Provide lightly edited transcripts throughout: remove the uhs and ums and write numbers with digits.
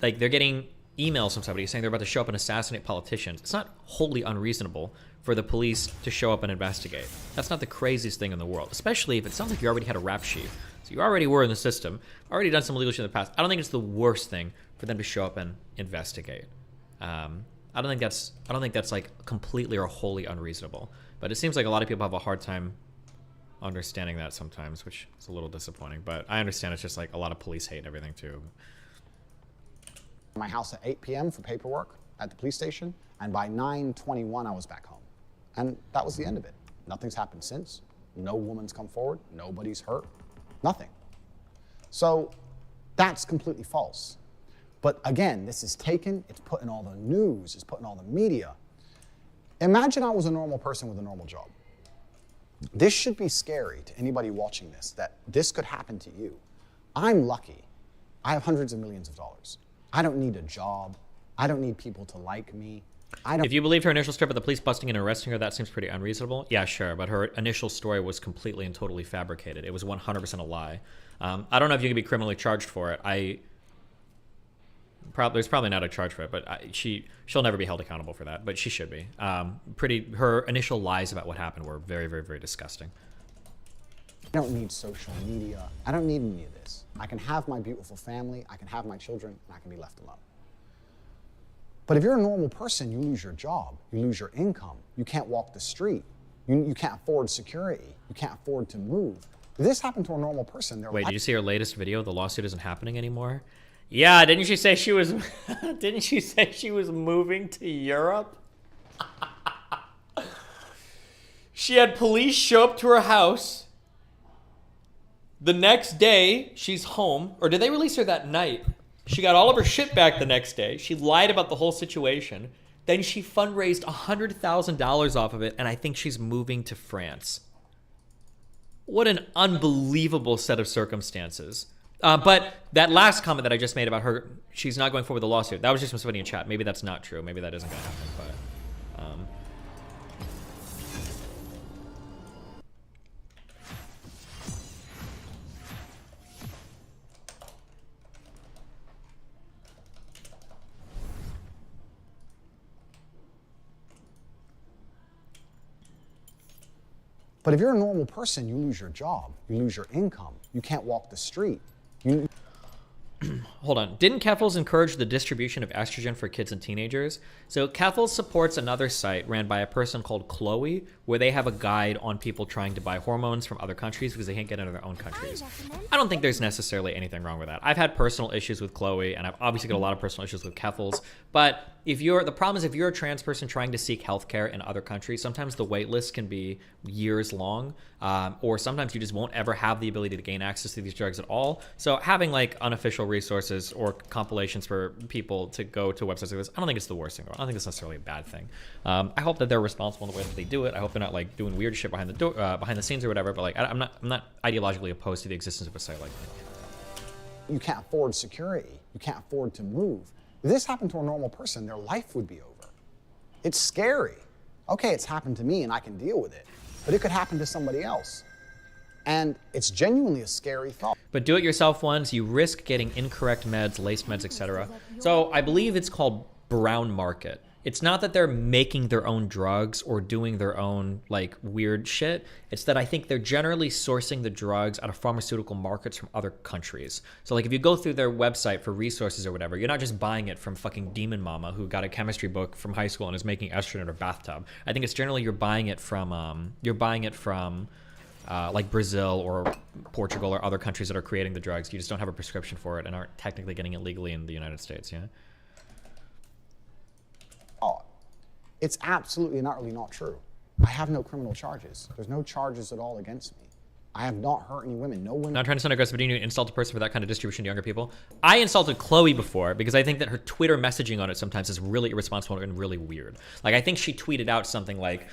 like they're getting emails from somebody saying they're about to show up and assassinate politicians. It's not wholly unreasonable for the police to show up and investigate. That's not the craziest thing in the world, especially if it sounds like you already had a rap sheet. So you already were in the system, already done some illegal shit in the past. I don't think it's the worst thing for them to show up and investigate. I don't think that's like completely or wholly unreasonable. But it seems like a lot of people have a hard time understanding that sometimes, which is a little disappointing. But I understand it's just like a lot of police hate and everything too. My house at 8 p.m. for paperwork at the police station, and by 9:21 I was back home. And that was the end of it. Nothing's happened since. No woman's come forward. Nobody's hurt. Nothing. So that's completely false. But again, this is taken, it's put in all the news, it's put in all the media. Imagine I was a normal person with a normal job. This should be scary to anybody watching this, that this could happen to you. I'm lucky. I have hundreds of millions of dollars. I don't need a job. I don't need people to like me. If you believed her initial story about the police busting in and arresting her, that seems pretty unreasonable. Yeah, sure, but her initial story was completely and totally fabricated. It was 100% a lie. I don't know if you can be criminally charged for it. There's probably not a charge for it, but she'll never be held accountable for that, but she should be. Her initial lies about what happened were very, very, very disgusting. I don't need social media. I don't need any of this. I can have my beautiful family, I can have my children, and I can be left alone. But if you're a normal person, you lose your job, you lose your income, you can't walk the street, you can't afford security, you can't afford to move. If this happened to a normal person, Wait, did you see her latest video? The lawsuit isn't happening anymore? Yeah, didn't she say she was didn't she say she was moving to Europe? She had police show up to her house. The next day, she's home. Or did they release her that night? She got all of her shit back the next day. She lied about the whole situation. Then she fundraised $100,000 off of it, and I think she's moving to France. What an unbelievable set of circumstances. But that last comment that I just made about her, she's not going forward with the lawsuit, that was just from somebody in chat. Maybe that's not true. Maybe that isn't going to happen, but... But if you're a normal person, you lose your job, you lose your income, you can't walk the street. Hold on. Didn't Keffels encourage the distribution of estrogen for kids and teenagers? So Keffels supports another site ran by a person called Chloe, where they have a guide on people trying to buy hormones from other countries because they can't get into their own countries. I don't think there's necessarily anything wrong with that. I've had personal issues with Chloe, and I've obviously got a lot of personal issues with Keffels. But the problem is if you're a trans person trying to seek healthcare in other countries, sometimes the wait list can be years long, or sometimes you just won't ever have the ability to gain access to these drugs at all. So having like unofficial resources or compilations for people to go to websites like this, I don't think it's the worst thing. I don't think it's necessarily a bad thing. I hope that they're responsible in the way that they do it. I hope they're not like doing weird shit behind the door, behind the scenes or whatever. But like, I'm not ideologically opposed to the existence of a site like that. You can't afford security. You can't afford to move. If this happened to a normal person, their life would be over. It's scary. Okay, it's happened to me and I can deal with it, but it could happen to somebody else. And it's genuinely a scary thought. But do it yourself ones, you risk getting incorrect meds, laced meds, etc. So I believe it's called brown market. It's not that they're making their own drugs or doing their own like weird shit. It's that I think they're generally sourcing the drugs out of pharmaceutical markets from other countries. So like if you go through their website for resources or whatever, you're not just buying it from fucking Demon Mama who got a chemistry book from high school and is making estrogen in her bathtub. I think it's generally you're buying it from like Brazil or Portugal or other countries that are creating the drugs. You just don't have a prescription for it and aren't technically getting it legally in the United States, yeah? It's absolutely and utterly not true. I have no criminal charges. There's no charges at all against me. I have not hurt any women. No women. Not trying to sound aggressive, but you insult a person for that kind of distribution to younger people. I insulted Chloe before because I think that her Twitter messaging on it sometimes is really irresponsible and really weird. Like I think she tweeted out something like,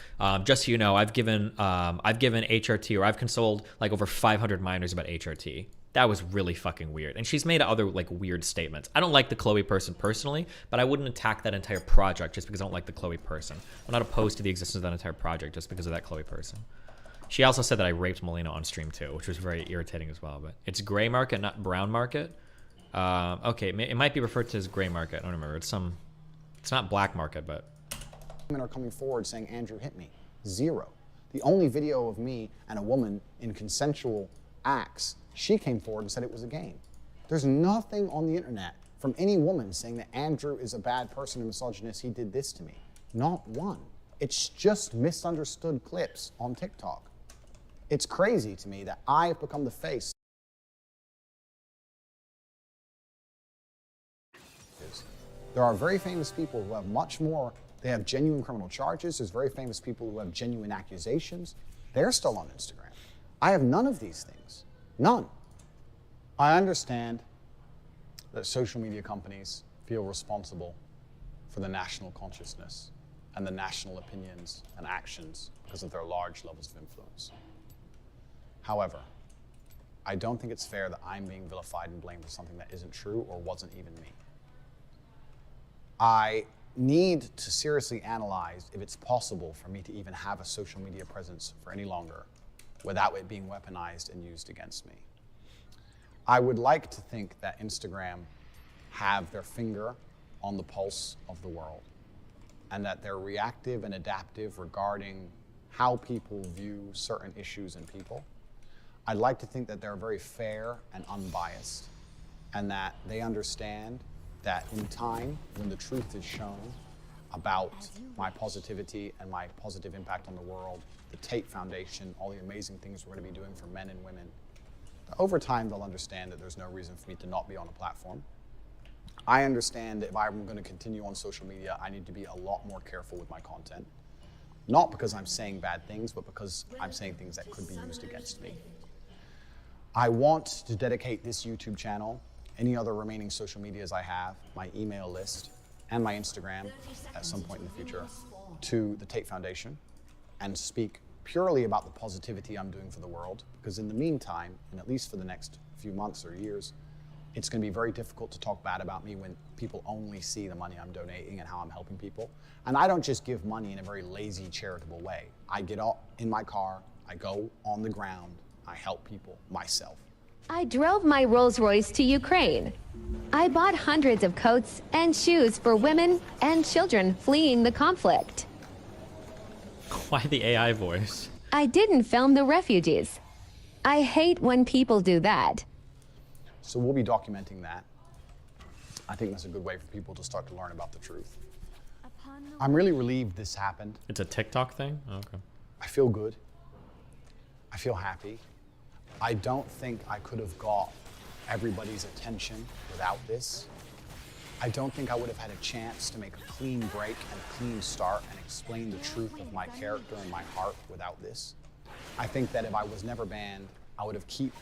"Just so you know, I've given HRT or I've consoled like over 500 minors about HRT." That was really fucking weird. And she's made other like weird statements. I don't like the Chloe person personally, but I wouldn't attack that entire project just because I don't like the Chloe person. I'm not opposed to the existence of that entire project just because of that Chloe person. She also said that I raped Melina on stream too, which was very irritating as well. But it's gray market, not brown market. Okay, it might be referred to as gray market. I don't remember. It's not black market, but Women are coming forward saying, Andrew hit me. Zero. The only video of me and a woman in consensual acts, she came forward and said it was a game. There's nothing on the internet from any woman saying that Andrew is a bad person and misogynist, he did this to me. Not one. It's just misunderstood clips on TikTok. It's crazy to me that I have become the face. There are very famous people who have much more. They have genuine criminal charges. There's very famous people who have genuine accusations. They're still on Instagram. I have none of these things. None. I understand that social media companies feel responsible for the national consciousness and the national opinions and actions because of their large levels of influence. However, I don't think it's fair that I'm being vilified and blamed for something that isn't true or wasn't even me. I need to seriously analyze if it's possible for me to even have a social media presence for any longer without it being weaponized and used against me. I would like to think that Instagram have their finger on the pulse of the world and that they're reactive and adaptive regarding how people view certain issues and people. I'd like to think that they're very fair and unbiased and that they understand that in time, when the truth is shown about my positivity and my positive impact on the world, the Tate Foundation, all the amazing things we're going to be doing for men and women, over time they'll understand that there's no reason for me to not be on a platform. I understand that if I'm going to continue on social media, I need to be a lot more careful with my content. Not because I'm saying bad things, but because I'm saying things that could be used against me. I want to dedicate this YouTube channel, any other remaining social medias I have, my email list, and my Instagram at some point in the future, to the Tate Foundation and speak purely about the positivity I'm doing for the world. Because in the meantime, and at least for the next few months or years, it's going to be very difficult to talk bad about me when people only see the money I'm donating and how I'm helping people. And I don't just give money in a very lazy, charitable way. I get out in my car, I go on the ground, I help people myself. I drove my Rolls Royce to Ukraine. I bought hundreds of coats and shoes for women and children fleeing the conflict. why the AI voice? I didn't film the refugees. I hate when people do that. So we'll be documenting that. I think that's a good way for people to start to learn about the truth. I'm really relieved this happened. It's a TikTok thing? Oh, okay. I feel good. I feel happy. I don't think I could have got everybody's attention without this. I don't think I would have had a chance to make a clean break and a clean start and explain the truth of my character and my heart without this. I think that if I was never banned, I would have kept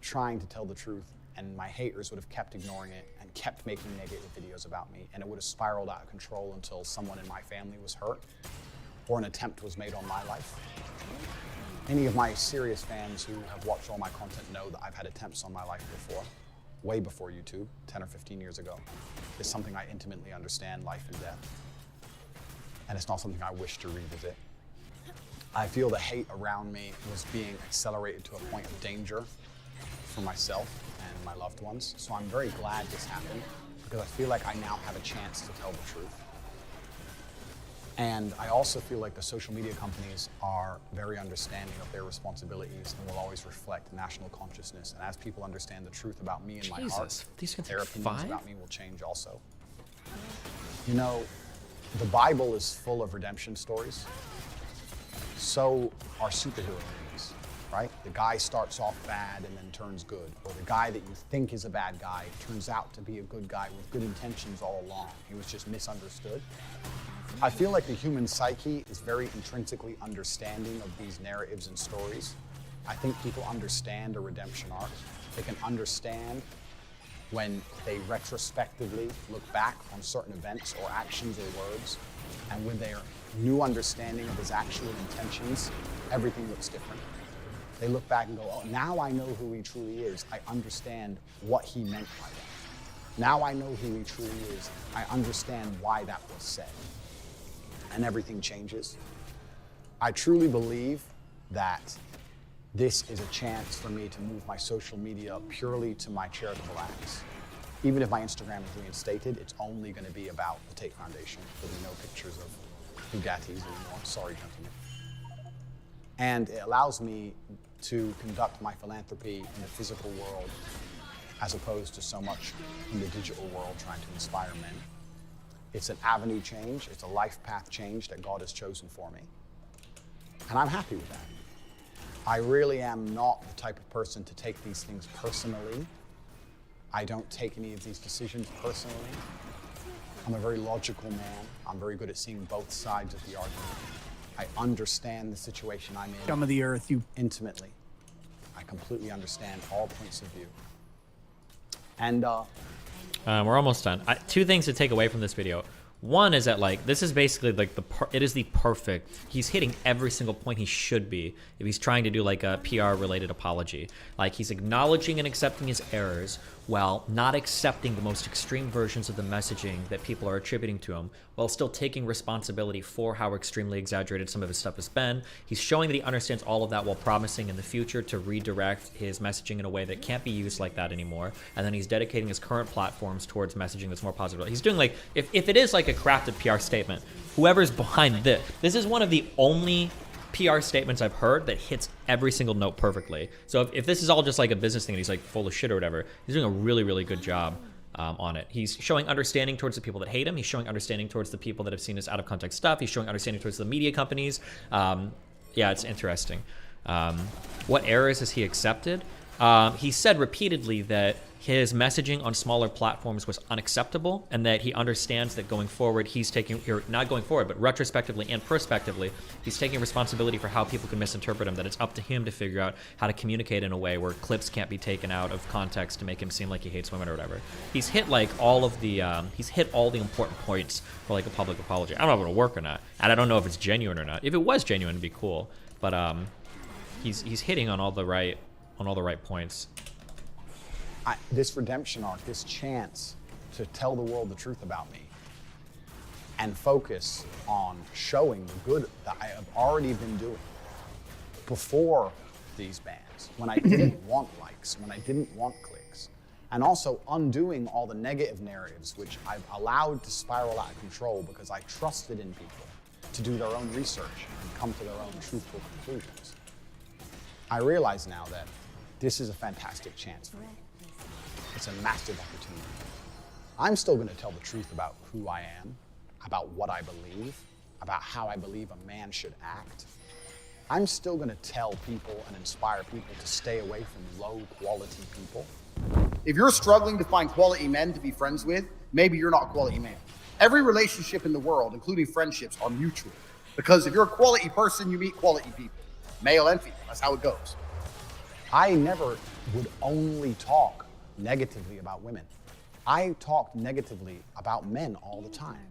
trying to tell the truth, and my haters would have kept ignoring it and kept making negative videos about me, and it would have spiraled out of control until someone in my family was hurt or an attempt was made on my life. Any of my serious fans who have watched all my content know that I've had attempts on my life before, way before YouTube, 10 or 15 years ago. It's something I intimately understand, life and death. And it's not something I wish to revisit. I feel the hate around me was being accelerated to a point of danger for myself and my loved ones. So I'm very glad this happened because I feel like I now have a chance to tell the truth. And I also feel like the social media companies are very understanding of their responsibilities and will always reflect national consciousness. And as people understand the truth about me and my heart, their opinions about me will change also. You know, the Bible is full of redemption stories. So are superhero movies, right? The guy starts off bad and then turns good. Or the guy that you think is a bad guy turns out to be a good guy with good intentions all along. He was just misunderstood. I feel like the human psyche is very intrinsically understanding of these narratives and stories. I think people understand a redemption arc. They can understand when they retrospectively look back on certain events or actions or words, and with their new understanding of his actual intentions, everything looks different. They look back and go, oh, now I know who he truly is. I understand what he meant by that. Now I know who he truly is. I understand why that was said. And everything changes. I truly believe that this is a chance for me to move my social media purely to my charitable acts. Even if my Instagram is reinstated, it's only going to be about the Tate Foundation. There'll be no pictures of Bugattis anymore. Sorry, gentlemen. And it allows me to conduct my philanthropy in the physical world as opposed to so much in the digital world trying to inspire men. It's an avenue change. It's a life path change that God has chosen for me. And I'm happy with that. I really am not the type of person to take these things personally. I don't take any of these decisions personally. I'm a very logical man. I'm very good at seeing both sides of the argument. I understand the situation I'm in. Scum of the earth, you intimately. I completely understand all points of view. And we're almost done. Two things to take away from this video. One is that, like, this is basically like it is the perfect, he's hitting every single point he should be if he's trying to do like a PR related apology. Like, he's acknowledging and accepting his errors while not accepting the most extreme versions of the messaging that people are attributing to him, while still taking responsibility for how extremely exaggerated some of his stuff has been. He's showing that he understands all of that while promising in the future to redirect his messaging in a way that can't be used like that anymore. And then he's dedicating his current platforms towards messaging that's more positive. He's doing, like, if it is like a crafted PR statement, whoever's behind this is one of the only PR statements I've heard that hits every single note perfectly. So if this is all just like a business thing and he's like full of shit or whatever, he's doing a really, really good job on it. He's showing understanding towards the people that hate him. He's showing understanding towards the people that have seen his out of context stuff. He's showing understanding towards the media companies. Yeah, it's interesting. What errors has he accepted? He said repeatedly that his messaging on smaller platforms was unacceptable, and that he understands that going forward, he's taking, or not going forward, but retrospectively and prospectively, he's taking responsibility for how people can misinterpret him, that it's up to him to figure out how to communicate in a way where clips can't be taken out of context to make him seem like he hates women or whatever. He's hit like all of the, he's hit all the important points for like a public apology. I don't know if it'll work or not, and I don't know if it's genuine or not. If it was genuine, it'd be cool, but he's hitting on all the right points. This redemption arc, this chance to tell the world the truth about me and focus on showing the good that I have already been doing before these bans, when I didn't want likes, when I didn't want clicks, and also undoing all the negative narratives which I've allowed to spiral out of control because I trusted in people to do their own research and come to their own truthful conclusions. I realize now that this is a fantastic chance for me. It's a massive opportunity. I'm still going to tell the truth about who I am, about what I believe, about how I believe a man should act. I'm still going to tell people and inspire people to stay away from low-quality people. If you're struggling to find quality men to be friends with, maybe you're not a quality man. Every relationship in the world, including friendships, are mutual. Because if you're a quality person, you meet quality people. Male and female, that's how it goes. I never would only talk negatively about women. I talked negatively about men all the time.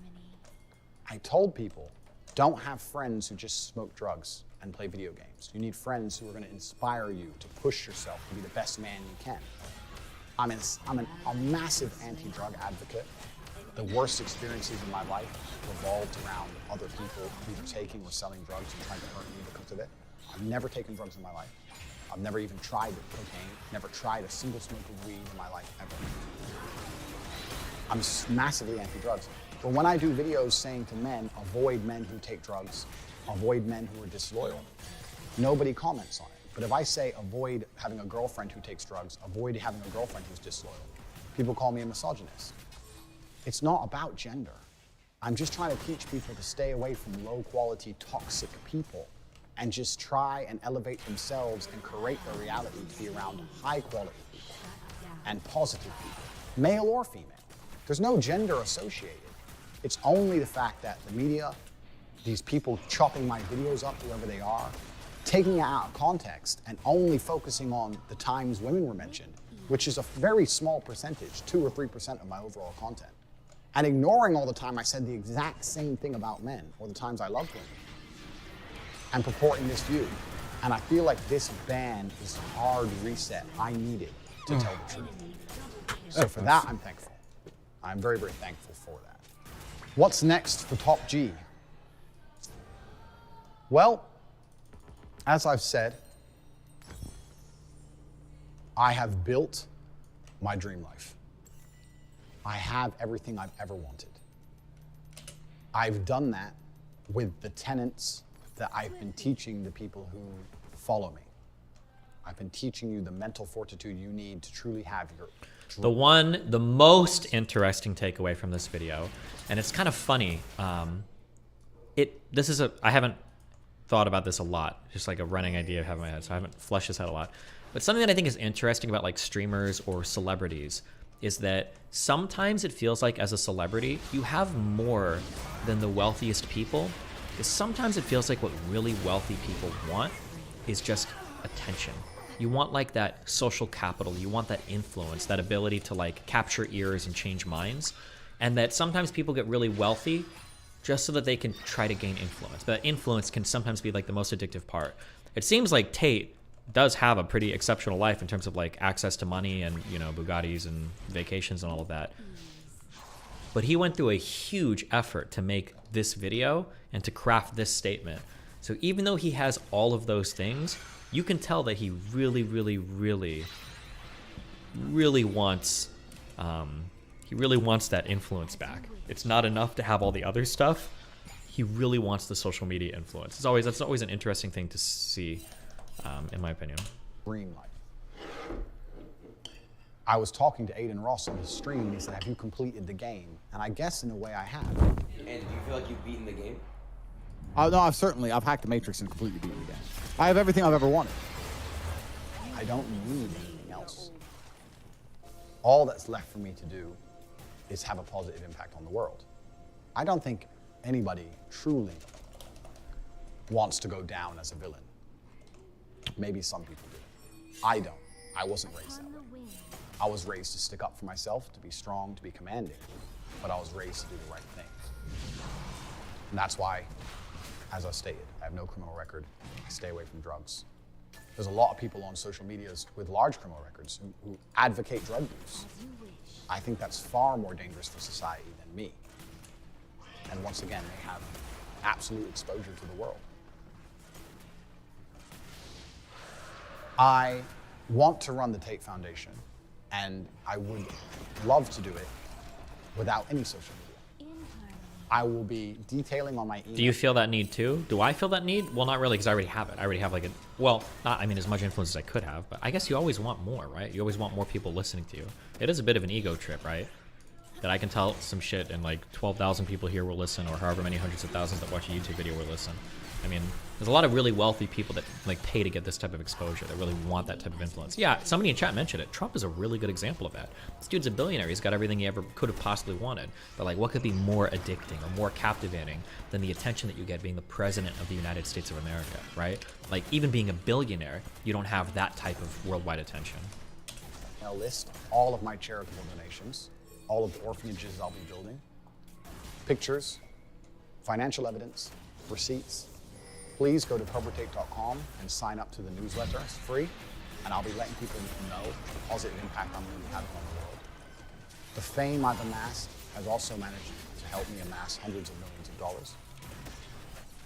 I told people, don't have friends who just smoke drugs and play video games. You need friends who are going to inspire you to push yourself to be the best man you can. I'm a massive anti-drug advocate. The worst experiences in my life revolved around other people either taking or selling drugs and trying to hurt me because of it. I've never taken drugs in my life. I've never even tried cocaine, never tried a single smoke of weed in my life, ever. I'm massively anti-drugs. But when I do videos saying to men, avoid men who take drugs, avoid men who are disloyal, nobody comments on it. But if I say avoid having a girlfriend who takes drugs, avoid having a girlfriend who's disloyal, people call me a misogynist. It's not about gender. I'm just trying to teach people to stay away from low-quality, toxic people and just try and elevate themselves and create their reality to be around high-quality people and positive people, male or female. There's no gender associated. It's only the fact that the media, these people chopping my videos up, whoever they are, taking it out of context and only focusing on the times women were mentioned, which is a very small percentage, 2 or 3% of my overall content, and ignoring all the time I said the exact same thing about men or the times I loved women, and purporting this view. And I feel like this ban is a hard reset I needed to tell the truth. So for that, I'm thankful. I'm very, very thankful for that. What's next for Top G? Well, as I've said, I have built my dream life. I have everything I've ever wanted. I've done that with the tenets that I've been teaching the people who follow me. I've been teaching you the mental fortitude you need to truly have your dream. The most interesting takeaway from this video, and it's kind of funny. I haven't thought about this a lot, just like a running idea I have in my head, so I haven't fleshed this out a lot. But something that I think is interesting about like streamers or celebrities is that sometimes it feels like as a celebrity, you have more than the wealthiest people. Because sometimes it feels like what really wealthy people want is just attention. You want like that social capital, you want that influence, that ability to like capture ears and change minds. And that sometimes people get really wealthy just so that they can try to gain influence. But influence can sometimes be like the most addictive part. It seems like Tate does have a pretty exceptional life in terms of like access to money and, you know, Bugattis and vacations and all of that. But he went through a huge effort to make this video and to craft this statement. So even though he has all of those things, you can tell that he really, really, really, really wants, that influence back. It's not enough to have all the other stuff. He really wants the social media influence. That's always an interesting thing to see, in my opinion. Dream life. I was talking to Aiden Ross on his stream, and he said, have you completed the game? And I guess in a way I have. And do you feel like you've beaten the game? No, I've hacked the Matrix and completely beaten the game. I have everything I've ever wanted. I don't need anything else. All that's left for me to do is have a positive impact on the world. I don't think anybody truly wants to go down as a villain. Maybe some people do. I don't. I wasn't raised that way. I was raised to stick up for myself, to be strong, to be commanding, but I was raised to do the right thing. And that's why, as I stated, I have no criminal record. I stay away from drugs. There's a lot of people on social media with large criminal records who advocate drug use. I think that's far more dangerous for society than me. And once again, they have absolute exposure to the world. I want to run the Tate Foundation, and I would love to do it without any social media. I will be detailing on my email. Do you feel that need too? Do I feel that need? Well, not really, because I already have it. I already have like as much influence as I could have, but I guess you always want more, right? You always want more people listening to you. It is a bit of an ego trip, right? That I can tell some shit and like 12,000 people here will listen, or however many hundreds of thousands that watch a YouTube video will listen. I mean, there's a lot of really wealthy people that like pay to get this type of exposure, that really want that type of influence. Yeah, somebody in chat mentioned it. Trump is a really good example of that. This dude's a billionaire. He's got everything he ever could have possibly wanted. But like, what could be more addicting or more captivating than the attention that you get being the president of the United States of America, right? Like, even being a billionaire, you don't have that type of worldwide attention. I'll list all of my charitable donations, all of the orphanages I'll be building, pictures, financial evidence, receipts. Please go to covertape.com and sign up to the newsletter. It's free, and I'll be letting people know the positive impact I'm going to be having on the world. The fame I've amassed has also managed to help me amass hundreds of millions of dollars,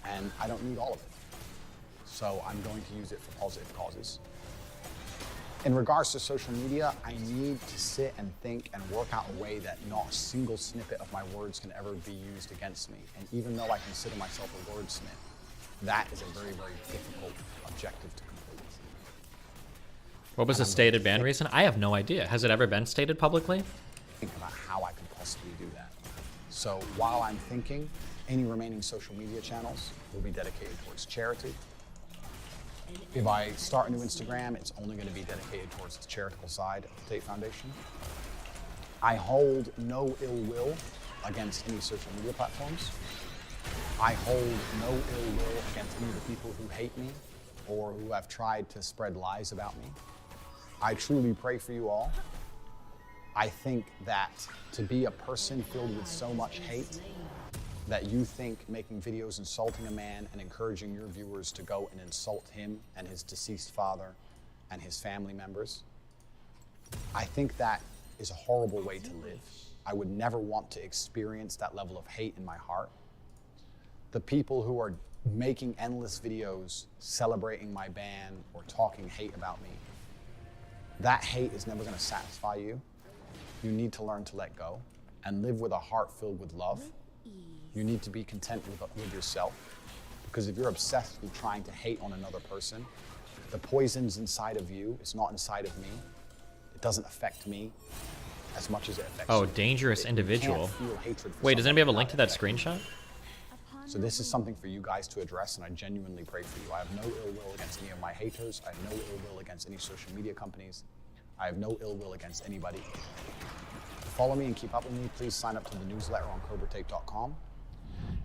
and I don't need all of it. So I'm going to use it for positive causes. In regards to social media, I need to sit and think and work out a way that not a single snippet of my words can ever be used against me. And even though I consider myself a wordsmith, that is a very, very difficult objective to complete. What was the stated ban reason? I have no idea. Has it ever been stated publicly? Think about how I could possibly do that. So while I'm thinking, any remaining social media channels will be dedicated towards charity. If I start a new Instagram, it's only going to be dedicated towards the charitable side of the Tate Foundation. I hold no ill will against any social media platforms. I hold no ill will against any of the people who hate me or who have tried to spread lies about me. I truly pray for you all. I think that to be a person filled with so much hate that you think making videos insulting a man and encouraging your viewers to go and insult him and his deceased father and his family members, I think that is a horrible way to live. I would never want to experience that level of hate in my heart. The people who are making endless videos celebrating my ban or talking hate about me, that hate is never going to satisfy you. You need to learn to let go and live with a heart filled with love. You need to be content with yourself, because if you're obsessed with trying to hate on another person, the poison's inside of you. It's not inside of me. It doesn't affect me as much as it affects you. Oh, dangerous individual. You can't feel hatred for Wait, does somebody anybody have a link to that without it affecting screenshot? you. So this is something for you guys to address, and I genuinely pray for you. I have no ill will against any of my haters. I have no ill will against any social media companies. I have no ill will against anybody. To follow me and keep up with me, please sign up to the newsletter on CobraTape.com.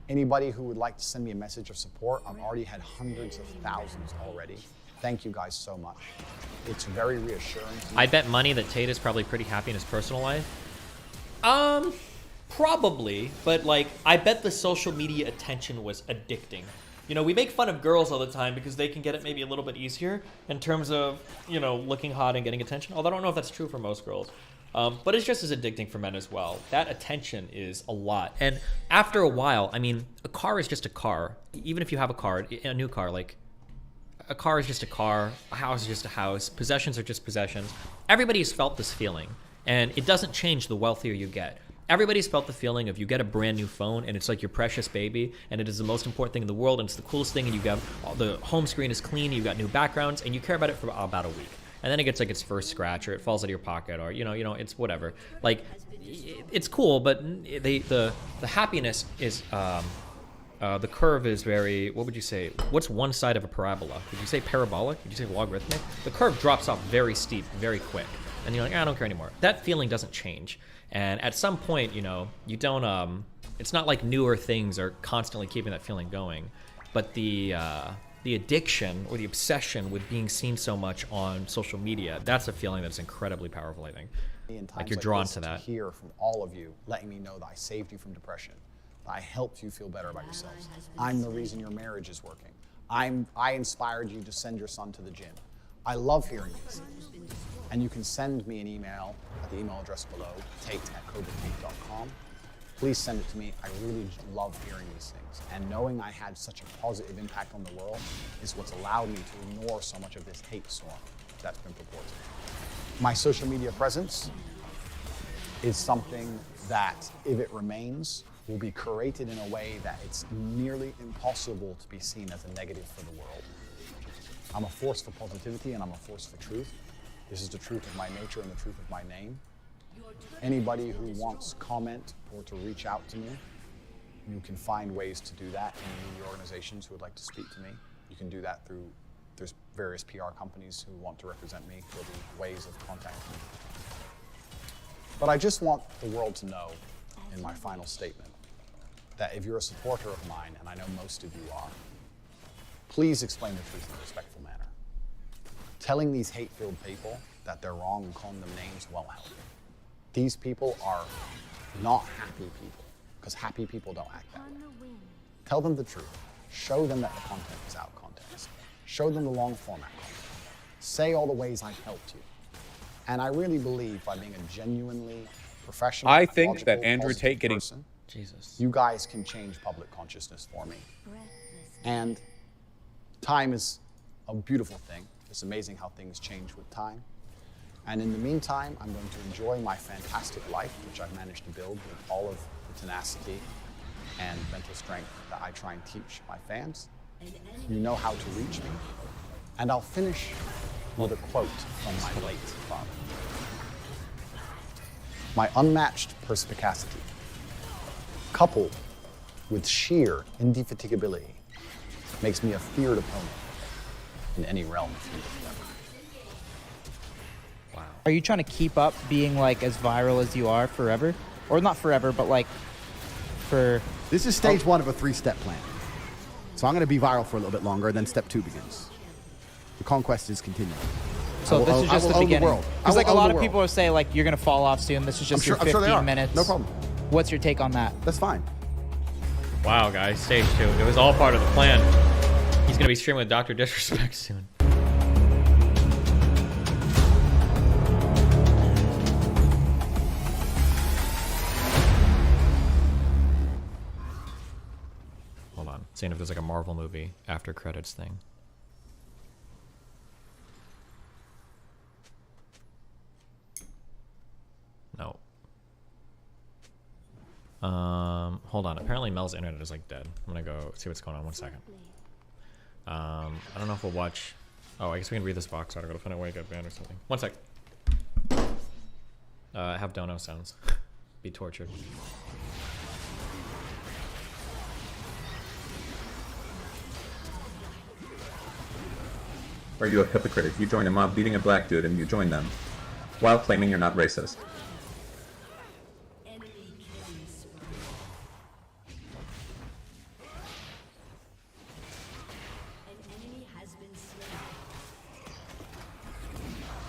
Anybody who would like to send me a message of support, I've already had hundreds of thousands already. Thank you guys so much. It's very reassuring to me. I bet money that Tate is probably pretty happy in his personal life. Probably, but like, I bet the social media attention was addicting. You know, we make fun of girls all the time because they can get it maybe a little bit easier in terms of, you know, looking hot and getting attention. Although I don't know if that's true for most girls. But it's just as addicting for men as well. That attention is a lot. And after a while, I mean, a car is just a car. Even if you have a car, a new car, like, a car is just a car, a house is just a house, possessions are just possessions. Everybody's felt this feeling, and it doesn't change the wealthier you get. Everybody's felt the feeling of you get a brand new phone and it's like your precious baby and it is the most important thing in the world and it's the coolest thing, and you got the home screen is clean, you've got new backgrounds, and you care about it for about a week. And then it gets like its first scratch, or it falls out of your pocket, or you know, it's whatever. Like, it's cool, but the happiness is the curve is very, what would you say? What's one side of a parabola? Did you say parabolic? Did you say logarithmic? The curve drops off very steep, very quick. And you're like, I don't care anymore. That feeling doesn't change. And at some point, you know, you don't, it's not like newer things are constantly keeping that feeling going. But the addiction or the obsession with being seen so much on social media, that's a feeling that's incredibly powerful, I think. Like you're drawn to that. To hear from all of you, letting me know that I saved you from depression, that I helped you feel better about yourselves. I'm the reason your marriage is working. I inspired you to send your son to the gym. I love hearing these things. And you can send me an email at the email address below, tate@cobrateam.com. Please send it to me. I really love hearing these things. And knowing I had such a positive impact on the world is what's allowed me to ignore so much of this hate storm that's been purported. My social media presence is something that, if it remains, will be curated in a way that it's nearly impossible to be seen as a negative for the world. I'm a force for positivity and I'm a force for truth. This is the truth of my nature and the truth of my name. Anybody who wants comment or to reach out to me, you can find ways to do that. Any media organizations who would like to speak to me, you can do that through, there's various PR companies who want to represent me. There'll be ways of contacting me. But I just want the world to know, in my final statement, that if you're a supporter of mine, and I know most of you are, please explain the truth in a respectful manner. Telling these hate-filled people that they're wrong and calling them names won't help. These people are not happy people, because happy people don't act that way. Tell them the truth. Show them that the content is out of context. Show them the long format content. Say all the ways I've helped you. And I really believe by being a genuinely professional, I think that logical, Andrew positive Tate getting person, Jesus. you guys can change public consciousness for me. And time is a beautiful thing. It's amazing how things change with time. And in the meantime, I'm going to enjoy my fantastic life, which I've managed to build with all of the tenacity and mental strength that I try and teach my fans. You know how to reach me. And I'll finish with a quote from my late father. My unmatched perspicacity, coupled with sheer indefatigability, makes me a feared opponent in any realm of human endeavor. Wow. Are you trying to keep up being like as viral as you are forever? Or not forever, but like for... This is stage one of a three-step plan. So I'm going to be viral for a little bit longer, then step 2 begins. The conquest is continuing. So this is just the beginning. Because like a lot of people are are saying like you're going to fall off soon. This is just your 15 minutes. No problem. What's your take on that? That's fine. Wow, guys, stage 2. It was all part of the plan. He's gonna be streaming with Dr. Disrespect soon. Hold on, seeing if there's like a Marvel movie after credits thing. No. Hold on. Apparently Mel's internet is like dead. I'm gonna go see what's going on. 1 second. I don't know if we'll watch. Oh, I guess we can read this box. I gotta find a way to get banned or something. 1 sec. Have dono sounds. Be tortured. Are you a hypocrite if you join a mob beating a black dude and you join them, while claiming you're not racist?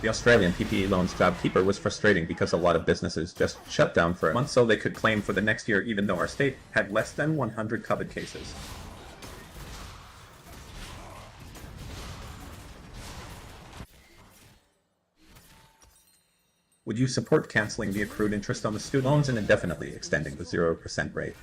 The Australian PPE loans job keeper was frustrating because a lot of businesses just shut down for a month so they could claim for the next year even though our state had less than 100 COVID cases. Would you support canceling the accrued interest on the student loans and indefinitely extending the 0% rate?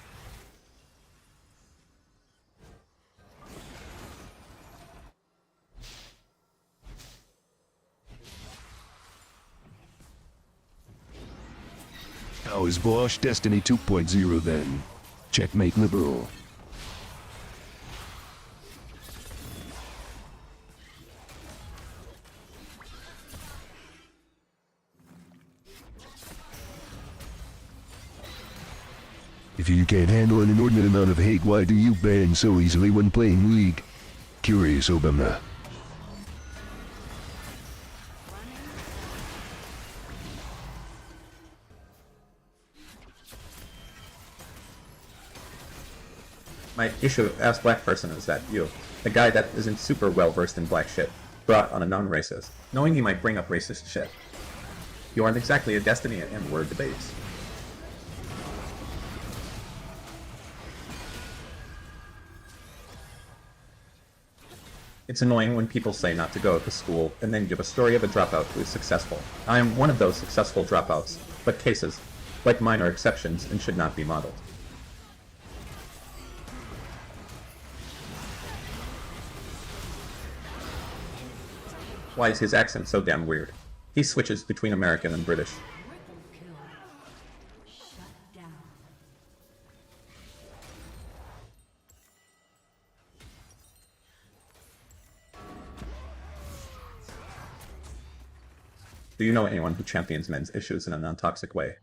How is Bosch Destiny 2.0 then? Checkmate liberal. If you can't handle an inordinate amount of hate, why do you ban so easily when playing League? Curious, Obama. My issue with Ask Black Person is that you, a guy that isn't super well versed in black shit, brought on a non-racist, knowing he might bring up racist shit. You aren't exactly a Destiny and word debates. It's annoying when people say not to go to school and then give a story of a dropout who is successful. I am one of those successful dropouts, but cases like mine are exceptions and should not be modeled. Why is his accent so damn weird? He switches between American and British. Do you know anyone who champions men's issues in a non-toxic way?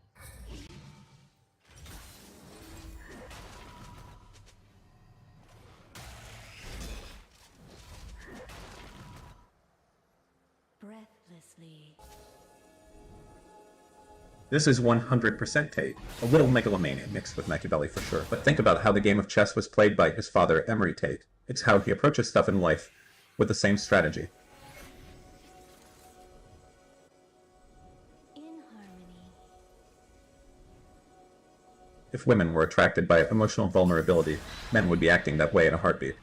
Breathlessly. This is 100% Tate, a little megalomania mixed with Machiavelli for sure. But think about how the game of chess was played by his father, Emery Tate. It's how he approaches stuff in life with the same strategy. If women were attracted by emotional vulnerability, men would be acting that way in a heartbeat.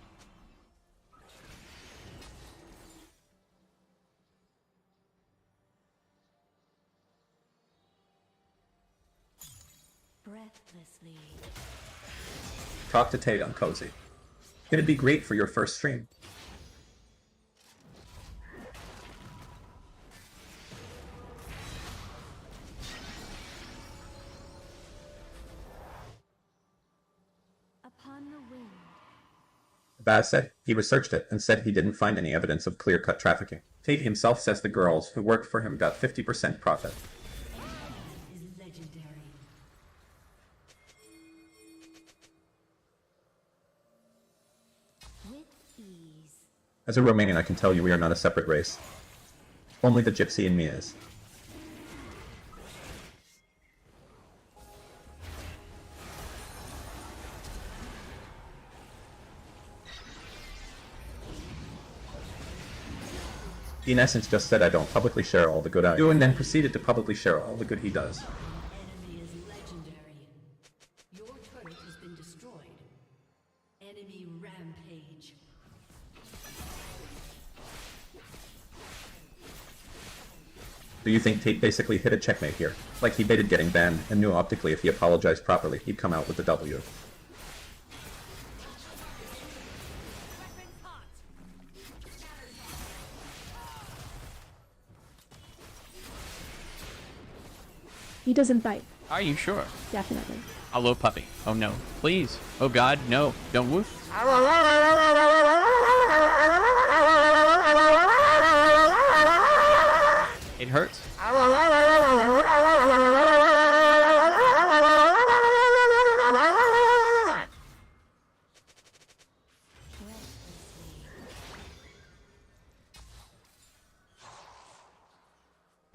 Breathlessly. Talk to Tate on Cozy. It'd be great for your first stream. Upon the wind. Baz said he researched it and said he didn't find any evidence of clear-cut trafficking. Tate himself says the girls who worked for him got 50% profit. Is legendary. With ease. As a Romanian, I can tell you we are not a separate race. Only the gypsy in me is. He in essence just said I don't publicly share all the good I do and then proceeded to publicly share all the good he does. Enemy is legendary. Your turret has been destroyed. Enemy rampage. Do you think Tate basically hit a checkmate here? Like he baited getting banned and knew optically if he apologized properly, he'd come out with the W. He doesn't bite. Are you sure? Definitely. A little puppy. Oh no. Please. Oh God, no. Don't woof. It hurts.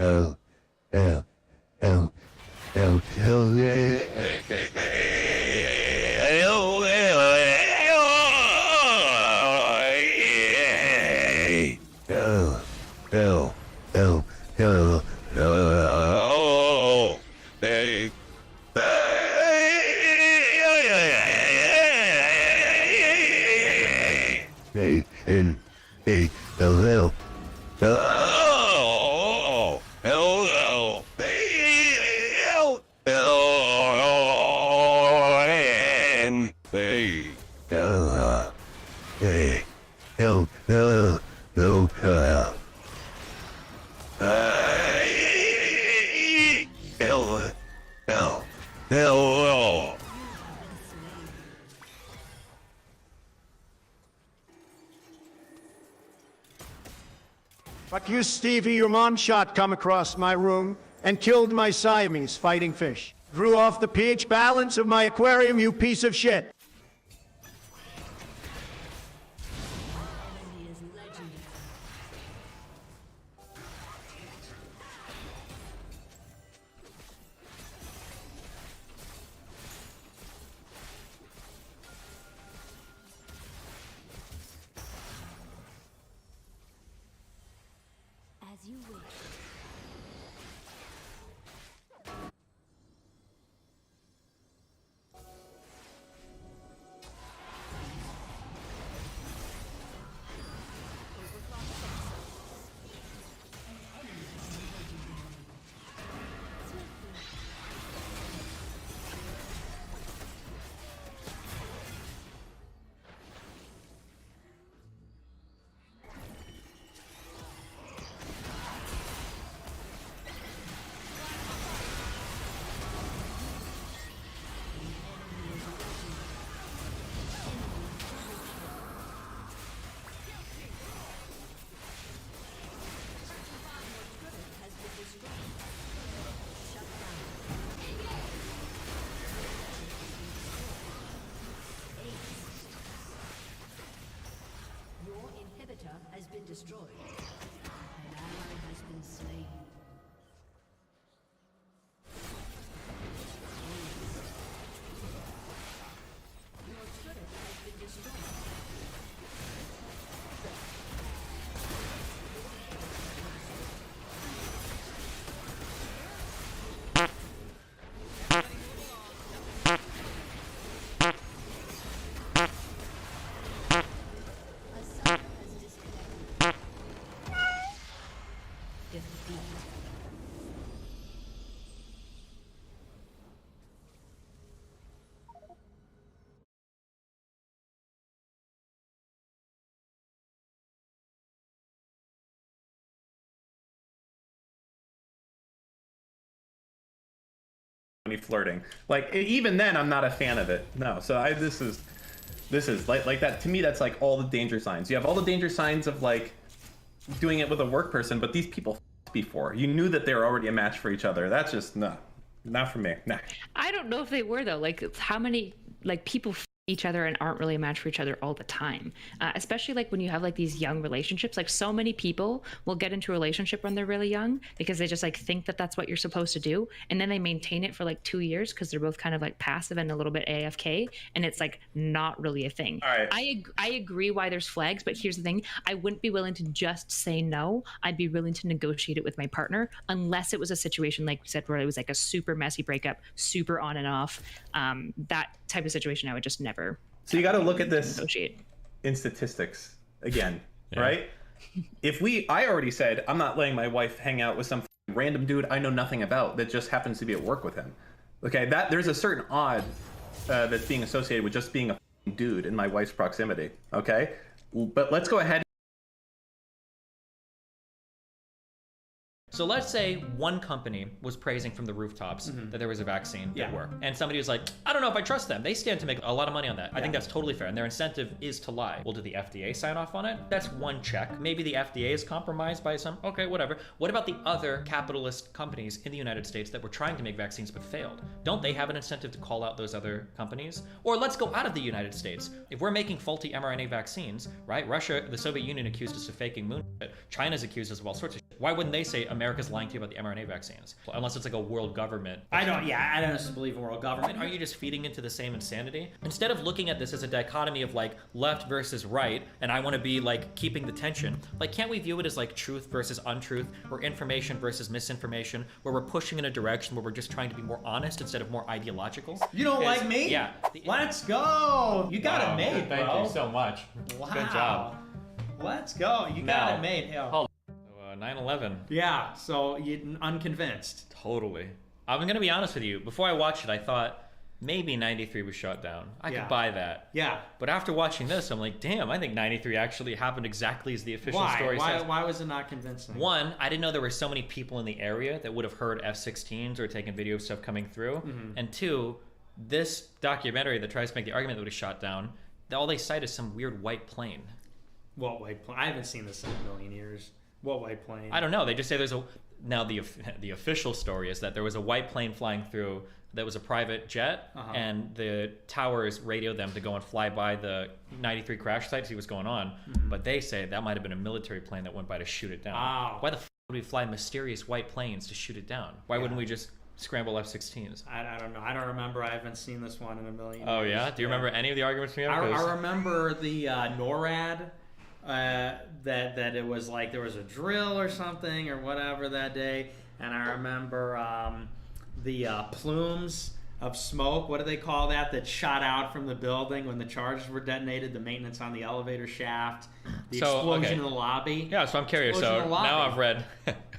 Oh, oh, oh, oh, oh, Fuck you, Stevie. Your mom shot come across my room and killed my Siamese fighting fish. Drew off the pH balance of my aquarium, you piece of shit. Enemy is legendary. As you wish. Your inhibitor has been destroyed. An ally has been slain. Your turret has been destroyed. A summoner has disconnected. Defeat. Flirting. Like even then, I'm not a fan of it. No. So this is like that to me. That's like all the danger signs. You have all the danger signs of like doing it with a work person, but these people before you knew that they were already a match for each other. That's just not for me. Nah. I don't know if they were though. Like how many like people each other and aren't really a match for each other all the time, especially like when you have like these young relationships. Like so many people will get into a relationship when they're really young because they just like think that that's what you're supposed to do, and then they maintain it for like 2 years because they're both kind of like passive and a little bit AFK, and it's like not really a thing. All right. I agree why there's flags, but here's the thing: I wouldn't be willing to just say no. I'd be willing to negotiate it with my partner unless it was a situation like we said where it was like a super messy breakup, super on and off. That type of situation I would just never. So you got to look at this negotiate. In statistics again, right? I already said I'm not letting my wife hang out with some random dude I know nothing about that just happens to be at work with him. Okay, that there's a certain odd that's being associated with just being a dude in my wife's proximity. Okay, but let's go ahead. So let's say one company was praising from the rooftops that there was a vaccine that worked. And somebody was like, I don't know if I trust them. They stand to make a lot of money on that. I think that's totally fair. And their incentive is to lie. Well, did the FDA sign off on it? That's one check. Maybe the FDA is compromised by some, okay, whatever. What about the other capitalist companies in the United States that were trying to make vaccines but failed? Don't they have an incentive to call out those other companies? Or let's go out of the United States. If we're making faulty mRNA vaccines, right? Russia, the Soviet Union accused us of faking moon shit. China's accused us of all sorts of shit. Why wouldn't they say America's lying to you about the mRNA vaccines? Unless it's like a world government. I don't believe in world government. Are you just feeding into the same insanity? Instead of looking at this as a dichotomy of like left versus right, and I want to be like keeping the tension, like can't we view it as like truth versus untruth, or information versus misinformation, where we're pushing in a direction where we're just trying to be more honest instead of more ideological? You don't like me? Yeah. Let's go. You got it made, bro. Thank you so much. Wow. Good job. Let's go. You got it made. Hold 9/11. Yeah, so you unconvinced. Totally. I'm gonna be honest with you. Before I watched it, I thought maybe 93 was shot down. I could buy that. Yeah. But after watching this, I'm like, damn, I think 93 actually happened exactly as the official story says. Why was it not convincing? One, I didn't know there were so many people in the area that would have heard F-16s or taken video of stuff coming through. And two, this documentary that tries to make the argument that it was shot down, all they cite is some weird white plane. What white plane? I haven't seen this in a million years. What white plane? I don't know. They just say there's a... Now, the official story is that there was a white plane flying through that was a private jet, and the towers radioed them to go and fly by the 93 crash site to see what's going on. But they say that might have been a military plane that went by to shoot it down. Wow. Why the f would we fly mysterious white planes to shoot it down? Why wouldn't we just scramble F-16s? I don't know. I don't remember. I haven't seen this one in a million Oh, years. yeah? Do you remember any of the arguments from you? I remember the NORAD. That it was like there was a drill or something or whatever that day, and I remember the plumes of smoke. What do they call that shot out from the building when the charges were detonated? The maintenance on the elevator shaft, the explosion in the lobby. Yeah, so I'm curious. So now I've read,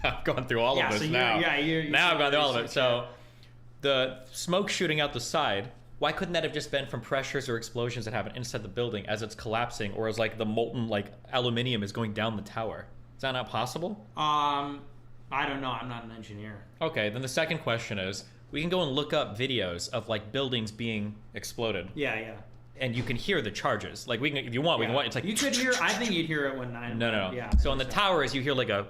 I've gone through all of this now. Now I've gone through all of it. So the smoke shooting out the side. Why couldn't that have just been from pressures or explosions that happen inside the building as it's collapsing, or as like the molten like aluminium is going down the tower? Is that not possible? I don't know. I'm not an engineer. Okay, then the second question is, we can go and look up videos of like buildings being exploded. Yeah. And you can hear the charges. Like we can, if you want, we can watch. It's like you could hear. I think you'd hear it when 9. No. Yeah. So on the towers, you hear like a.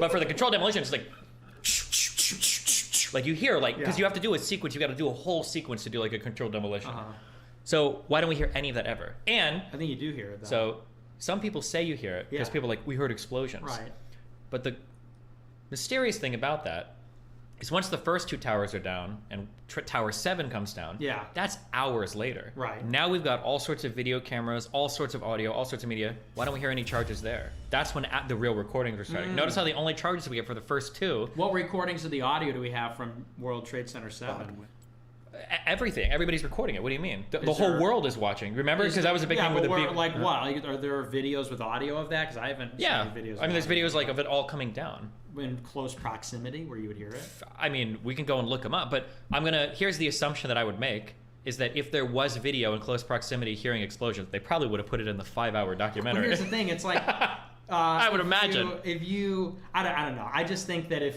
But for the controlled demolition, it's like. Like you hear, like, because you have to do a sequence, you got to do a whole sequence to do like a controlled demolition. So why don't we hear any of that ever? And I think you do hear it, though. So some people say you hear it because people are like, we heard explosions. Right. But the mysterious thing about that is once the first 2 towers are down and Tower 7 comes down, that's hours later. Right. Now we've got all sorts of video cameras, all sorts of audio, all sorts of media. Why don't we hear any charges there? That's when the real recordings are starting. Notice how the only charges we get for the first 2. What recordings of the audio do we have from World Trade Center 7? Everything. Everybody's recording it. What do you mean? The whole world is watching. Remember? Because that was a big thing with the big... Like what? Like, are there videos with audio of that? Because I haven't seen videos. I mean, there's videos like of it all coming down. In close proximity where you would hear it? I mean, we can go and look them up, but here's the assumption that I would make, is that if there was video in close proximity hearing explosions, they probably would have put it in the 5-hour documentary. But here's the thing, it's like... I would imagine. I don't know. I just think that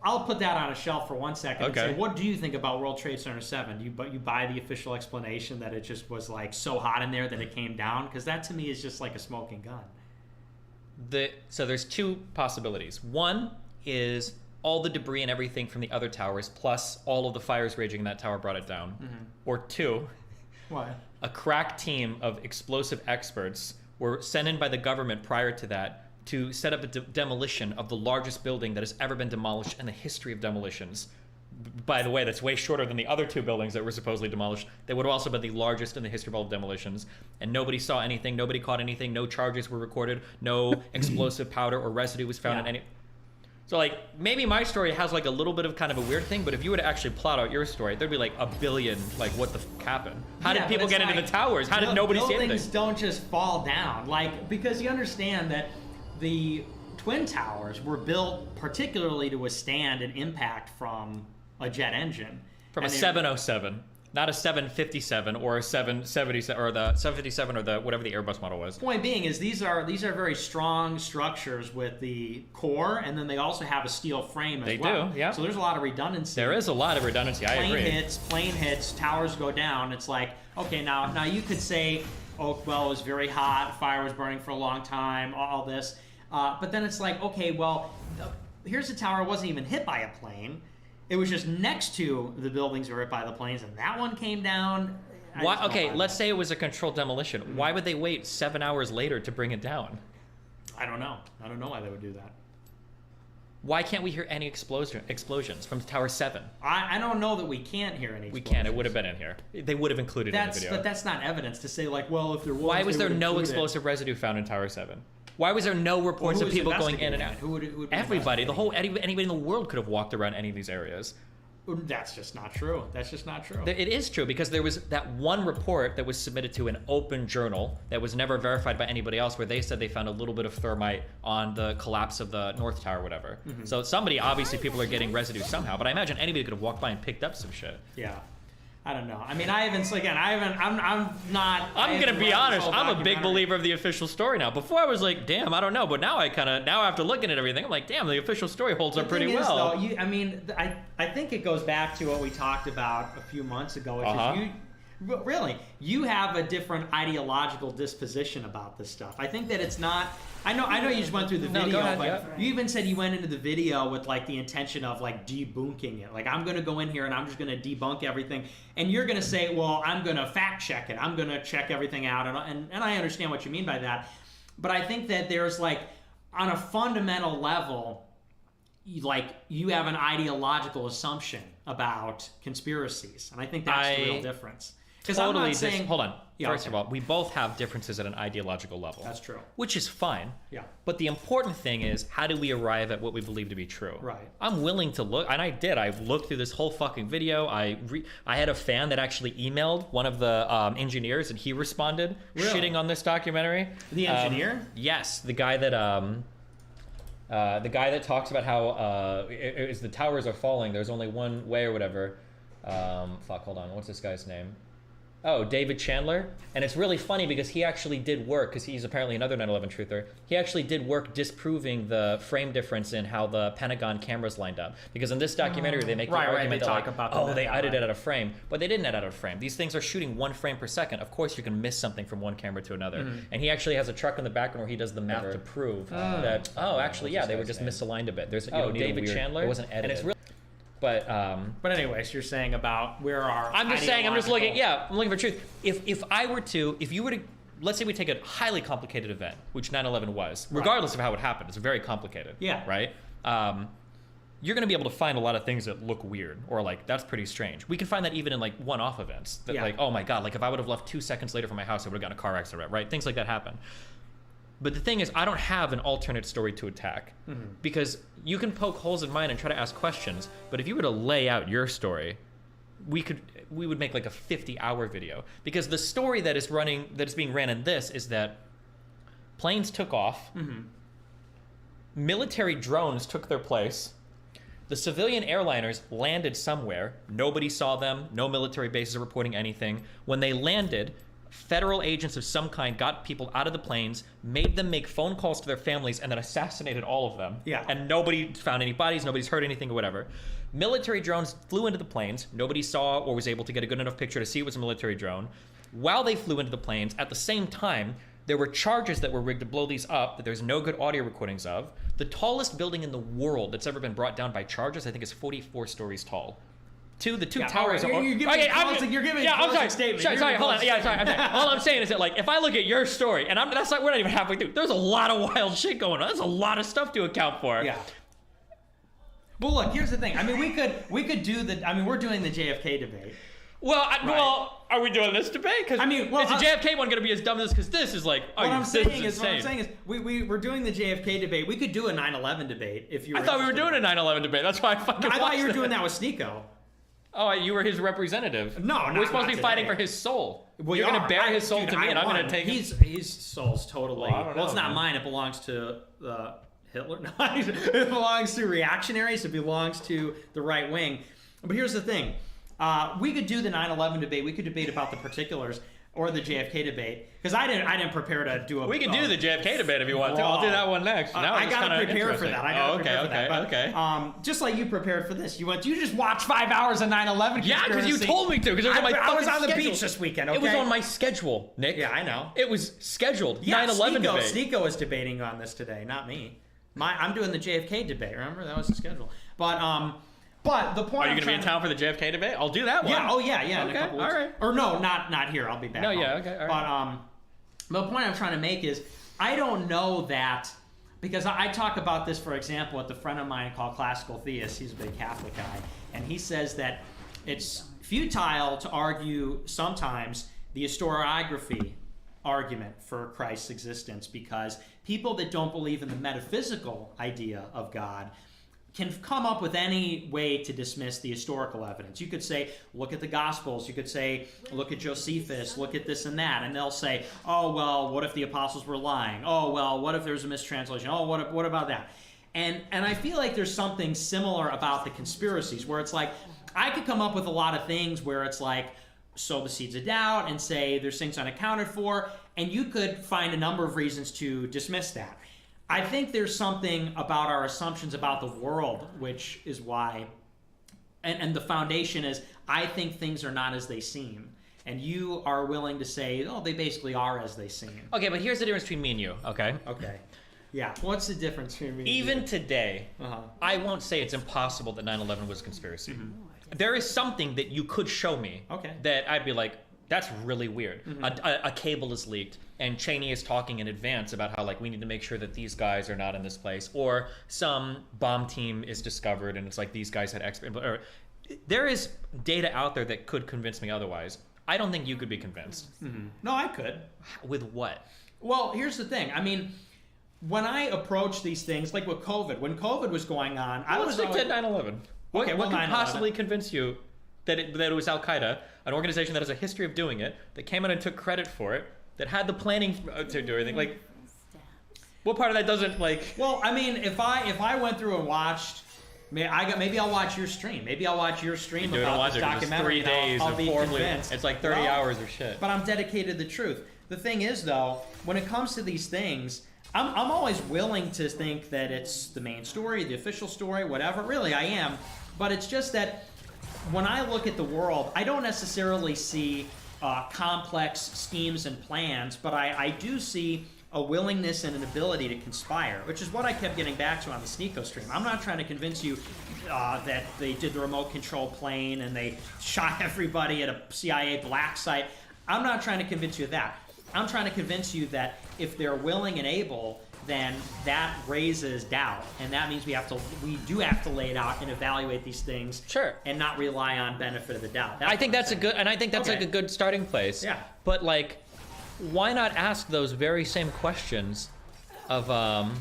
I'll put that on a shelf for 1 second and say, what do you think about World Trade Center 7? You buy the official explanation that it just was like so hot in there that it came down? Because that to me is just like a smoking gun. So there's 2 possibilities. One is all the debris and everything from the other towers, plus all of the fires raging in that tower brought it down. Or 2, a crack team of explosive experts were sent in by the government prior to that to set up a demolition of the largest building that has ever been demolished in the history of demolitions. By the way, that's way shorter than the other 2 buildings that were supposedly demolished. They would have also been the largest in the history of all demolitions. And nobody saw anything, nobody caught anything, no charges were recorded, no explosive powder or residue was found in any... So like, maybe my story has like a little bit of kind of a weird thing, but if you were to actually plot out your story, there'd be like a billion, like what the f happened? How did people get into the towers? How did nobody see anything? Buildings don't just fall down. Like, because you understand that the Twin Towers were built particularly to withstand an impact from a jet engine. From a 707. Not a 757 or a 777 or the 757 or the whatever the Airbus model was. Point being is these are very strong structures with the core, and then they also have a steel frame as well. They do, yeah. So there's a lot of redundancy. There is a lot of redundancy. I agree. Plane hits, towers go down. It's like, okay, now you could say, oh, well, it was very hot, fire was burning for a long time, all this. But then it's like, okay, well, here's a tower wasn't even hit by a plane. It was just next to the buildings that were hit by the planes, and that one came down. Why? Okay, let's say it was a controlled demolition. Why would they wait 7 hours later to bring it down? I don't know. I don't know why they would do that. Why can't we hear any explosions from Tower 7? I don't know that we can't hear any explosions. We can. It would have been in here. They would have included it in the video. But that's not evidence to say, like, well, if there was... Why was there no explosive residue found in Tower 7? Why was there no reports of people going in and out? Who would Everybody. Anybody in the world could have walked around any of these areas. That's just not true. That's just not true. It is true, because there was that one report that was submitted to an open journal that was never verified by anybody else, where they said they found a little bit of thermite on the collapse of the North Tower or whatever. So somebody, obviously people are getting residue somehow, but I imagine anybody could have walked by and picked up some shit. Yeah. I don't know. I mean, I'm not... I'm gonna be honest. I'm a big believer of the official story now. Before I was like, damn, I don't know. But now after looking at everything, I'm like, damn, the official story holds up pretty well. I think it goes back to what we talked about a few months ago, which is you have a different ideological disposition about this stuff. I think that it's not... I know you just went through the video, but you even said you went into the video with like the intention of like debunking it. Like, I'm going to go in here and I'm just going to debunk everything. And you're going to say, well, I'm going to fact check it. I'm going to check everything out. And I understand what you mean by that. But I think that there's like, on a fundamental level, like, you have an ideological assumption about conspiracies. And I think that's the real difference. Totally. Hold on. First of all, we both have differences at an ideological level. That's true. Which is fine. Yeah. But the important thing is, how do we arrive at what we believe to be true? Right. I'm willing to look, and I did. I looked through this whole fucking video. I had a fan that actually emailed one of the engineers, and he responded shitting on this documentary. The engineer? Yes, the guy that talks about how as the towers are falling, there's only one way or whatever. Hold on. What's this guy's name? Oh, David Chandler. And it's really funny because he actually did work, because he's apparently another 9/11 truther. He actually did work disproving the frame difference in how the Pentagon cameras lined up. Because in this documentary, they make the argument that they edited out of frame. But they didn't edit out of frame. These things are shooting 1 frame per second. Of course, you can miss something from one camera to another. And he actually has a truck in the background where he does the math to prove that, actually, they were just misaligned a bit. There's David Chandler. It wasn't edited. And it's really... But anyways, you're saying about where our... I'm just looking for truth. If you were to, let's say we take a highly complicated event, which 9/11 was, regardless of how it happened, it's very complicated. Yeah. Right? You're going to be able to find a lot of things that look weird, or like, that's pretty strange. We can find that even in like one-off events. That like, oh my God, like if I would have left 2 seconds later from my house, I would have gotten a car accident, right? Things like that happen. But the thing is, I don't have an alternate story to attack, because you can poke holes in mine and try to ask questions. But if you were to lay out your story, we would make like a 50-hour video, because the story that is being ran in this is that planes took off, military drones took their place, the civilian airliners landed somewhere, nobody saw them, no military bases are reporting anything. When they landed, federal agents of some kind got people out of the planes, made them make phone calls to their families, and then assassinated all of them. Yeah. And nobody found any bodies, nobody's heard anything or whatever. Military drones flew into the planes. Nobody saw or was able to get a good enough picture to see it was a military drone. While they flew into the planes, at the same time, there were charges that were rigged to blow these up that there's no good audio recordings of. The tallest building in the world that's ever been brought down by charges, I think, is 44 stories tall. The two towers are... You're giving a statement. Sorry, hold on. Yeah, sorry. All I'm saying is that, like, if I look at your story, and that's like, we're not even halfway through. There's a lot of wild shit going on. There's a lot of stuff to account for. Yeah. Well, look, here's the thing. I mean, we could do the... I mean, we're doing the JFK debate. Well, are we doing this debate? Because is the JFK one going to be as dumb as this? Because this is like... What I'm saying is we're doing the JFK debate. We could do a 9/11 debate if you were... I thought we were doing a 9/11 debate. That's why I fucking I thought you were doing that with Sneeko. Oh, you were his representative. No, we're supposed to be fighting for his soul. Well, you're going to bare his soul to me, and I'm going to take his soul's totally... Well, it's not mine. It belongs to Hitler. No, it belongs to reactionaries. It belongs to the right wing. But here's the thing. We could do the 9/11 debate. We could debate about the particulars. Or the JFK debate, because I didn't prepare to do a. We can do the JFK debate if you want to. I'll do that one next. I gotta prepare for that. Okay. Just like you prepared for this, you just watch 5 hours of 9/11. Yeah, because you told me to. Because I was on the schedule. beach this weekend. Okay? It was on my schedule, Nick. Yeah, I know. It was scheduled. Yeah, 9/11 debate. Sneeko is debating on this today, not me. I'm doing the JFK debate. Remember that was the schedule. But the point. Are you going to be in town for the JFK debate? I'll do that one. Yeah. Oh yeah. Okay. In a couple weeks. All right. Or no, not here. I'll be back. No. home. Yeah. Okay. All right. But the point I'm trying to make is I don't know that because I talk about this, for example, with a friend of mine called Classical Theist. He's a big Catholic guy, and he says that it's futile to argue sometimes the historiography argument for Christ's existence because people that don't believe in the metaphysical idea of God can come up with any way to dismiss the historical evidence. You could say, look at the Gospels. You could say, look at Josephus. Look at this and that. And they'll say, oh, well, what if the apostles were lying? Oh, well, what if there's a mistranslation? Oh, what about that? And I feel like there's something similar about the conspiracies where it's like, I could come up with a lot of things where it's like, sow the seeds of doubt and say there's things unaccounted for. And you could find a number of reasons to dismiss that. I think there's something about our assumptions about the world, which is why, and the foundation is, I think things are not as they seem. And you are willing to say, oh, they basically are as they seem. Okay, but here's the difference between me and you, okay? Okay. Yeah. What's the difference between me and you? Even today, I won't say it's impossible that 9/11 was a conspiracy. There is something that you could show me that I'd be like, that's really weird. A cable is leaked, and Cheney is talking in advance about how like we need to make sure that these guys are not in this place, or some bomb team is discovered, and it's like these guys had expert. There is data out there that could convince me otherwise. I don't think you could be convinced. No, I could. With what? Well, here's the thing. I mean, when I approach these things, like with COVID, when COVID was going on, I was stick to 9/11. What could 9/11. possibly convince you that it was Al Qaeda, an organization that has a history of doing it, that came out and took credit for it, that had the planning to do everything? Like, what part of that doesn't like? Well, I mean, if I went through and watched, maybe I'll watch your stream. Maybe I'll watch your stream about this documentary. 3 days I'll of be horribly. convinced. It's like 30 hours of shit. But I'm dedicated to the truth. The thing is, though, when it comes to these things, I'm always willing to think that it's the main story, the official story, whatever. Really, I am. But it's just that when I look at the world, I don't necessarily see complex schemes and plans, but I do see a willingness and an ability to conspire, which is what I kept getting back to on the Sneeko stream. I'm not trying to convince you that they did the remote control plane and they shot everybody at a CIA black site. I'm not trying to convince you of that. I'm trying to convince you that if they're willing and able, then that raises doubt, and that means we do have to lay it out and evaluate these things, and not rely on benefit of the doubt. I think that's like a good starting place. Yeah. But like, why not ask those very same questions of Al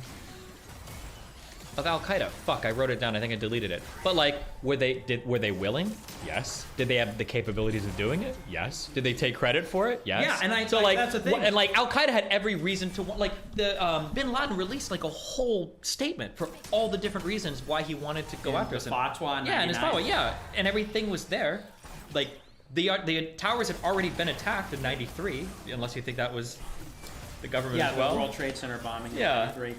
Qaeda? Fuck, I wrote it down. I think I deleted it. But like, were they willing? Yes. Did they have the capabilities of doing it? Yes. Did they take credit for it? Yes. Yeah, and that's the thing. And like, Al Qaeda had every reason to want. Like, Bin Laden released like a whole statement for all the different reasons why he wanted to go after us. Fatwa. Yeah, and his fatwa. Yeah, and everything was there. Like, the towers had already been attacked in '93, unless you think that was the government as well. Yeah, the World Trade Center bombing in '93.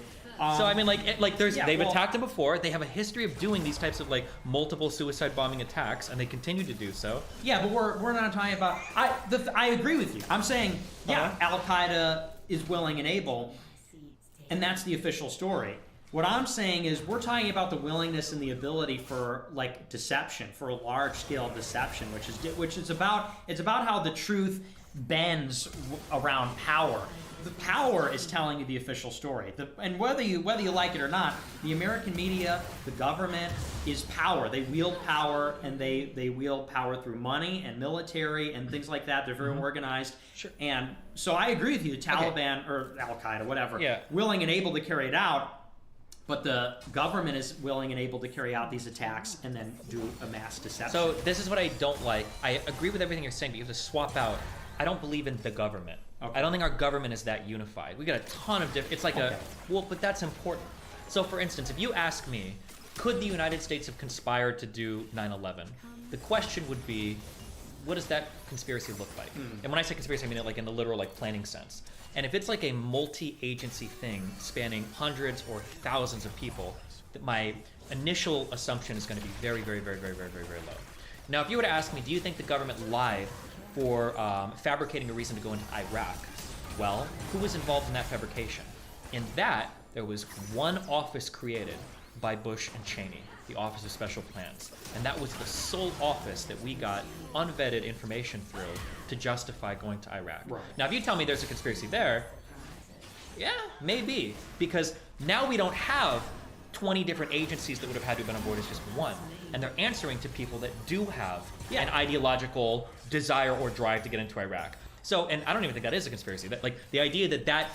So I mean, they've attacked them before. They have a history of doing these types of like multiple suicide bombing attacks, and they continue to do so. Yeah, but we're not talking about. I agree with you. I'm saying, Al Qaeda is willing and able, and that's the official story. What I'm saying is we're talking about the willingness and the ability for like deception, for a large scale deception, which is about how the truth bends around power. The power is telling you the official story, and whether you like it or not, the American media, the government, is power. They wield power, and they wield power through money and military and things like that. They're very organized. Sure. And so I agree with you. The Taliban or Al Qaeda, whatever, willing and able to carry it out. But the government is willing and able to carry out these attacks and then do a mass deception. So this is what I don't like. I agree with everything you're saying, but you have to swap out. I don't believe in the government. Okay. I don't think our government is that unified. We got a ton of different. It's like but that's important. So for instance, if you ask me, could the United States have conspired to do 9/11? The question would be, what does that conspiracy look like? And when I say conspiracy, I mean it like in the literal like planning sense. And if it's like a multi-agency thing spanning hundreds or thousands of people, my initial assumption is going to be very, very, very, very, very, very, very low. Now, if you were to ask me, do you think the government lied for fabricating a reason to go into Iraq? Well, who was involved in that fabrication? In that, there was one office created by Bush and Cheney, the Office of Special Plans. And that was the sole office that we got unvetted information through to justify going to Iraq. Right. Now, if you tell me there's a conspiracy there, yeah, maybe. Because now we don't have 20 different agencies that would have had to have been on board as just one. And they're answering to people that do have an ideological desire or drive to get into Iraq. So, and I don't even think that is a conspiracy. That, like, the idea that that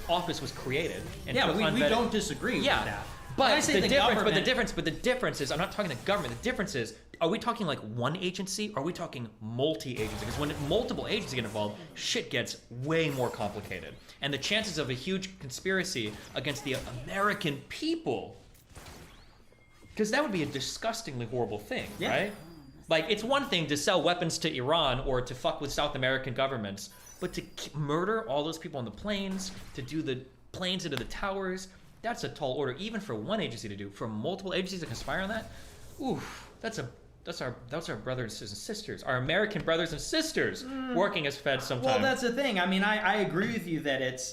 office was created and Yeah, put we unvetted- don't disagree with that. But When I say the the difference, government- but the difference is, I'm not talking the government. The difference is, are we talking like one agency? Or are we talking multi-agency? Because when multiple agencies get involved, shit gets way more complicated. And the chances of a huge conspiracy against the American people, because that would be a disgustingly horrible thing, right? Like, it's one thing to sell weapons to Iran or to fuck with South American governments, but to murder all those people on the planes, to do the planes into the towers, that's a tall order, even for one agency to do. For multiple agencies to conspire on that, oof, that's our brothers and sisters, our American brothers and sisters working as feds sometimes. Well, that's the thing. I mean, I agree with you that it's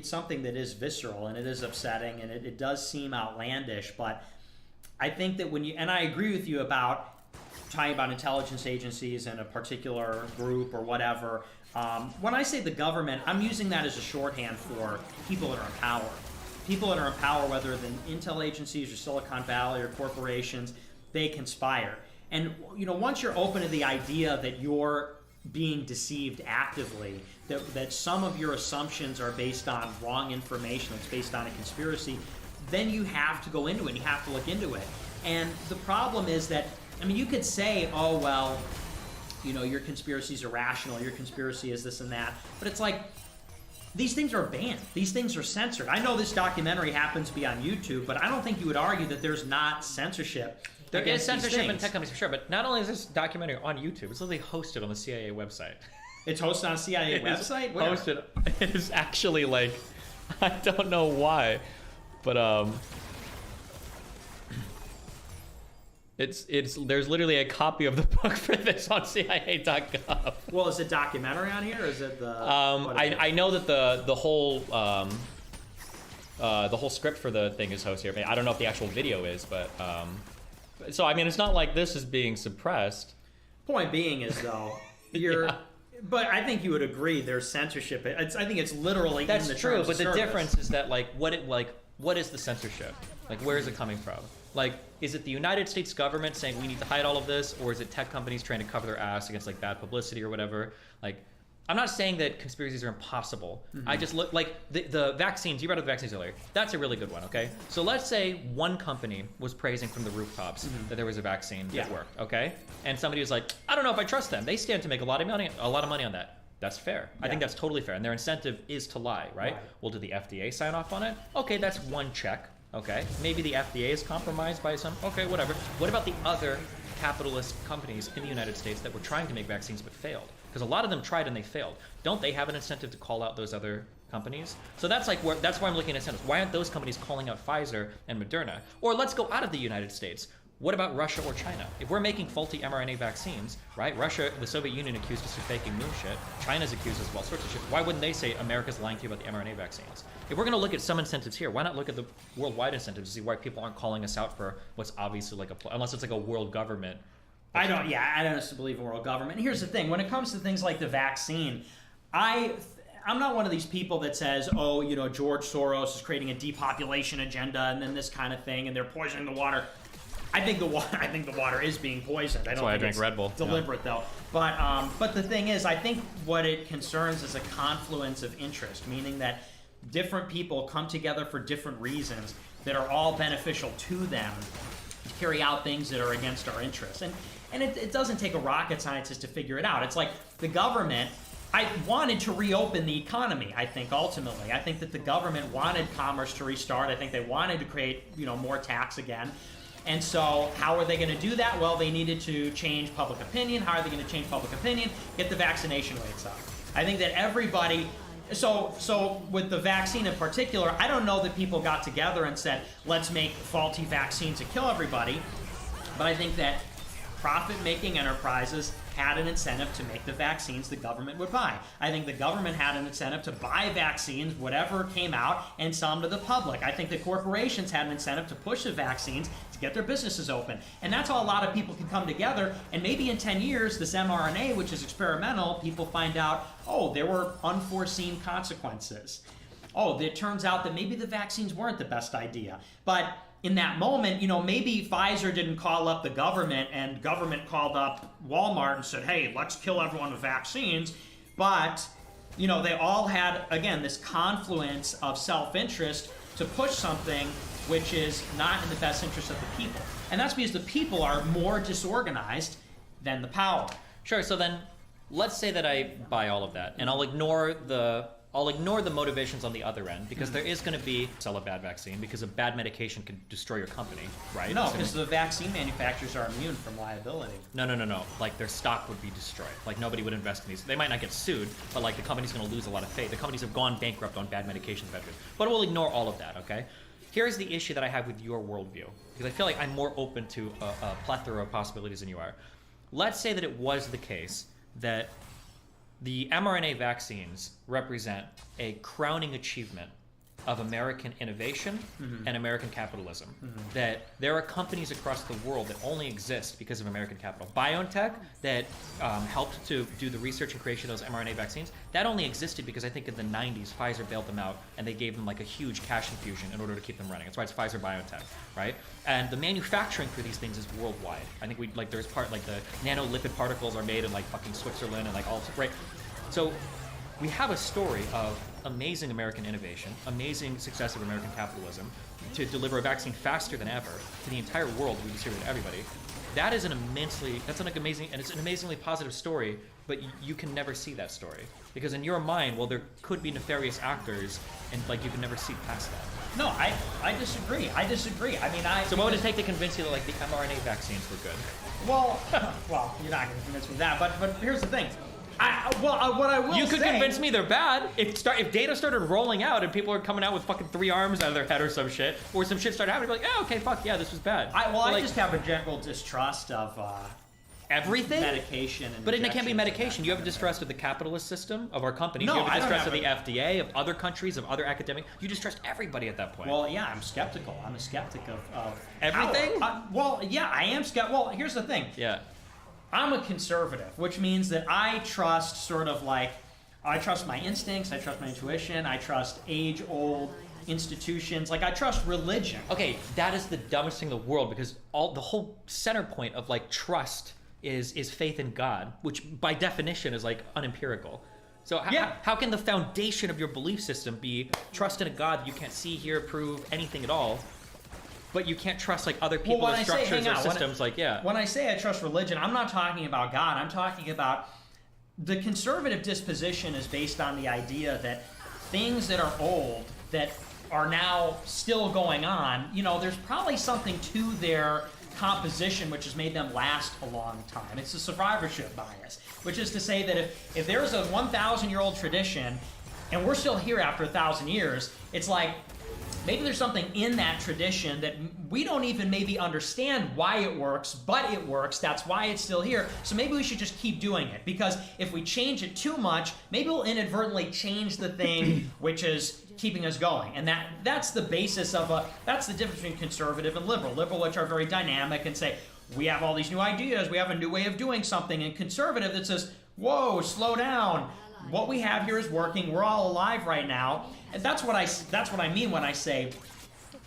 something that is visceral and it is upsetting and it does seem outlandish, but I think that and I agree with you about talking about intelligence agencies and a particular group or whatever. When I say the government, I'm using that as a shorthand for people that are in power. People that are in power, whether than intel agencies or Silicon Valley or corporations, they conspire. And once you're open to the idea that you're being deceived actively, that some of your assumptions are based on wrong information, that's based on a conspiracy, then you have to go into it, and you have to look into it. And the problem is that, I mean, you could say, oh, well, your conspiracy is irrational, your conspiracy is this and that, but it's like, these things are banned. These things are censored. I know this documentary happens to be on YouTube, but I don't think you would argue that there's not censorship. There is against these censorship in things. tech companies for sure, but not only is this documentary on YouTube, it's literally hosted on the CIA website. It's hosted on a CIA website? Where? Hosted. It is actually like, I don't know why, but it's there's literally a copy of the book for this on CIA.gov. Well, is it documentary on here, or is it the? I know that the whole script for the thing is hosted here. I don't know if the actual video is, but so I mean, it's not like this is being suppressed. Point being is though, you're. But I think you would agree there's censorship. I think it's literally That's in the true, terms but of the service. difference is that what is the censorship? Like, where is it coming from? Like, is it the United States government saying we need to hide all of this, or is it tech companies trying to cover their ass against like bad publicity or whatever? Like, I'm not saying that conspiracies are impossible. I just look like the vaccines. You brought up the vaccines earlier. That's a really good one. Okay, so let's say one company was praising from the rooftops that there was a vaccine that worked. Okay, and somebody was like, I don't know if I trust them. They stand to make a lot of money on that. That's fair. I think that's totally fair. And their incentive is to lie, right? Well, did the FDA sign off on it? Okay, that's one check. Okay, maybe the FDA is compromised by some. Okay, whatever. What about the other capitalist companies in the United States that were trying to make vaccines but failed? Because a lot of them tried and they failed. Don't they have an incentive to call out those other companies? So that's like that's why I'm looking at incentives. Why aren't those companies calling out Pfizer and Moderna? Or let's go out of the United States. What about Russia or China? If we're making faulty mRNA vaccines, right? Russia, the Soviet Union accused us of faking moon shit. China's accused us of all sorts of shit. Why wouldn't they say America's lying to you about the mRNA vaccines? If we're going to look at some incentives here, why not look at the worldwide incentives to see why people aren't calling us out for what's obviously like unless it's like a world government. I don't honestly believe in world government. And here's the thing: when it comes to things like the vaccine, I'm not one of these people that says, oh, George Soros is creating a depopulation agenda and then this kind of thing, and they're poisoning the water. I think the water is being poisoned. That's why I drink Red Bull. Deliberate though. But the thing is, I think what it concerns is a confluence of interest, meaning that different people come together for different reasons that are all beneficial to them to carry out things that are against our interests. And it doesn't take a rocket scientist to figure it out. It's like the government I wanted to reopen the economy, I think, ultimately. I think that the government wanted commerce to restart. I think they wanted to create, more tax again. And so how are they going to do that? Well, they needed to change public opinion. How are they going to change public opinion? Get the vaccination rates up. I think that everybody... So with the vaccine in particular, I don't know that people got together and said, let's make faulty vaccines to kill everybody. But I think that profit-making enterprises had an incentive to make the vaccines the government would buy. I think the government had an incentive to buy vaccines, whatever came out, and sell them to the public. I think the corporations had an incentive to push the vaccines to get their businesses open. And that's how a lot of people can come together. And maybe in 10 years, this mRNA, which is experimental, people find out, oh, there were unforeseen consequences. Oh, it turns out that maybe the vaccines weren't the best idea. But in that moment, maybe Pfizer didn't call up the government and government called up Walmart and said, hey, let's kill everyone with vaccines. But, they all had, again, this confluence of self-interest to push something which is not in the best interest of the people. And that's because the people are more disorganized than the power. Sure, so then let's say that I buy all of that, and I'll ignore the motivations on the other end, because there is going to be sell a bad vaccine, because a bad medication can destroy your company, right? No, because the vaccine manufacturers are immune from liability. No. Like, their stock would be destroyed. Like, nobody would invest in these. They might not get sued, but like the company's going to lose a lot of faith. The companies have gone bankrupt on bad medications veterans. But we'll ignore all of that, okay? Here's the issue that I have with your worldview, because I feel like I'm more open to a plethora of possibilities than you are. Let's say that it was the case that the mRNA vaccines represent a crowning achievement of American innovation and American capitalism. That there are companies across the world that only exist because of American capital. BioNTech, that helped to do the research and creation of those mRNA vaccines, that only existed because I think in the 90s, Pfizer bailed them out and they gave them like a huge cash infusion in order to keep them running. That's why it's Pfizer BioNTech, right? And the manufacturing for these things is worldwide. I think there's the nanolipid particles are made in like fucking Switzerland and like all, right? So we have a story of amazing American innovation, amazing success of American capitalism to deliver a vaccine faster than ever to the entire world. We distribute it to everybody. That is it's an amazingly positive story, but you can never see that story because in your mind, well, there could be nefarious actors, and like you can never see past that. No, I disagree. I mean, So what would it take to convince you that like the mRNA vaccines were good? Well, you're not going to convince me of that. But here's the thing. What I will say... You could convince me they're bad. If data started rolling out and people are coming out with fucking 3 arms out of their head or some shit, or some shit started happening, I'd be like, okay, fuck, yeah, this was bad. I just have a general distrust of... everything? Medication. But it can't be medication. You have a distrust of the capitalist system, of our companies. No, you have a distrust of the FDA, of other countries, of other academic... You distrust everybody at that point. Well, yeah, I'm skeptical. I'm a skeptic of everything? I am skeptical. Well, here's the thing. Yeah. I'm a conservative, which means that I trust I trust my instincts, I trust my intuition, I trust age-old institutions, I trust religion. Okay, that is the dumbest thing in the world because the whole center point of trust is faith in God, which by definition is unempirical. So how can the foundation of your belief system be trust in a God that you can't see, hear, prove, anything at all? But you can't trust other people or structures or systems. When I say I trust religion, I'm not talking about God. I'm talking about the conservative disposition is based on the idea that things that are old, that are now still going on, there's probably something to their composition which has made them last a long time. It's the survivorship bias, which is to say that if there's a 1,000-year-old tradition and we're still here after 1,000 years, it's like, maybe there's something in that tradition that we don't even maybe understand why it works, but it works. That's why it's still here. So maybe we should just keep doing it. Because if we change it too much, maybe we'll inadvertently change the thing which is keeping us going. And that's the basis of that's the difference between conservative and liberal. Liberal, which are very dynamic and say, we have all these new ideas, we have a new way of doing something. And conservative that says, whoa, slow down. What we have here is working. We're all alive right now. And that's what I mean when I say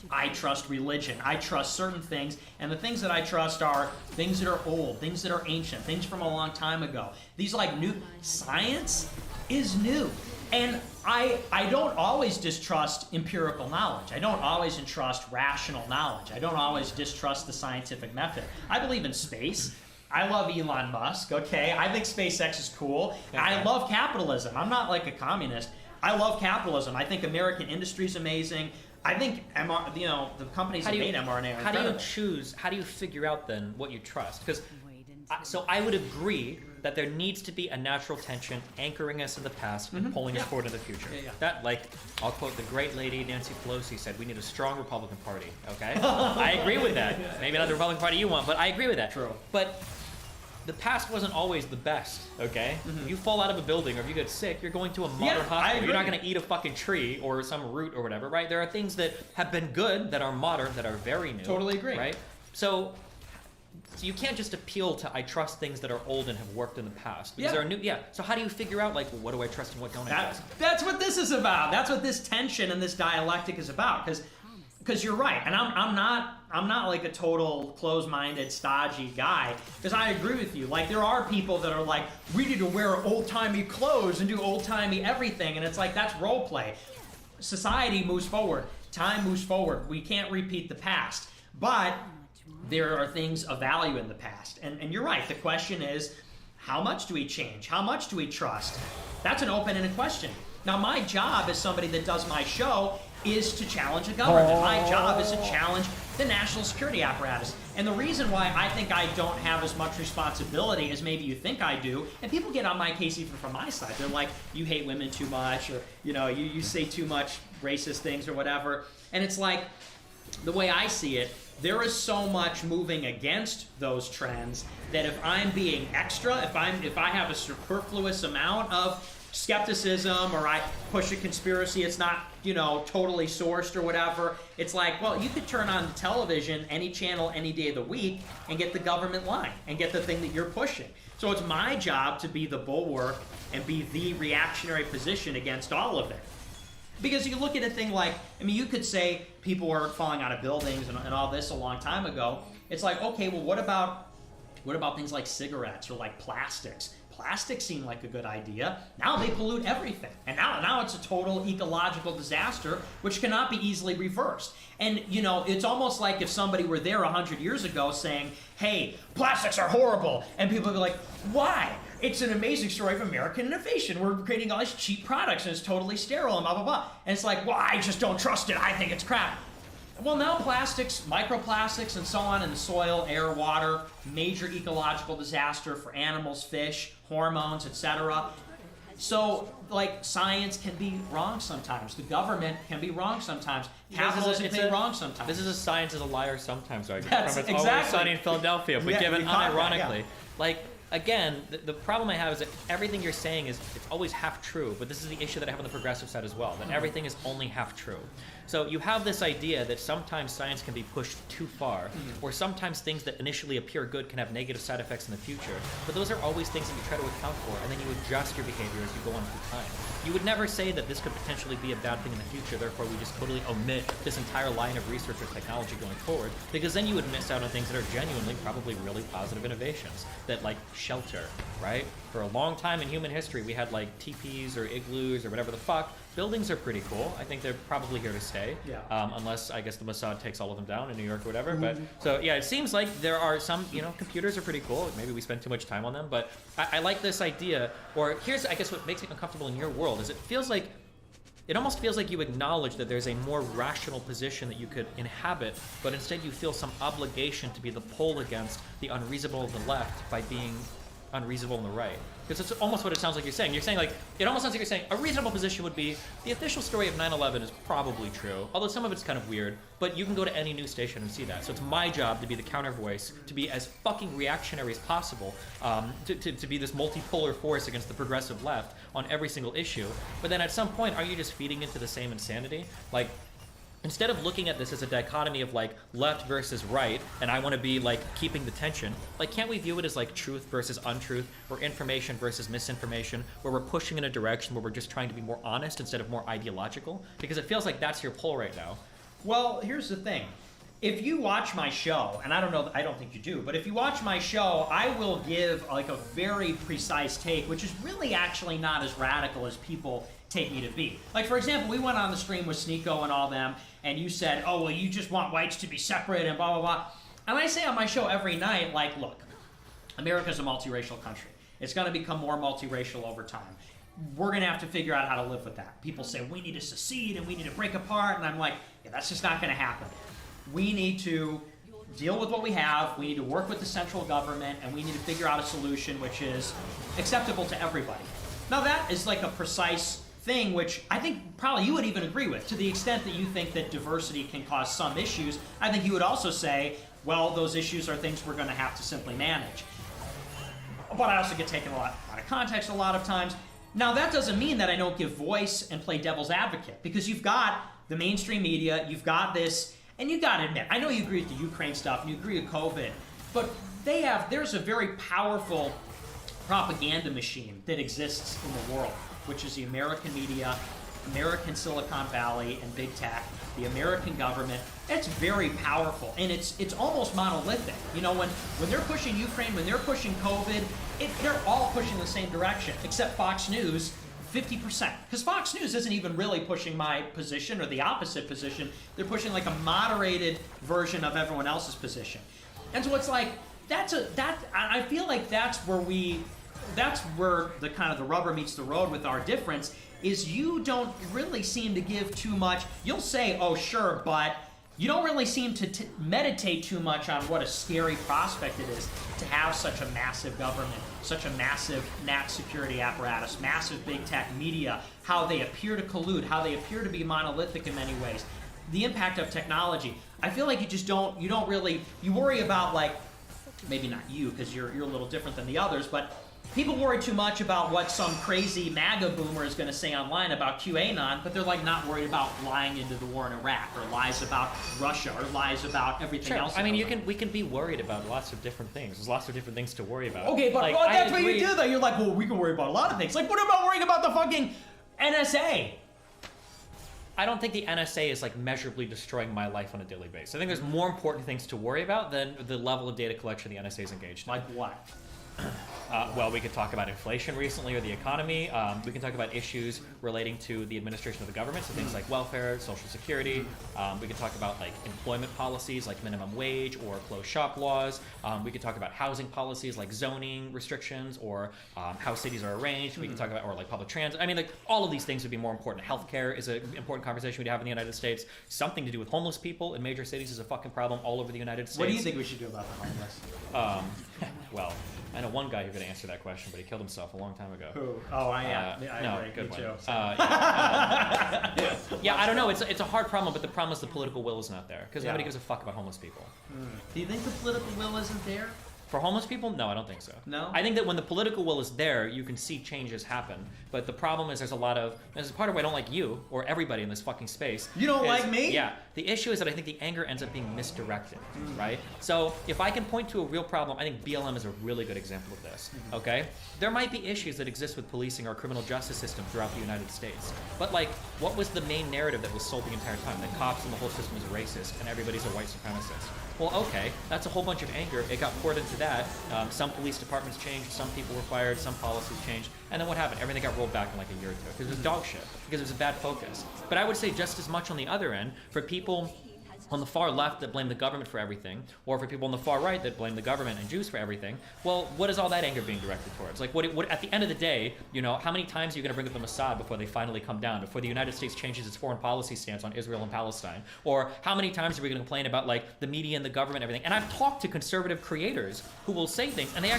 I trust religion. I trust certain things, and the things that I trust are things that are old, things that are ancient, things from a long time ago. These new science is new. And I don't always distrust empirical knowledge. I don't always entrust rational knowledge. I don't always distrust the scientific method. I believe in space. I love Elon Musk, okay? I think SpaceX is cool. I love capitalism. I'm not like a communist. I love capitalism. I think American industry is amazing. I think the companies that made mRNA are How do you incredible. choose? How do you figure out then what you trust? Because so I would agree that there needs to be a natural tension anchoring us in the past and pulling us forward in the future. That, like, I'll quote the great lady Nancy Pelosi said, we need a strong Republican Party, okay? I agree with that. Maybe not the Republican Party you want, but I agree with that. True. But the past wasn't always the best, okay? If you fall out of a building or if you get sick, you're going to a modern hospital. You're not going to eat a fucking tree or some root or whatever, right? There are things that have been good, that are modern, that are very new. Totally agree. Right? So you can't just appeal to I trust things that are old and have worked in the past. Because there are new, so how do you figure out, like, well, what do I trust and what don't I trust? That's what this is about. That's what this tension and this dialectic is about. Because you're right, and I'm not like a total closed-minded, stodgy guy. Because I agree with you. Like, there are people that are like, we need to wear old-timey clothes and do old-timey everything, and it's like, that's role play. Society moves forward. Time moves forward. We can't repeat the past. But there are things of value in the past. And you're right. The question is, how much do we change? How much do we trust? That's an open-ended question. Now, my job as somebody that does my show is to challenge the government. My job is to challenge the national security apparatus. And the reason why I think I don't have as much responsibility as maybe you think I do, and people get on my case even from my side. They're like, you hate women too much, or you say too much racist things or whatever. And it's like, the way I see it, there is so much moving against those trends that if I'm being extra, if I have a superfluous amount of skepticism, or I push a conspiracy, it's not, totally sourced or whatever, it's like, well, you could turn on the television, any channel, any day of the week, and get the government line, and get the thing that you're pushing. So it's my job to be the bulwark and be the reactionary position against all of it. Because you look at a thing like, you could say people were falling out of buildings and all this a long time ago. It's like, okay, well, what about things like cigarettes or like plastics? Plastics seem like a good idea. Now they pollute everything. And now it's a total ecological disaster, which cannot be easily reversed. And, it's almost like if somebody were there 100 years ago saying, hey, plastics are horrible. And people would be like, why? It's an amazing story of American innovation. We're creating all these cheap products and it's totally sterile and blah, blah, blah. And it's like, well, I just don't trust it. I think it's crap. Well, now plastics, microplastics, and so on in the soil, air, water, major ecological disaster for animals, fish, hormones, etc. So, like, science can be wrong sometimes. The government can be wrong sometimes. Capitalism can be wrong sometimes. This is a science is a liar sometimes argument. That's From It's exactly. Always Sunny in Philadelphia, but given unironically. Yeah. Like, again, the problem I have is that everything you're saying it's always half true, but this is the issue that I have on the progressive side as well, that everything is only half true. So you have this idea that sometimes science can be pushed too far, or sometimes things that initially appear good can have negative side effects in the future, but those are always things that you try to account for, and then you adjust your behavior as you go on through time. You would never say that this could potentially be a bad thing in the future, therefore we just totally omit this entire line of research or technology going forward, because then you would miss out on things that are genuinely probably really positive innovations, that like shelter, right? For a long time in human history, we had like teepees or igloos or whatever the fuck. Buildings are pretty cool. I think they're probably here to stay. Yeah. Unless I guess the Mossad takes all of them down in New York or whatever. But so yeah, it seems like there are some, computers are pretty cool. Maybe we spend too much time on them, but I like this idea. Or here's, I guess, what makes me uncomfortable in your world is it almost feels like you acknowledge that there's a more rational position that you could inhabit, but instead you feel some obligation to be the pole against the unreasonable of the left by being unreasonable on the right. Because it's almost what it sounds like you're saying. You're saying, like, it almost sounds like you're saying a reasonable position would be the official story of 9/11 is probably true, although some of it's kind of weird, but you can go to any news station and see that. So it's my job to be the counter voice, to be as fucking reactionary as possible, to be this multipolar force against the progressive left on every single issue. But then at some point, are you just feeding into the same insanity? Like, instead of looking at this as a dichotomy of like left versus right, and I want to be like keeping the tension, like can't we view it as like truth versus untruth, or information versus misinformation, where we're pushing in a direction where we're just trying to be more honest instead of more ideological? Because it feels like that's your pull right now. Well, here's the thing. If you watch my show, and I don't think you do, but if you watch my show, I will give like a very precise take, which is really actually not as radical as people take me to be. Like, for example, we went on the stream with Sneeko and all them, and you said, oh, well, you just want whites to be separate and blah, blah, blah. And I say on my show every night, like, look, America's a multiracial country. It's going to become more multiracial over time. We're going to have to figure out how to live with that. People say we need to secede and we need to break apart, and I'm like, yeah, that's just not going to happen. We need to deal with what we have, we need to work with the central government, and we need to figure out a solution which is acceptable to everybody. Now that is like a precise thing which I think probably you would even agree with. To the extent that you think that diversity can cause some issues, I think you would also say, well, those issues are things we're going to have to simply manage. But I also get taken out of context a lot of times. Now that doesn't mean that I don't give voice and play devil's advocate, because you've got the mainstream media, you've got this, and you got to admit, I know you agree with the Ukraine stuff and you agree with COVID, but there's a very powerful propaganda machine that exists in the world, which is the American media, American Silicon Valley and big tech, the American government. It's very powerful, and it's almost monolithic. You know, when they're pushing Ukraine, when they're pushing COVID, they're all pushing the same direction, except Fox News, 50%. Because Fox News isn't even really pushing my position or the opposite position. They're pushing like a moderated version of everyone else's position. And so it's like, I feel like that's where the kind of the rubber meets the road with our difference, is you don't really seem to give too much. You'll say, oh sure, but you don't really seem to meditate too much on what a scary prospect it is to have such a massive government, such a massive security apparatus, massive big tech media, how they appear to collude, how they appear to be monolithic in many ways. The impact of technology. I feel like you don't really, you worry about, like, maybe not you, because you're a little different than the others, but people worry too much about what some crazy MAGA boomer is going to say online about QAnon, but they're like not worried about lying into the war in Iraq, or lies about Russia, or lies about everything else. I mean, we can be worried about lots of different things. There's lots of different things to worry about. Okay, but like, that's what you do, though. You're like, well, we can worry about a lot of things. Like, what about worrying about the fucking NSA? I don't think the NSA is like measurably destroying my life on a daily basis. I think there's more important things to worry about than the level of data collection the NSA is engaged in. Like what? Well, we could talk about inflation recently, or the economy. We can talk about issues relating to the administration of the government, so things like welfare, social security. We can talk about like employment policies, like minimum wage or closed shop laws. We could talk about housing policies, like zoning restrictions, or how cities are arranged. We can talk about, or like public transit. I mean, like all of these things would be more important. Healthcare is an important conversation we'd have in the United States. Something to do with homeless people in major cities is a fucking problem all over the United States. What do you think we should do about the homeless? Well, I know one guy who could answer that question, but he killed himself a long time ago. Who? Oh, I no, agree. good Me one. too. Yeah, I don't know. It's a hard problem, but the problem is the political will is not there, because nobody Yeah. gives a fuck about homeless people. Do you think the political will isn't there? For homeless people? No, I don't think so. No? I think that when the political will is there, you can see changes happen. But the problem is there's a lot of... This is part of why I don't like you, or everybody in this fucking space. You don't like me? Yeah. The issue is that I think the anger ends up being misdirected, right? So if I can point to a real problem, I think BLM is a really good example of this, okay? There might be issues that exist with policing our criminal justice system throughout the United States. But like, what was the main narrative that was sold the entire time? That cops and the whole system is racist and everybody's a white supremacist. Well, okay, that's a whole bunch of anger. It got poured into that. Some police departments changed, some people were fired, some policies changed, and then what happened? Everything got rolled back in like a year or two because it was dog shit, because it was a bad focus. But I would say just as much on the other end, for people on the far left that blame the government for everything, or for people on the far right that blame the government and Jews for everything, well, what is all that anger being directed towards? Like, what at the end of the day, you know, how many times are you going to bring up the Mossad before they finally come down, before the United States changes its foreign policy stance on Israel and Palestine? Or how many times are we going to complain about, like, the media and the government and everything? And I've talked to conservative creators who will say things, and they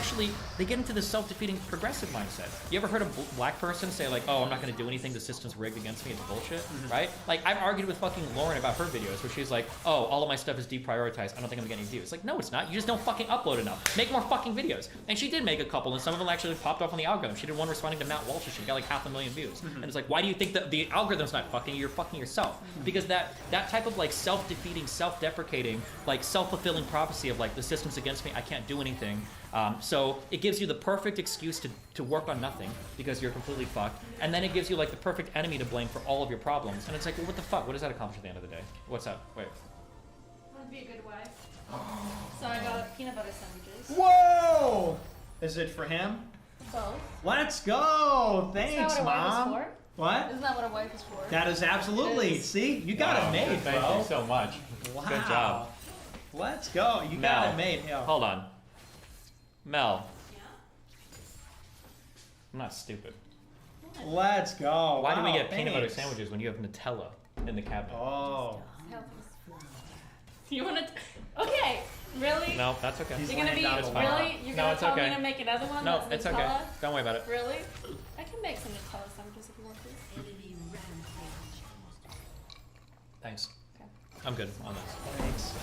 get into this self-defeating progressive mindset. You ever heard a black person say, like, oh, I'm not going to do anything, the system's rigged against me, it's bullshit, right? Like, I've argued with fucking Lauren about her videos, where she's like, oh, all of my stuff is deprioritized, I don't think I'm getting views. Like, no, it's not. You just don't fucking upload enough. Make more fucking videos. And she did make a couple, and some of them actually popped off on the algorithm. She did one responding to Matt Walsh, and she got like 500,000 views. And it's like, why do you think that the algorithm's not fucking you? You're fucking yourself. Because that type of like self-defeating, self-deprecating, like self-fulfilling prophecy of like, the system's against me, I can't do anything. So it gives you the perfect excuse to work on nothing because you're completely fucked. And then it gives you like the perfect enemy to blame for all of your problems. And it's like, well, what the fuck? What does that accomplish at the end of the day? What's up? Wait. Be a good wife. So I got peanut butter sandwiches. Whoa! Is it for him? Both. Let's go! Thanks, Isn't that what a Mom. wife is for? What? Isn't that what a wife is for? That is absolutely. See, you got it made, bro. Thank you so much. Wow. Good job. Let's go. You got it made. Yeah. Hold on. Mel. I'm not stupid. Let's go. Why do we Wow, get peanut butter thanks. sandwiches when you have Nutella in the cabinet? Oh. You want to? Okay. Really? No, that's okay. You're gonna be It's fine. really? You're No, gonna it's tell okay. me to make another one? No, that's it's okay. Nutella? Don't worry about it. Really? I can make some Nutella sandwiches if you want to. Thanks. I'm good on this. Thanks.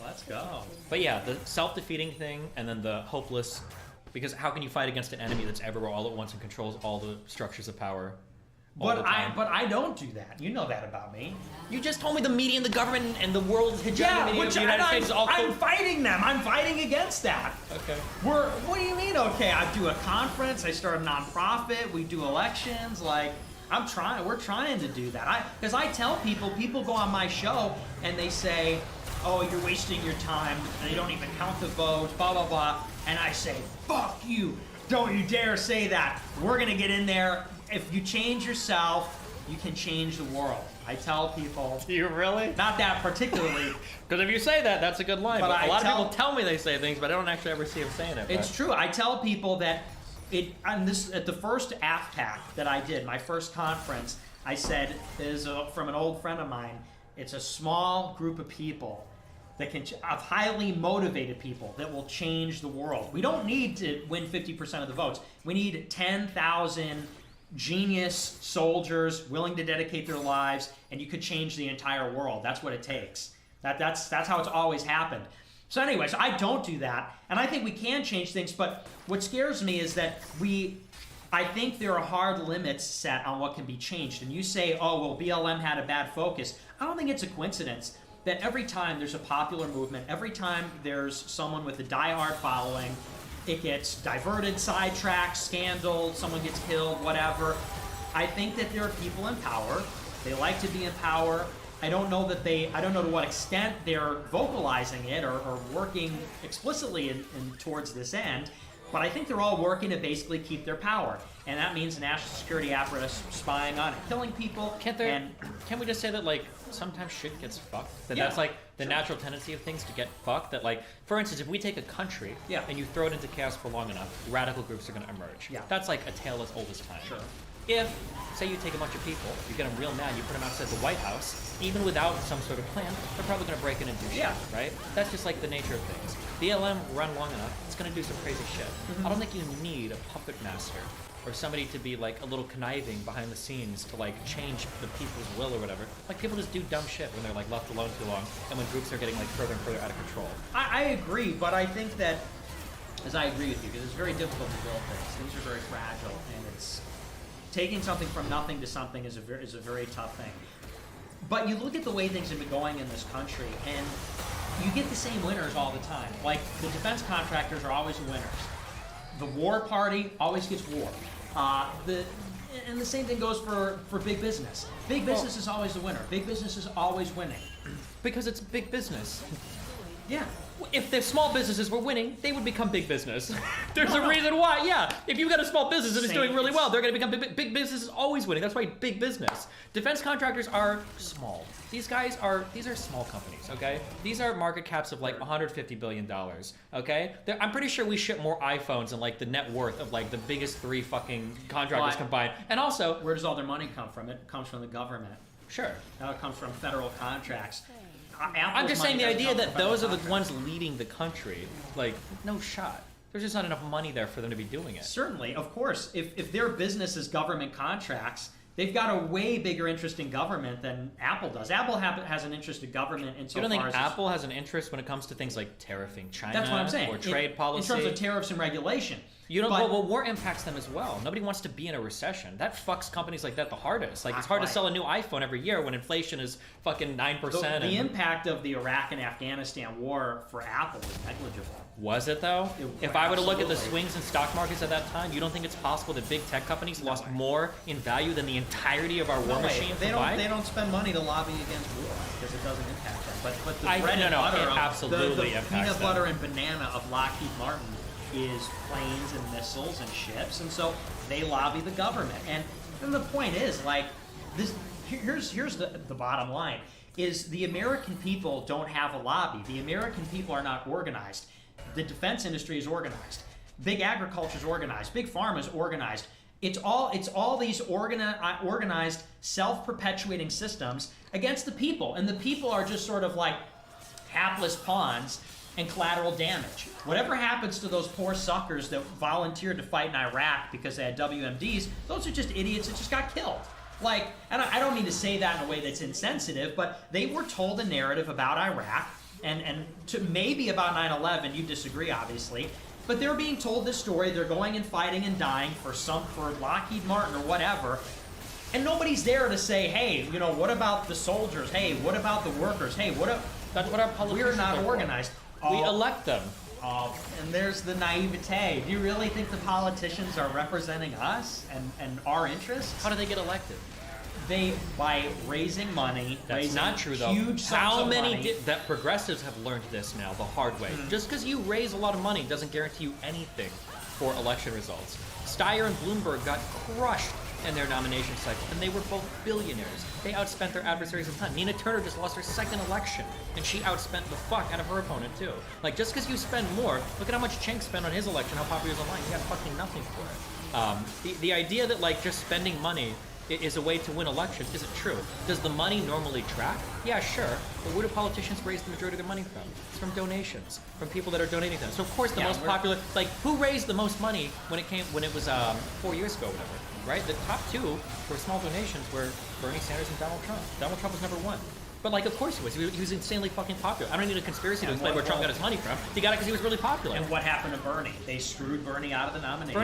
Let's go. But yeah, the self-defeating thing and then the hopeless, because how can you fight against an enemy that's everywhere all at once and controls all the structures of power all the time? But I don't do that. You know that about me. You just told me the media and the government and the world's hegemony Yeah, of which the United States is all I'm fighting them. I'm fighting against that. Okay. What do you mean? Okay, I do a conference. I start a nonprofit. We do elections. Like we're trying to do that. Because I tell people go on my show and they say, "Oh, you're wasting your time. They don't even count the votes." Blah blah blah. And I say, "Fuck you! Don't you dare say that. We're gonna get in there. If you change yourself, you can change the world." I tell people. You really? Not that particularly. Because if you say that, that's a good line. But But I a lot of tell- people tell me they say things, but I don't actually ever see them saying it. It's true. I tell people that at the first AFPAC that I did, my first conference, I said from an old friend of mine. It's a small group of people of highly motivated people that will change the world. We don't need to win 50% of the votes. We need 10,000 genius soldiers willing to dedicate their lives, and you could change the entire world. That's what it takes. That's how it's always happened. So anyways, I don't do that, and I think we can change things, but what scares me is that I think there are hard limits set on what can be changed. And you say, oh, well, BLM had a bad focus. I don't think it's a coincidence that every time there's a popular movement, every time there's someone with a diehard following, it gets diverted, sidetracked, scandal, someone gets killed, whatever. I think that there are people in power. They like to be in power. I don't know to what extent they're vocalizing it or working explicitly towards this end, but I think they're all working to basically keep their power. And that means the national security apparatus spying on and killing people. Can we just say that, like, sometimes shit gets fucked? That Yeah, that's, like, the natural tendency of things to get fucked? That, like, for instance, if we take a country and you throw it into chaos for long enough, radical groups are going to emerge. Yeah. That's, like, a tale as old as time. Sure. If, say you take a bunch of people, you get them real mad, you put them outside the White House, even without some sort of plan, they're probably going to break in and do shit, right? That's just like the nature of things. BLM run long enough, it's going to do some crazy shit. I don't think you need a puppet master or somebody to be like a little conniving behind the scenes to like change the people's will or whatever. Like people just do dumb shit when they're like left alone too long and when groups are getting like further and further out of control. I agree, but I think that, as I agree with you, because it's very difficult to build things. Things are very fragile, and it's taking something from nothing to something is a very tough thing. But you look at the way things have been going in this country, and you get the same winners all the time. Like, the defense contractors are always the winners. The war party always gets war. And the same thing goes for big business. Big business is always the winner. Big business is always winning. Because it's big business. Yeah. If the small businesses were winning, they would become big business. There's a reason why. Yeah, if you've got a small business and it's doing really well, they're going to become big business is always winning. That's why big business. Defense contractors are small. These are small companies, okay? These are market caps of like $150 billion, okay? I'm pretty sure we ship more iPhones than like the net worth of like the biggest 3 fucking contractors combined. And also, where does all their money come from? It comes from the government. Sure. Now it comes from federal contracts. I'm just saying the idea that those are the ones leading the country, like, no shot. There's just not enough money there for them to be doing it. Certainly, of course. If their business is government contracts, they've got a way bigger interest in government than Apple does. Apple has an interest in government insofar as... You don't think Apple has an interest when it comes to things like tariffing China? That's what I'm saying. Or trade policy? In terms of tariffs and regulation. You don't. Well, war impacts them as well. Nobody wants to be in a recession. That fucks companies like that the hardest. Like, it's hard to sell a new iPhone every year when inflation is fucking 9%. The impact of the Iraq and Afghanistan war for Apple was negligible. Was it though? If I were to look at the swings in stock markets at that time, you don't think it's possible that big tech companies lost more in value than the entirety of our war machine combined? They don't spend money to lobby against war because it doesn't impact them. But the bread it and butter, absolutely the impacts peanut them. butter and banana of Lockheed Martin is planes and missiles and ships, and so they lobby the government. And the point is, like, this. Here's the bottom line: is the American people don't have a lobby. The American people are not organized. The defense industry is organized. Big agriculture is organized. Big pharma is organized. It's all these organized, self-perpetuating systems against the people, and the people are just sort of like hapless pawns and collateral damage. Whatever happens to those poor suckers that volunteered to fight in Iraq because they had WMDs, those are just idiots that just got killed. Like, and I don't mean to say that in a way that's insensitive, but they were told a narrative about Iraq and to maybe about 9/11. You disagree, obviously. But they're being told this story. They're going and fighting and dying for Lockheed Martin or whatever. And nobody's there to say, hey, you know, what about the soldiers? Hey, what about the workers? Hey, that's what our politicians we're not are for. organized. We elect them. And there's the naivete. Do you really think the politicians are representing us and our interests? How do they get elected? By raising money. That's not true, though. Huge sums How of many money. that progressives have learned this now the hard way? Just because you raise a lot of money doesn't guarantee you anything for election results. Steyer and Bloomberg got crushed in their nomination cycle, and they were both billionaires. They outspent their adversaries a ton. Nina Turner just lost her second election, and she outspent the fuck out of her opponent, too. Like, just because you spend more, look at how much Cenk spent on his election, how popular he was online. He got fucking nothing for it. The idea that, like, just spending money is a way to win elections isn't true. Does the money normally track? Yeah, sure. But where do politicians raise the majority of their money from? It's from donations, from people that are donating them. So of course the most popular, like who raised the most money when it was 4 years ago, whatever, right? The top two for small donations were Bernie Sanders and Donald Trump. Donald Trump was number one. But like, of course he was. He was insanely fucking popular. I don't need a conspiracy to explain where Trump got his money from. He got it because he was really popular. And what happened to Bernie? They screwed Bernie out of the nomination.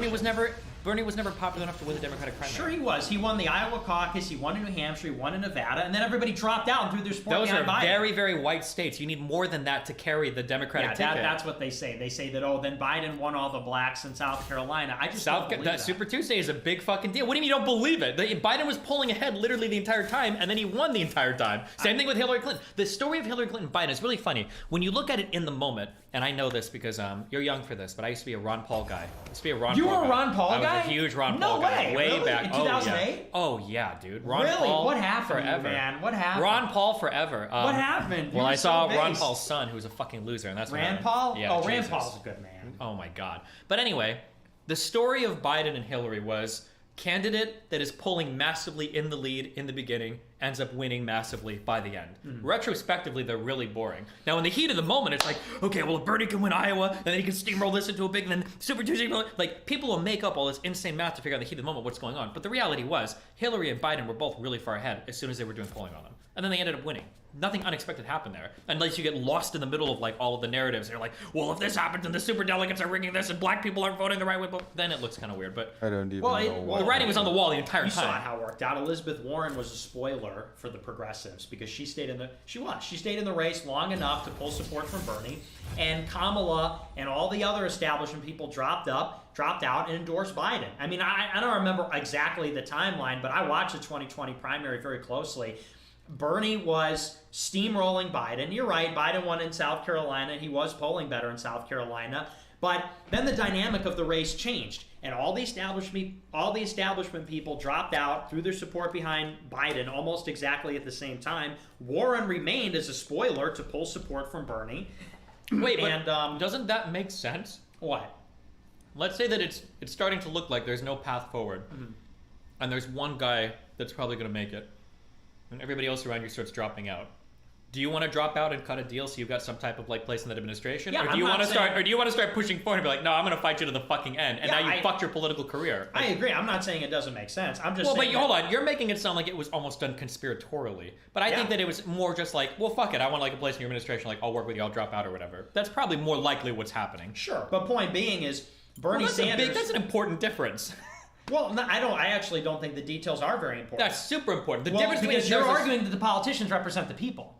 Bernie was never popular enough to win the Democratic primary. Sure he was. He won the Iowa caucus, he won in New Hampshire, he won in Nevada, and then everybody dropped out and threw their support behind Biden. Those are very, very white states. You need more than that to carry the Democratic ticket. That's what they say. They say that, then Biden won all the blacks in South Carolina. I just don't believe that. Super Tuesday is a big fucking deal. What do you mean you don't believe it? Biden was pulling ahead literally the entire time, and then he won the entire time. Same thing with Hillary Clinton. The story of Hillary Clinton and Biden is really funny. When you look at it in the moment, and I know this because you're young for this, but I used to be a Ron Paul guy. You were a Ron Paul guy? I was a huge Ron Paul guy. No way. Way Really? back. In 2008? Oh yeah, dude. Ron really? Paul What happened, forever. man? What happened? Ron Paul forever. What happened? Well, I saw Ron Paul's son, who was a fucking loser, and that's what Rand happened. Paul? Yeah, Rand Jesus. Paul's a good man. Oh my god. But anyway, the story of Biden and Hillary was candidate that is pulling massively in the lead in the beginning ends up winning massively by the end. Retrospectively, they're really boring. Now, in the heat of the moment, it's like, okay, well, if Bernie can win Iowa, and then he can steamroll this into a big, and then Super Tuesday, like, people will make up all this insane math to figure out in the heat of the moment what's going on. But the reality was, Hillary and Biden were both really far ahead as soon as they were doing polling on them. And then they ended up winning. Nothing unexpected happened there. Unless you get lost in the middle of like all of the narratives. You're like, well, if this happens and the super delegates are rigging this and black people aren't voting the right way, but then it looks kind of weird. But I don't even know. the writing was on the wall the entire You time. saw how it worked out. Elizabeth Warren was a spoiler for the progressives because she stayed in the race long enough to pull support from Bernie, and Kamala and all the other establishment people dropped out and endorsed Biden. I mean, I don't remember exactly the timeline, but I watched the 2020 primary very closely. Bernie was steamrolling Biden. You're right, Biden won in South Carolina. He was polling better in South Carolina. But then the dynamic of the race changed, and all the establishment people dropped out, threw their support behind Biden almost exactly at the same time. Warren remained as a spoiler to pull support from Bernie. Wait, but doesn't that make sense? What? Let's say that it's starting to look like there's no path forward, and there's one guy that's probably going to make it, and everybody else around you starts dropping out. Do you want to drop out and cut a deal so you've got some type of like place in that administration, Yeah, or do you want to start pushing forward and be like, no, I'm going to fight you to the fucking end, and now you fucked your political career? I agree. I'm not saying it doesn't make sense. I'm just well, saying. But hold on, you're making it sound like it was almost done conspiratorially. But I think that it was more just like, well, fuck it, I want like a place in your administration, like I'll work with you, I'll drop out or whatever. That's probably more likely what's happening. Sure, but point being is Bernie Sanders. That's an important difference. Well, no, I actually don't think the details are very important. That's super important. The well, difference because you're arguing that the politicians represent the people.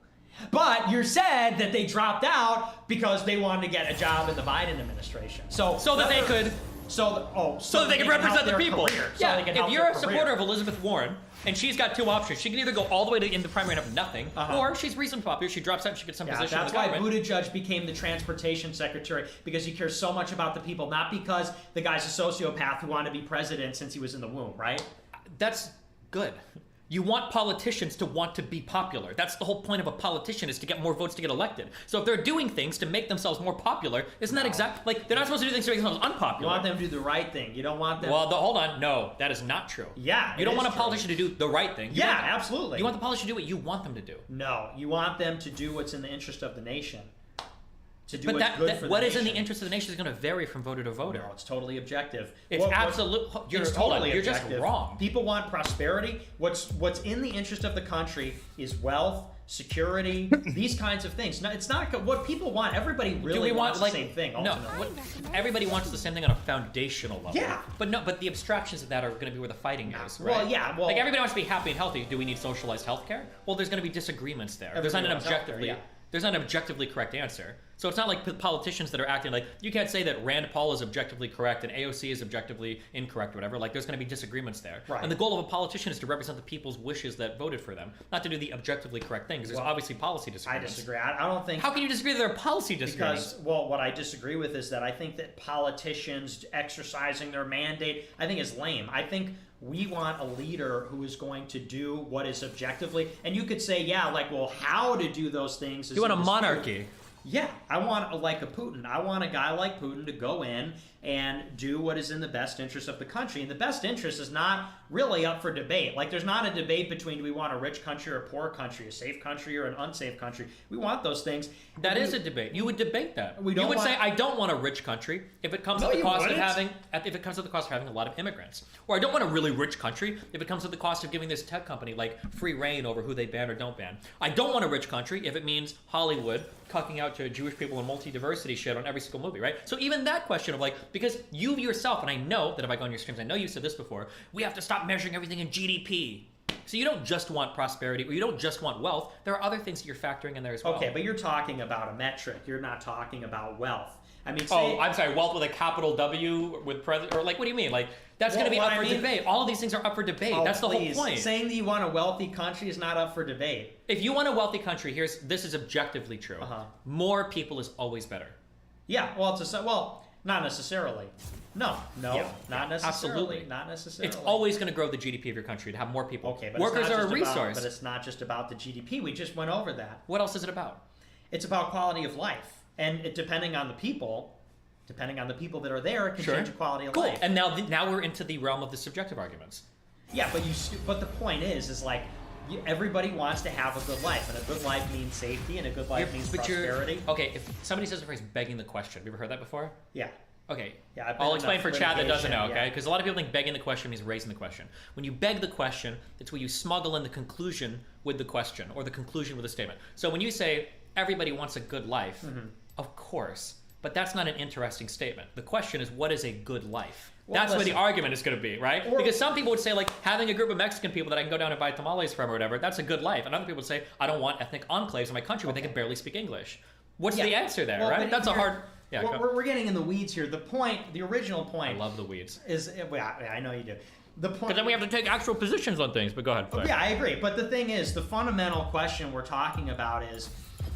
But you said that they dropped out because they wanted to get a job in the Biden administration. So that they could represent the people. Yeah, if you're a supporter of Elizabeth Warren and she's got two options, she can either go all the way to in the primary and have nothing, or she's reasonably popular, she drops out and she gets some position in the government. That's why Buttigieg became the transportation secretary, because he cares so much about the people, not because the guy's a sociopath who wanted to be president since he was in the womb, right? That's good. You want politicians to want to be popular. That's the whole point of a politician, is to get more votes to get elected. So if they're doing things to make themselves more popular, isn't that exactly, like, they're not supposed to do things to make themselves unpopular. You want them to do the right thing. You don't want them... Well, hold on. No, that is not true. Yeah, you don't want a politician to do the right thing. Yeah, absolutely. You want the politician to do what you want them to do. No, you want them to do what's in the interest of the nation. To do But what's good for the what is nation. in the interest of the nation is going to vary from voter to voter. No, it's totally objective. It's absolute. You're totally. You're just wrong. People want prosperity. What's in the interest of the country is wealth, security, these kinds of things. No, it's not what people want. Everybody really wants the same thing. Ultimately. Everybody wants the same thing on a foundational level. Yeah. But the abstractions of that are going to be where the fighting is. Right? Well, yeah. Well, like everybody wants to be happy and healthy. Do we need socialized healthcare? Well, there's going to be disagreements there. There's not an objectively. There's not an objectively correct answer. So it's not like politicians that are acting like, you can't say that Rand Paul is objectively correct and AOC is objectively incorrect or whatever. Like, there's going to be disagreements there. Right. And the goal of a politician is to represent the people's wishes that voted for them, not to do the objectively correct thing, because there's obviously policy disagreements. I disagree. I don't think... How can you disagree that there are policy disagreements? Because, well, what I disagree with is that I think that politicians exercising their mandate, I think is lame. I think we want a leader who is going to do what is objectively, and you could say, yeah, like, well, how to do those things is... You want a monarchy. Yeah, I want like a Putin. I want a guy like Putin to go in and do what is in the best interest of the country. And the best interest is not really up for debate. Like, there's not a debate between, do we want a rich country or a poor country, a safe country or an unsafe country. We want those things. That is a debate. You would debate that. We don't you would want... say, I don't want a rich country if it comes at the cost of having a lot of immigrants. Or I don't want a really rich country if it comes at the cost of giving this tech company like free reign over who they ban or don't ban. I don't want a rich country if it means Hollywood cucking out to Jewish people and multi-diversity shit on every single movie, right? So even that question of like, because you yourself, and I know that if I go on your streams, I know you said this before, we have to stop measuring everything in GDP. So you don't just want prosperity, or you don't just want wealth. There are other things that you're factoring in there as well. Okay, but you're talking about a metric. You're not talking about wealth. I mean, I'm sorry, wealth with a capital W with president, or like, what do you mean? Like, that's going to be up for debate. All of these things are up for debate. That's the whole point. Saying that you want a wealthy country is not up for debate. If you want a wealthy country, this is objectively true. More people is always better. Yeah, well, not necessarily. No, Yeah. not necessarily. Absolutely. Not necessarily. It's always going to grow the GDP of your country to have more people. Okay, but workers are a but resource. it's not just about the GDP. We just went over that. What else is it about? It's about quality of life, and depending on the people that are there, it can change the quality of life. And now we're into the realm of the subjective arguments. Yeah, but the point is like, everybody wants to have a good life, and a good life means safety, and a good life means prosperity. Okay, if somebody says the phrase begging the question, have you ever heard that before? Yeah. Okay, yeah, I'll explain for Chad that doesn't know, okay? Yeah. Because a lot of people think begging the question means raising the question. When you beg the question, it's where you smuggle in the conclusion with the question, or the conclusion with a statement. So when you say, everybody wants a good life, of course, but that's not an interesting statement. The question is, what is a good life? Well, that's where the argument is going to be, right? Or, because some people would say, like, having a group of Mexican people that I can go down and buy tamales from or whatever, that's a good life. And other people would say, I don't want ethnic enclaves in my country where they can barely speak English. What's the answer there, right? That's a hard... Yeah, we're getting in the weeds here. The original point... I love the weeds. I know you do. The point... Because then we have to take actual positions on things, but go ahead. Yeah, I agree. But the thing is, the fundamental question we're talking about is,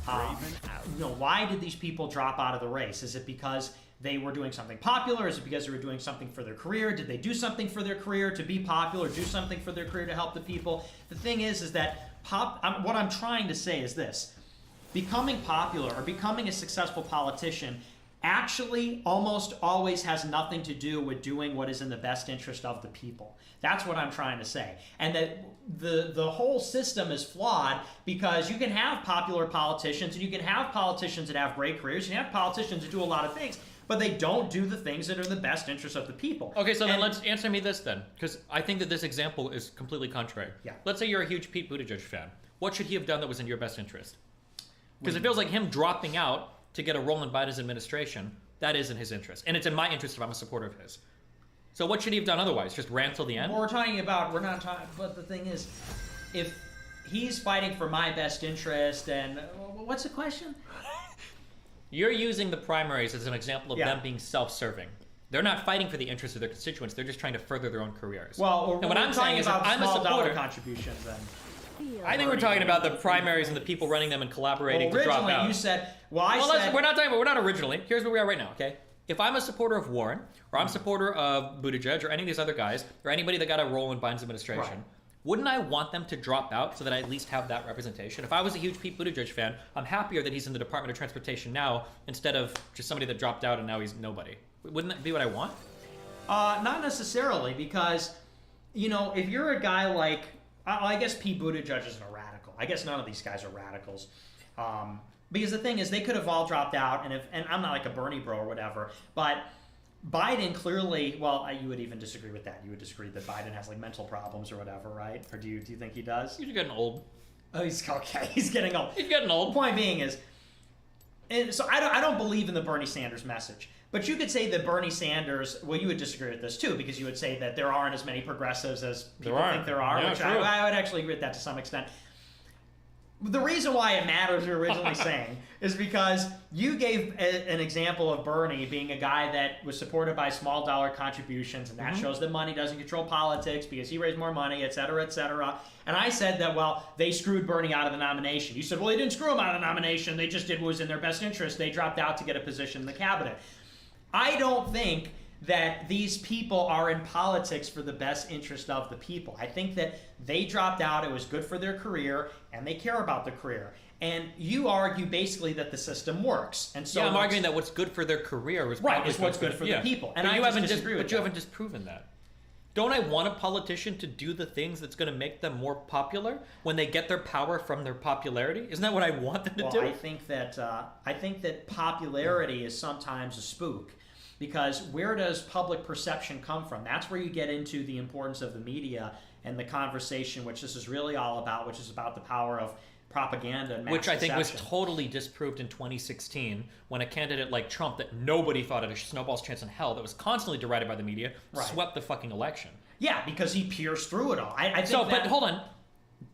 why did these people drop out of the race? Is it because they were doing something popular? Is it because they were doing something for their career? Did they do something for their career to be popular? Do something for their career to help the people? The thing is that what I'm trying to say is this. Becoming popular or becoming a successful politician actually almost always has nothing to do with doing what is in the best interest of the people. That's what I'm trying to say. And that the whole system is flawed because you can have popular politicians and you can have politicians that have great careers and you have politicians that do a lot of things, but they don't do the things that are in the best interest of the people. Okay, so then let's answer me this then, because I think that this example is completely contrary. Yeah. Let's say you're a huge Pete Buttigieg fan. What should he have done that was in your best interest? Because it feels like him dropping out to get a role in Biden's administration, that is in his interest. And it's in my interest if I'm a supporter of his. So what should he have done otherwise? Just ran till the end? Well, but the thing is, if he's fighting for my best interest, and what's the question? You're using the primaries as an example of them being self-serving. They're not fighting for the interests of their constituents. They're just trying to further their own careers. Well, and what I'm saying is, if I'm a supporter, contributions then. I think we're talking about the primaries and the people running them and collaborating to drop out. Originally, you said, we're not talking about, we're not originally. Here's where we are right now, okay? If I'm a supporter of Warren, or I'm a supporter of Buttigieg, or any of these other guys, or anybody that got a role in Biden's administration, wouldn't I want them to drop out so that I at least have that representation? If I was a huge Pete Buttigieg fan, I'm happier that he's in the Department of Transportation now instead of just somebody that dropped out and now he's nobody. Wouldn't that be what I want? Not necessarily, because, you know, if you're a guy like, I guess Pete Buttigieg isn't a radical. I guess none of these guys are radicals. Because the thing is, they could have all dropped out, and I'm not like a Bernie bro or whatever, but Biden clearly, well, you would even disagree with that. You would disagree that Biden has like mental problems or whatever, right? Or do you think he does? He's getting old. Oh, he's okay. He's getting old. He's getting old. Point being is, and so I don't believe in the Bernie Sanders message. But you could say that Bernie Sanders, well, you would disagree with this too, because you would say that there aren't as many progressives as people think there are, Yeah, which true. I would actually agree with that to some extent. The reason why it matters, you're originally saying, is because you gave an example of Bernie being a guy that was supported by small dollar contributions, and that shows that money doesn't control politics because he raised more money, et cetera, et cetera. And I said that, well, they screwed Bernie out of the nomination. You said, well, they didn't screw him out of the nomination. They just did what was in their best interest. They dropped out to get a position in the cabinet. I don't think that these people are in politics for the best interest of the people. I think that they dropped out, it was good for their career, and they care about their career. And you argue basically that the system works. And so yeah, I'm arguing that what's good for their career is right, is what's good for the people. And but I you haven't disagree with but you that. haven't disproven that. Don't I want a politician to do the things that's going to make them more popular when they get their power from their popularity? Isn't that what I want them to do? I think that popularity is sometimes a spook. Because where does public perception come from? That's where you get into the importance of the media and the conversation, which this is really all about, which is about the power of propaganda and mass Which I think was deception. totally disproved in 2016 when a candidate like Trump that nobody thought had a snowball's chance in hell, that was constantly derided by the media, swept the fucking election. Yeah, because he pierced through it all. I think so, but hold on.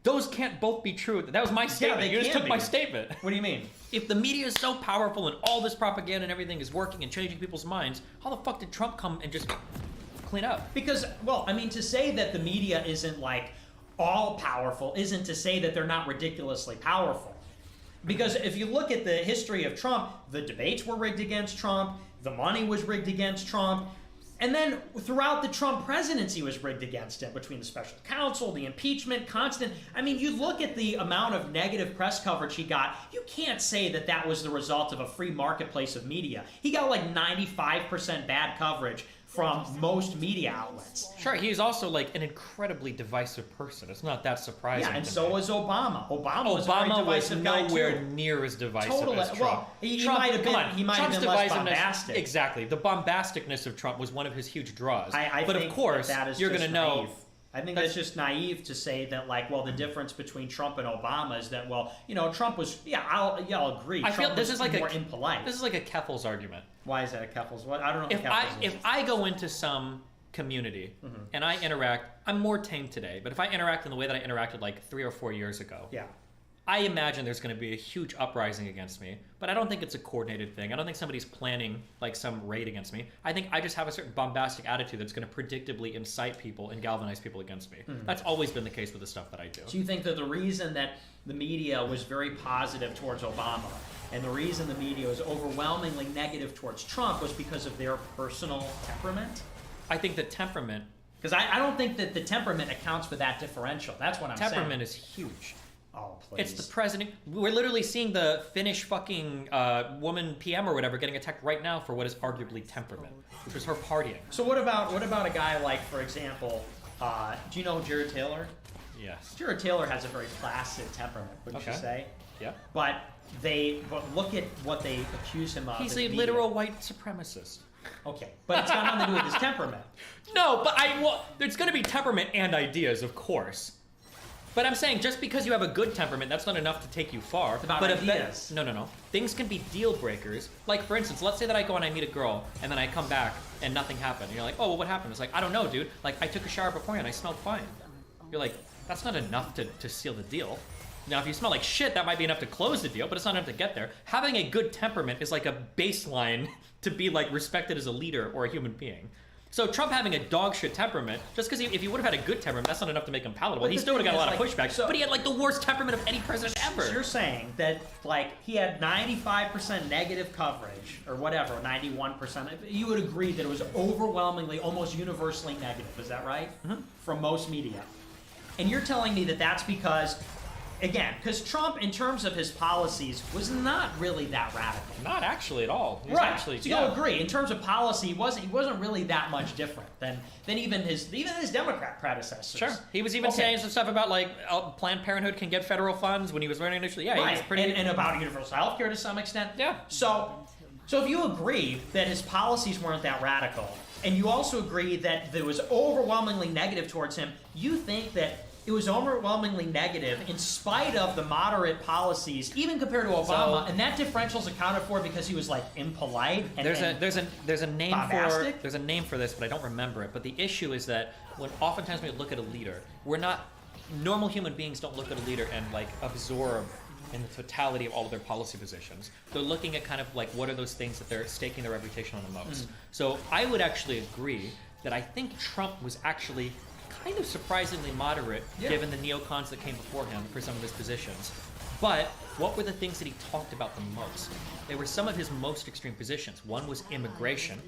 Those can't both be true. That was my statement. You just took my statement. What do you mean? If the media is so powerful and all this propaganda and everything is working and changing people's minds, how the fuck did Trump come and just clean up? Because, well, I mean, to say that the media isn't like all powerful isn't to say that they're not ridiculously powerful. Because if you look at the history of Trump, the debates were rigged against Trump, the money was rigged against Trump, and then throughout the Trump presidency was rigged against him, between the special counsel, the impeachment, constant. I mean, you look at the amount of negative press coverage he got, you can't say that that was the result of a free marketplace of media. He got like 95% bad coverage from most media outlets. Sure, he's also like an incredibly divisive person. It's not that surprising. Yeah, and so was Obama. Obama was a very was divisive guy nowhere too. near as divisive Totally. as Trump. Well, he might have been. He might have been less bombastic. Exactly. The bombasticness of Trump was one of his huge draws. I but think of course, that is you're just going to know. naive. I think that's just naive to say that, like, well, the difference between Trump and Obama is that, well, you know, Trump was, I'll agree. I feel Trump this was is like more a impolite. This is like a Keffel's argument. Why is that a Keffel's? What I don't know. If I go into some community and I interact, I'm more tame today. But if I interact in the way that I interacted like 3 or 4 years ago, yeah, I imagine there's going to be a huge uprising against me, but I don't think it's a coordinated thing. I don't think somebody's planning like some raid against me. I think I just have a certain bombastic attitude that's going to predictably incite people and galvanize people against me. That's always been the case with the stuff that I do. Do you think that the reason that the media was very positive towards Obama and the reason the media was overwhelmingly negative towards Trump was because of their personal temperament? I think that temperament... Because I don't think that the temperament accounts for that differential. That's what I'm saying. Temperament is huge. Oh, please. It's the president. We're literally seeing the Finnish fucking woman PM or whatever getting attacked right now for what is arguably temperament, which was her partying. So what about a guy like, for example, do you know Jared Taylor? Yes. Jared Taylor has a very placid temperament, wouldn't you say? Yeah. But look at what they accuse him of. He's in a the literal media. white supremacist. Okay, but it's got nothing to do with his temperament. No, but there's going to be temperament and ideas, of course. But I'm saying just because you have a good temperament, that's not enough to take you far. It's about but ideas. No. Things can be deal breakers. Like, for instance, let's say that I go and I meet a girl, and then I come back, and nothing happened. And you're like, oh, well, what happened? It's like, I don't know, dude. Like, I took a shower beforehand, I smelled fine. You're like, that's not enough to seal the deal. Now, if you smell like shit, that might be enough to close the deal, but it's not enough to get there. Having a good temperament is like a baseline to be, like, respected as a leader or a human being. So Trump having a dog shit temperament, just because if he would have had a good temperament, that's not enough to make him palatable. He still would have got a lot of pushback, but he had like the worst temperament of any president ever. So you're saying that like he had 95% negative coverage or whatever, 91%. You would agree that it was overwhelmingly, almost universally negative. Is that right? From most media. And you're telling me that that's because, again, because Trump, in terms of his policies, was not really that radical. Not actually at all. He was Right. actually, So you'll agree. In terms of policy, he wasn't really that much different than even his Democrat predecessors. Sure. He was even Okay. saying some stuff about like Planned Parenthood can get federal funds when he was running initially. Yeah, Right. he was pretty. And about universal health care to some extent. Yeah. So if you agree that his policies weren't that radical, and you also agree that it was overwhelmingly negative towards him, you think that it was overwhelmingly negative in spite of the moderate policies, even compared to Obama, and that differential's accounted for because he was like impolite. And, There's a name bombastic? for there's a name for this, but I don't remember it. But the issue is that when oftentimes we look at a leader, we're not normal human beings don't look at a leader and like absorb in the totality of all of their policy positions. They're looking at kind of like what are those things that they're staking their reputation on the most. So I would actually agree that I think Trump was actually kind of surprisingly moderate given the neocons that came before him for some of his positions. But what were the things that he talked about the most? They were some of his most extreme positions. One was immigration,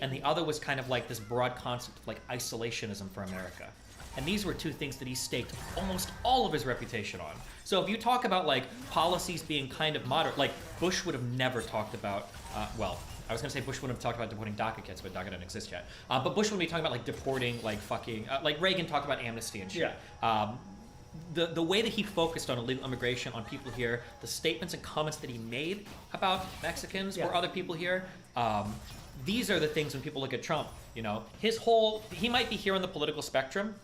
and the other was kind of like this broad concept of like isolationism for America. And these were two things that he staked almost all of his reputation on. So if you talk about like policies being kind of moderate, like Bush would have never talked about, I was gonna say Bush wouldn't have talked about deporting DACA kids, but DACA didn't exist yet. But Bush wouldn't be talking about like deporting like fucking, like Reagan talked about amnesty and shit. Yeah. The way that he focused on illegal immigration, on people here, the statements and comments that he made about Mexicans or other people here, these are the things when people look at Trump, you know, he might be here on the political spectrum,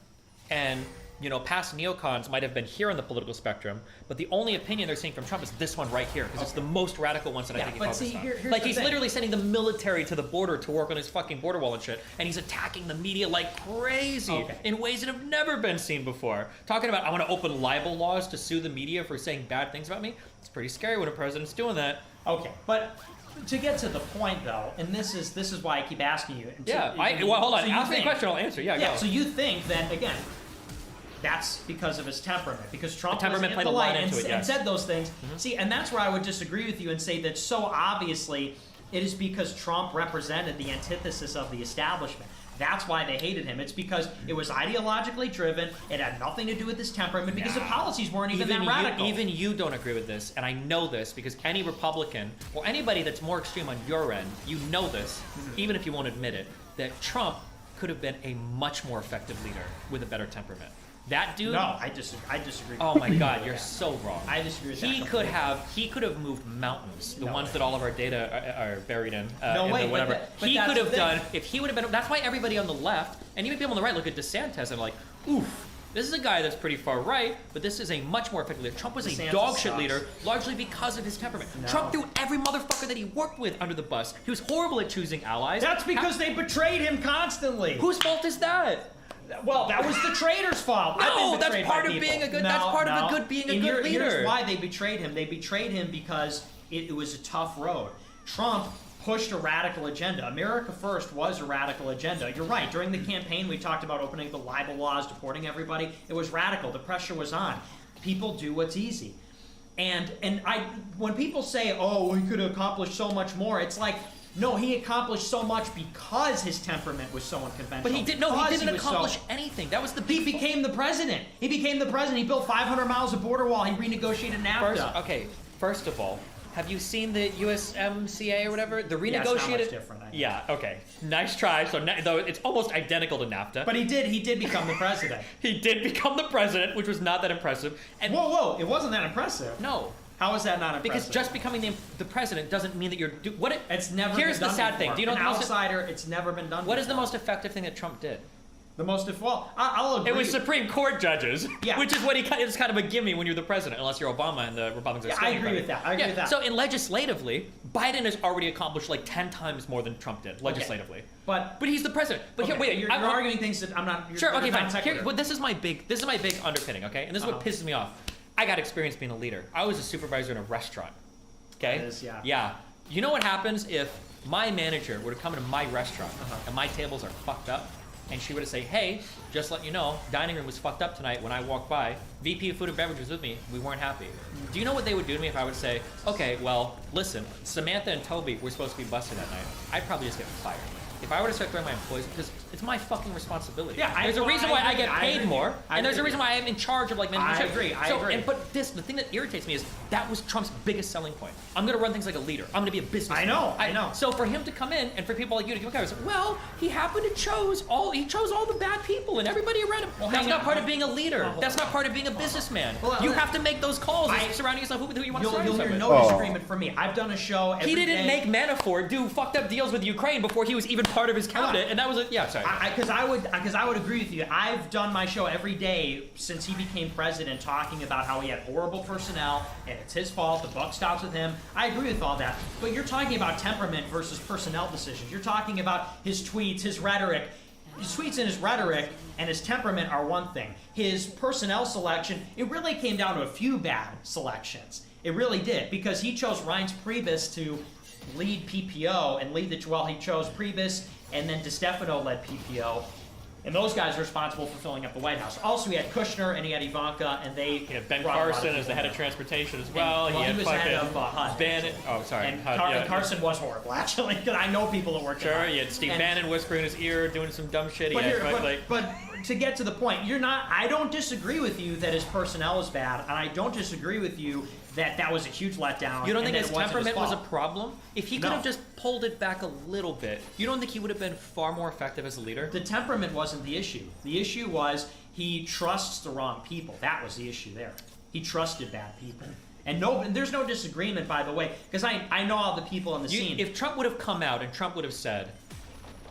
and you know, past neocons might have been here on the political spectrum, but the only opinion they're seeing from Trump is this one right here, because it's the most radical one that I think he focused on. here's like the he's thing. literally sending the military to the border to work on his fucking border wall and shit, and he's attacking the media like crazy in ways that have never been seen before. Talking about I want to open libel laws to sue the media for saying bad things about me. It's pretty scary when a president's doing that. Okay, but to get to the point though, and this is why I keep asking you. Hold on. So you Ask me a think- question, I'll answer. Yeah, go. So you think that again? That's because of his temperament. Because Trump The temperament was played a lot impolite into it, and yes. said those things. See, and that's where I would disagree with you and say that so obviously it is because Trump represented the antithesis of the establishment. That's why they hated him. It's because it was ideologically driven. It had nothing to do with his temperament because the policies weren't even that radical. Even you don't agree with this, and I know this because any Republican or anybody that's more extreme on your end, you know this, even if you won't admit it, that Trump could have been a much more effective leader with a better temperament. That dude. No, I disagree. Oh my God, you're so wrong. I disagree with that. He could have moved mountains, the ones that all of our data are buried in. No way, whatever. but He that's could the have thing. done if he would have been. That's why everybody on the left and even people on the right look at DeSantis and like, oof. This is a guy that's pretty far right, but this is a much more effective leader. Trump was DeSantis a dog shit sucks. leader, largely because of his temperament. No. Trump threw every motherfucker that he worked with under the bus. He was horrible at choosing allies. That's because they betrayed him constantly. Whose fault is that? Well, that was the traitor's fault. No, I've been that's betrayed part by of people. being a good- that's part of a good being a good leader. Here's why they betrayed him. They betrayed him because it was a tough road. Trump pushed a radical agenda. America First was a radical agenda. You're right. During the campaign, we talked about opening the libel laws, deporting everybody. It was radical. The pressure was on. People do what's easy. And when people say, "Oh, he could have accomplished so much more," it's like, no, he accomplished so much because his temperament was so unconventional. But he didn't accomplish anything. That was the He became the president. He became the president. He built 500 miles of border wall. He renegotiated NAFTA. First of all, have you seen the USMCA or whatever? The renegotiated. Yeah, it's not much different. I know. Yeah. Okay. Nice try. So though it's almost identical to NAFTA. But he did become the president. He did become the president, which was not that impressive. And whoa! It wasn't that impressive. No. How is that not impressive? Because just becoming the president doesn't mean that you're It's never. Here's been the done sad before. thing. Do you know An the most outsider? It's never been done. What is the most effective thing that Trump did? I'll agree. It was Supreme Court judges, Yeah. which is what it's kind of a gimme when you're the president, unless you're Obama and the Republicans are Yeah, I stealing agree from with you. that. I agree with that. So legislatively, Biden has already accomplished like 10 times more than Trump did legislatively. But he's the president. But here, wait, you're arguing things that I'm not. Sure, okay, fine. Here, But this is my big underpinning, okay? And this is what pisses me off. I got experience being a leader. I was a supervisor in a restaurant. Okay? That is, yeah. Yeah. You know what happens if my manager were to come into my restaurant and my tables are fucked up, and she were to say, "Hey, just let you know, dining room was fucked up tonight when I walked by. VP of Food and Beverage was with me. We weren't happy. Do you know what they would do to me if I would say, okay, well, listen, Samantha and Toby were supposed to be busted that night. I'd probably just get fired. If I were to start throwing my employees, because it's my fucking responsibility. Yeah, there's a reason why I get paid more, and there's a agree. reason why I'm in charge of like management. I agree. But the thing that irritates me is that was Trump's biggest selling point. I'm gonna run things like a leader. I'm gonna be a businessman. I know. So for him to come in and for people like you to give a guy, well, he happened to chose all the bad people and everybody around him. Well, that's hang not on. part of being a leader. Hold That's on. not part of being a businessman. Well, You have to make those calls and surrounding yourself with who you want to surround You'll yourself hear with. no disagreement from me. I've done a show every He didn't day. make Manafort do fucked up deals with Ukraine before he was even part of his cabinet, and that was sorry. Because I would agree with you. I've done my show every day since he became president, talking about how he had horrible personnel and it's his fault. The buck stops with him. I agree with all that. But you're talking about temperament versus personnel decisions. You're talking about his tweets, his rhetoric. His tweets and his rhetoric and his temperament are one thing. His personnel selection, it really came down to a few bad selections. It really did, because he chose Reince Priebus to lead PPO and lead he chose Priebus, and then DeStefano led PPO. And those guys are responsible for filling up the White House. Also, he had Kushner and he had Ivanka, and they Ben brought a lot of Carson as the people head in. of transportation as well. And, He had was head fucking of HUD. Bannon. Oh, sorry. And, HUD, and Carson was horrible, actually, because I know people that work Sure, at HUD. you had Steve And- Bannon whispering in his ear, doing some dumb shit. He But, had, here, but to get to the point, I don't disagree with you that his personnel is bad, and I don't disagree with you that was a huge letdown. You don't and think that his it wasn't temperament was a fault. problem? If he could No. have just pulled it back a little bit, you don't think he would have been far more effective as a leader? The temperament wasn't the issue. The issue was he trusts the wrong people. That was the issue there. He trusted bad people. And there's no disagreement, by the way, because I know all the people on the scene. If Trump would have come out and Trump would have said,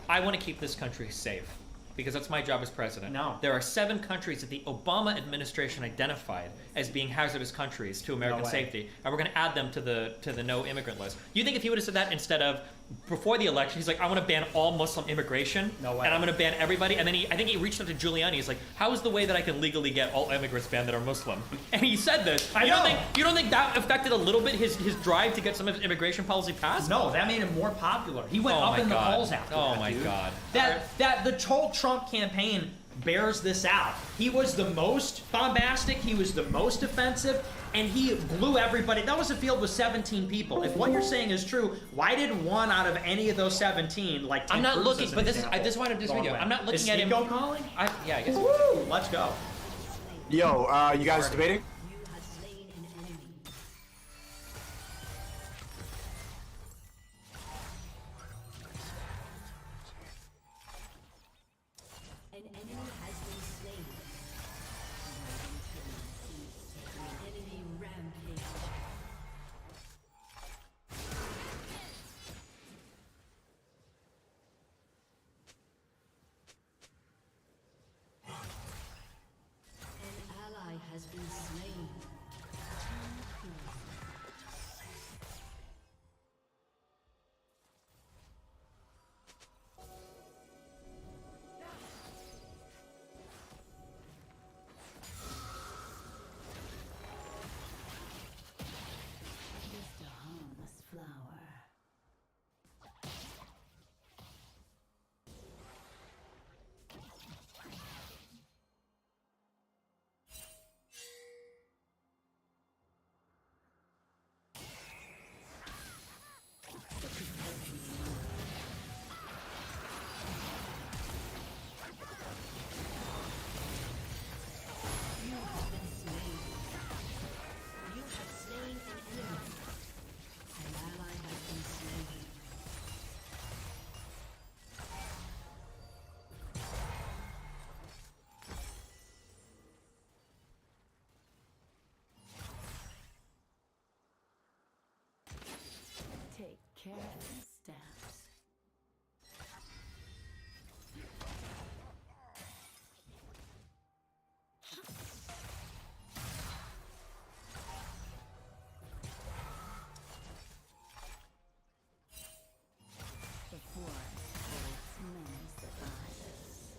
I want to keep this country safe, because that's my job as president. No. There are 7 countries that the Obama administration identified as being hazardous countries to American way. safety, and we're going to add them to the no immigrant list. You think if he would have said that instead of before the election, he's like, I want to ban all Muslim immigration, No way. and I'm going to ban everybody, and then I think he reached out to Giuliani. He's like, how is the way that I can legally get all immigrants banned that are Muslim? And he said this. I You know. don't think that affected a little bit his drive to get some of his immigration policy passed? No, that made him more popular. He went Oh up my in the God. polls after Oh that, my dude. God. That the whole Trump campaign bears this out. He was the most bombastic, he was the most offensive, and he blew everybody. That was a field with 17 people. If what you're saying is true, why didn't one out of any of those 17, like Ted I'm not Cruz looking, as an but this example, I just wanted this go video. away? I'm not looking Is at him. Sneeko calling? Yeah, I guess. Woo! Let's go. Yo, you guys debating? An enemy has been slain. Enemy rampage. An ally has been slain. Just a harmless flower. You have been slain. You have slain an enemy. An ally has been slain. Take careful steps. The forest holds many survivors.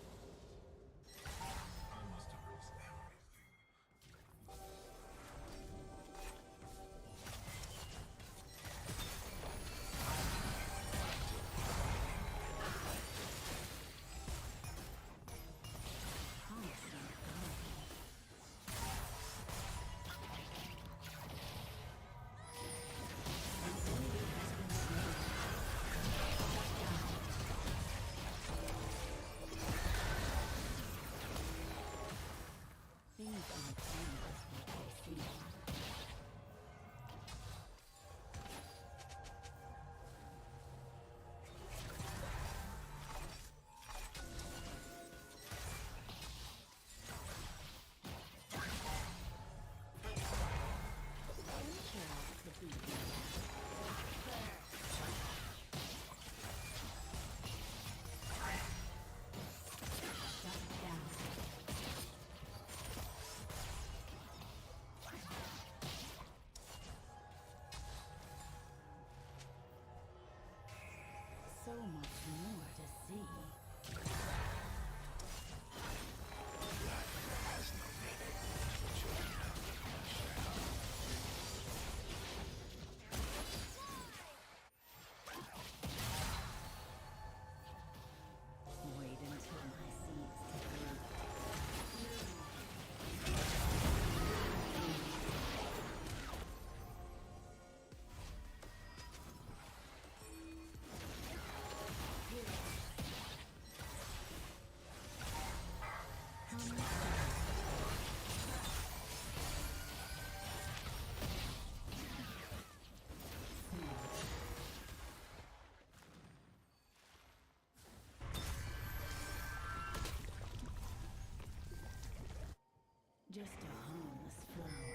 Just a harmless flower.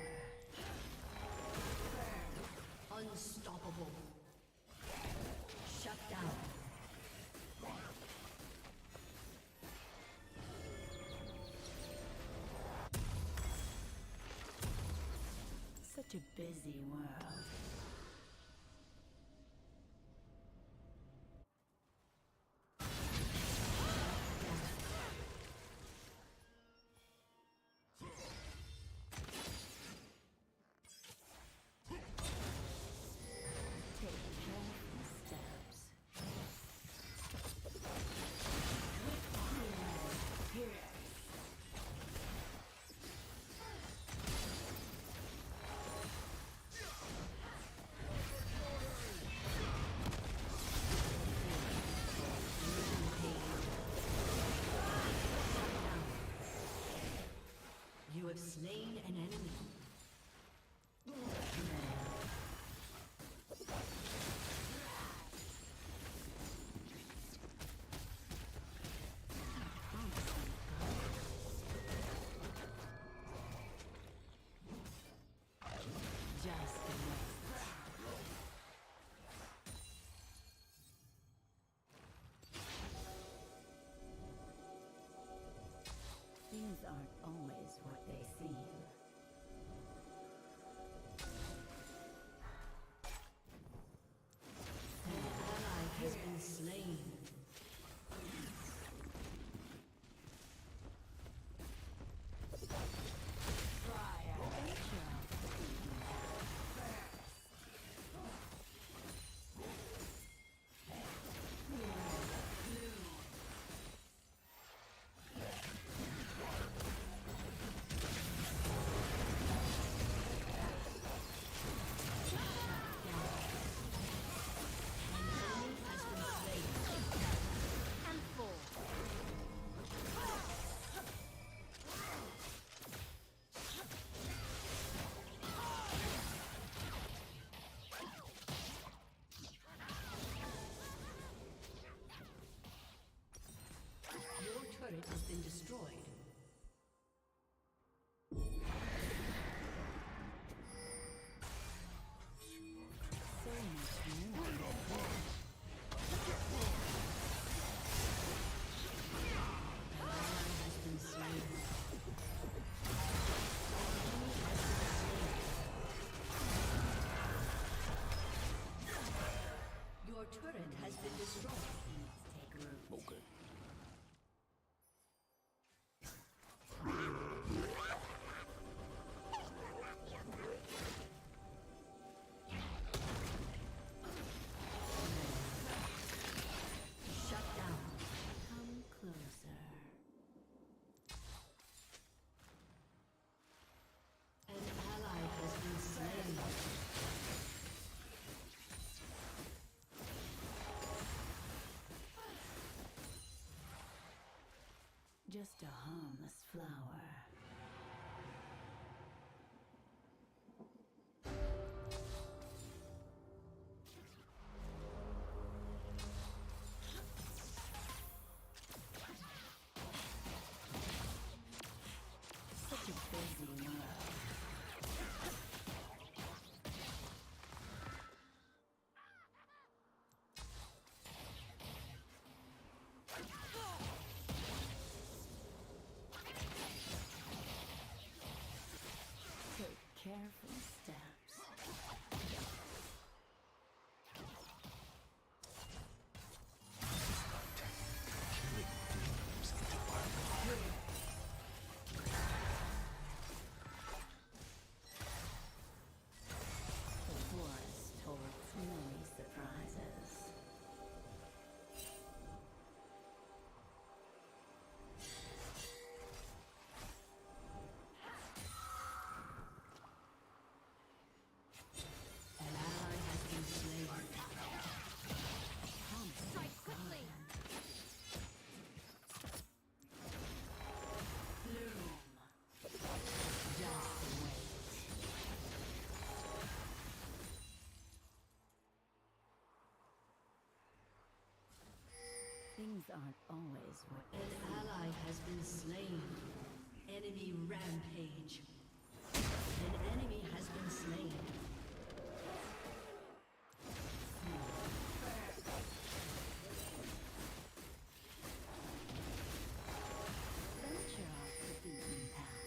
Unstoppable. Shut down. Such a busy world. You have slain an enemy. Just things aren't always what they seem. An ally has been slain. Try adventure. Your turret has been destroyed. So much more. Ally has been slain. Your turret has been destroyed. Let's take root. Okay. Shut down. Come closer. An ally has been slain. Just a harmless flower. Such a busy world. Take careful steps. The forest holds many surprises. An ally has been slain. Strike quickly! Bloom. Just wait. Things aren't always what an ally has been slain. Enemy rampage. An enemy has been slain. Venture off the beaten path.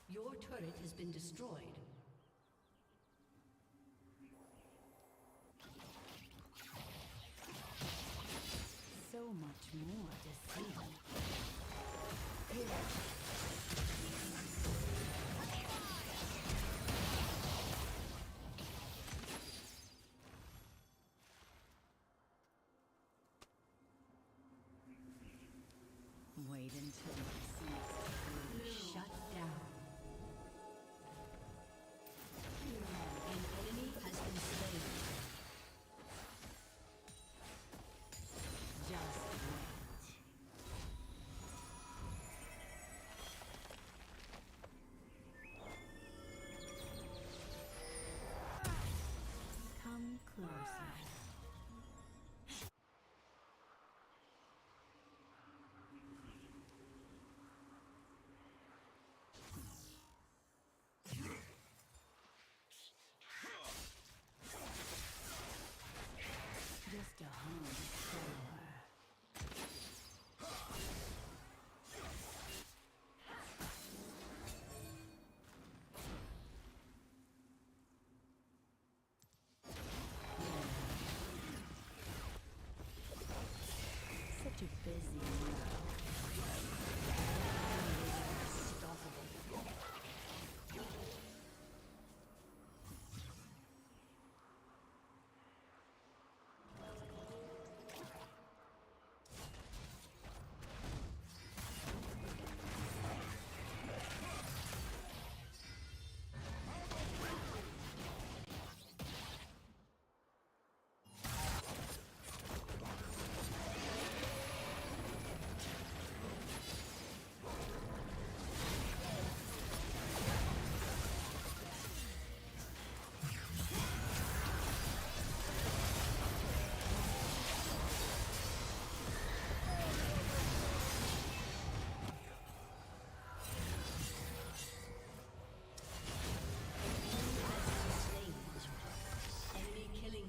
Your turret has been destroyed. So much more to see. Wait until I see it. Shut down. An enemy has been slain. Just wait. Come closer. Just a home floor. Such a busy world. Unstoppable.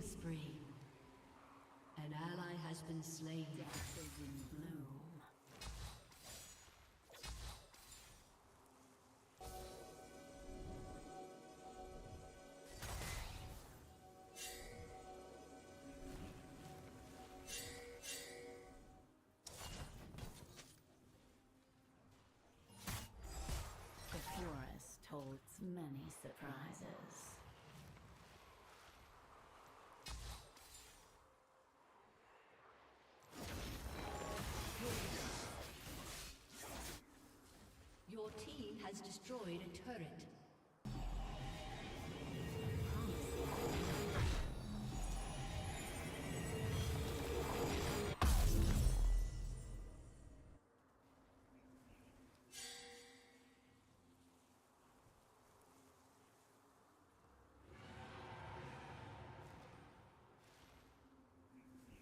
Spree. An ally has been slain. Death is in bloom. The forest holds many surprises. Your team has destroyed a turret.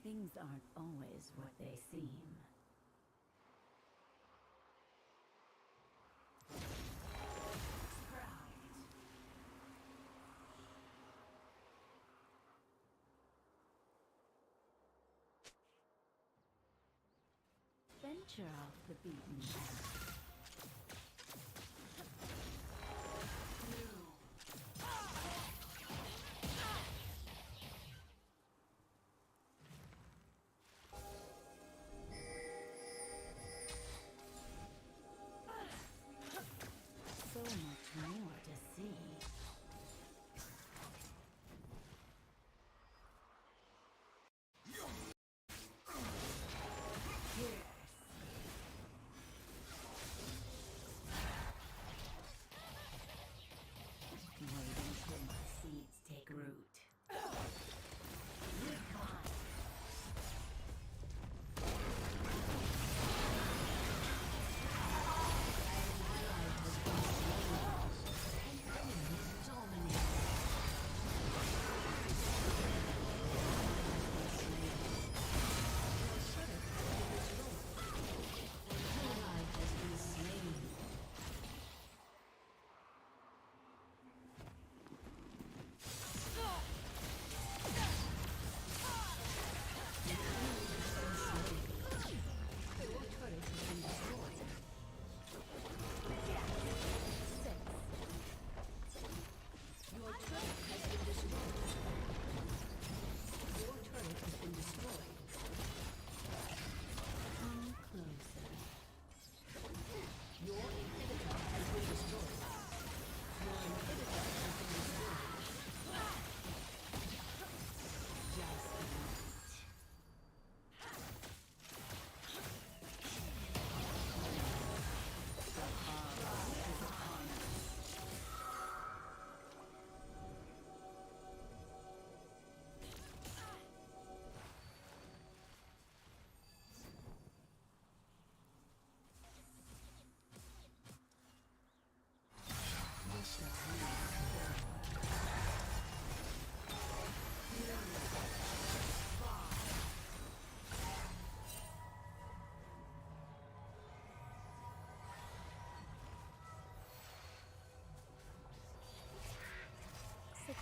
Things aren't always what they seem. Venture off the beaten path. So much more to see.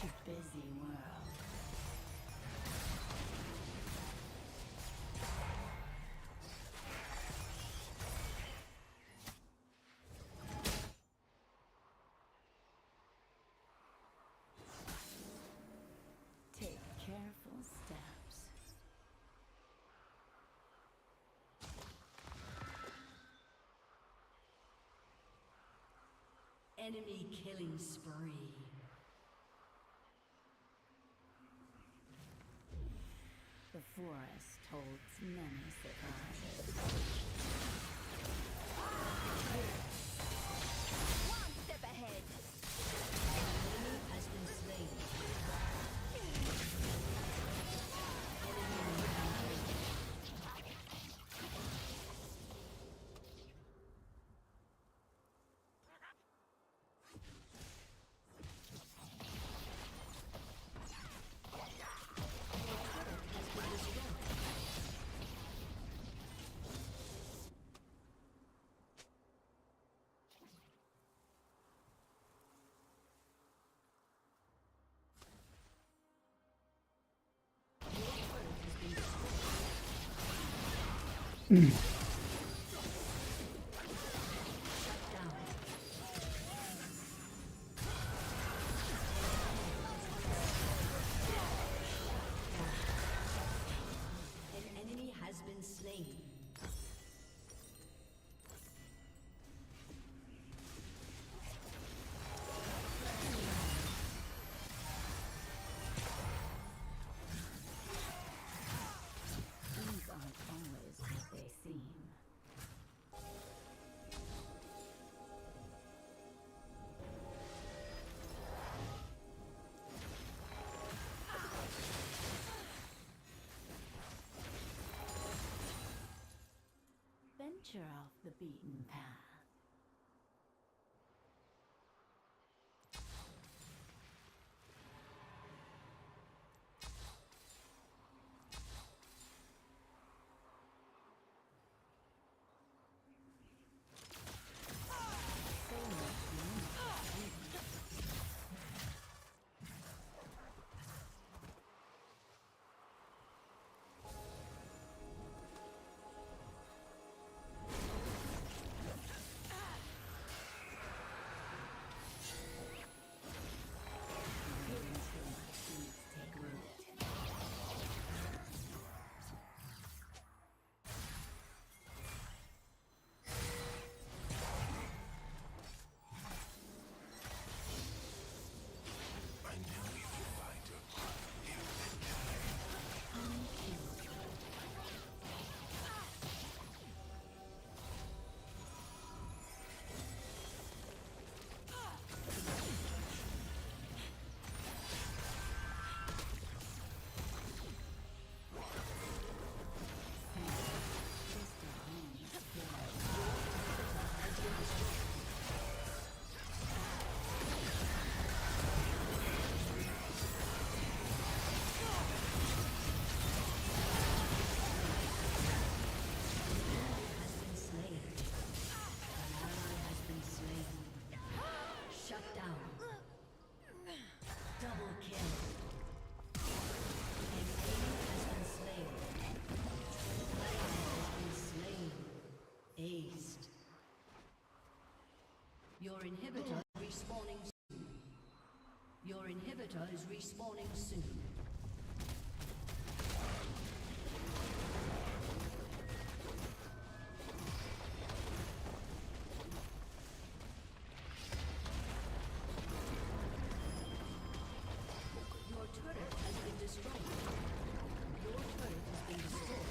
such a busy world. Take careful steps. Enemy killing spree. The forest holds many surprises. One step ahead. An enemy has been slain. An enemy has been slain. Things aren't always what they seem. Venture off the beaten path. Shut down. Double kill. An enemy has been slain. Player has been slain. Aced. Your inhibitor is respawning soon. Your inhibitor is respawning soon. Your turret has been destroyed. Your turret has been destroyed.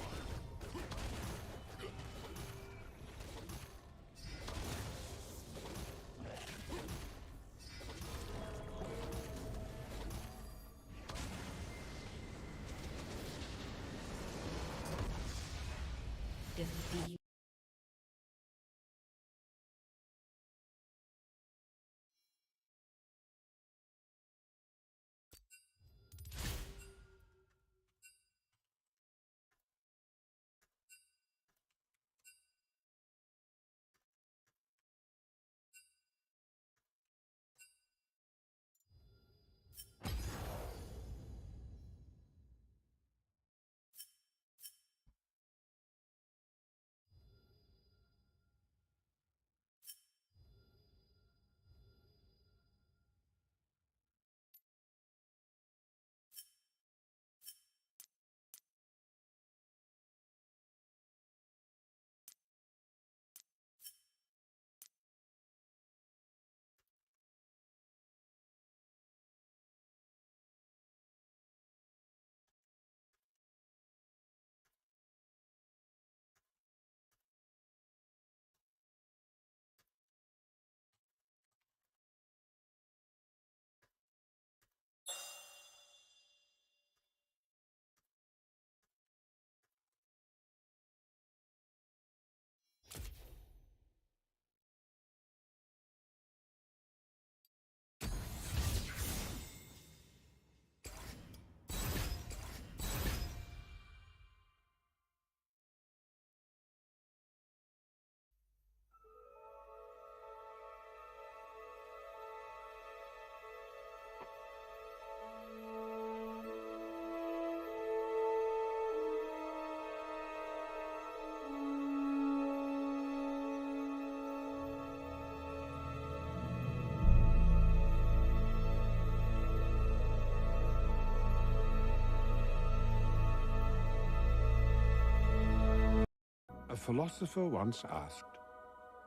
A philosopher once asked,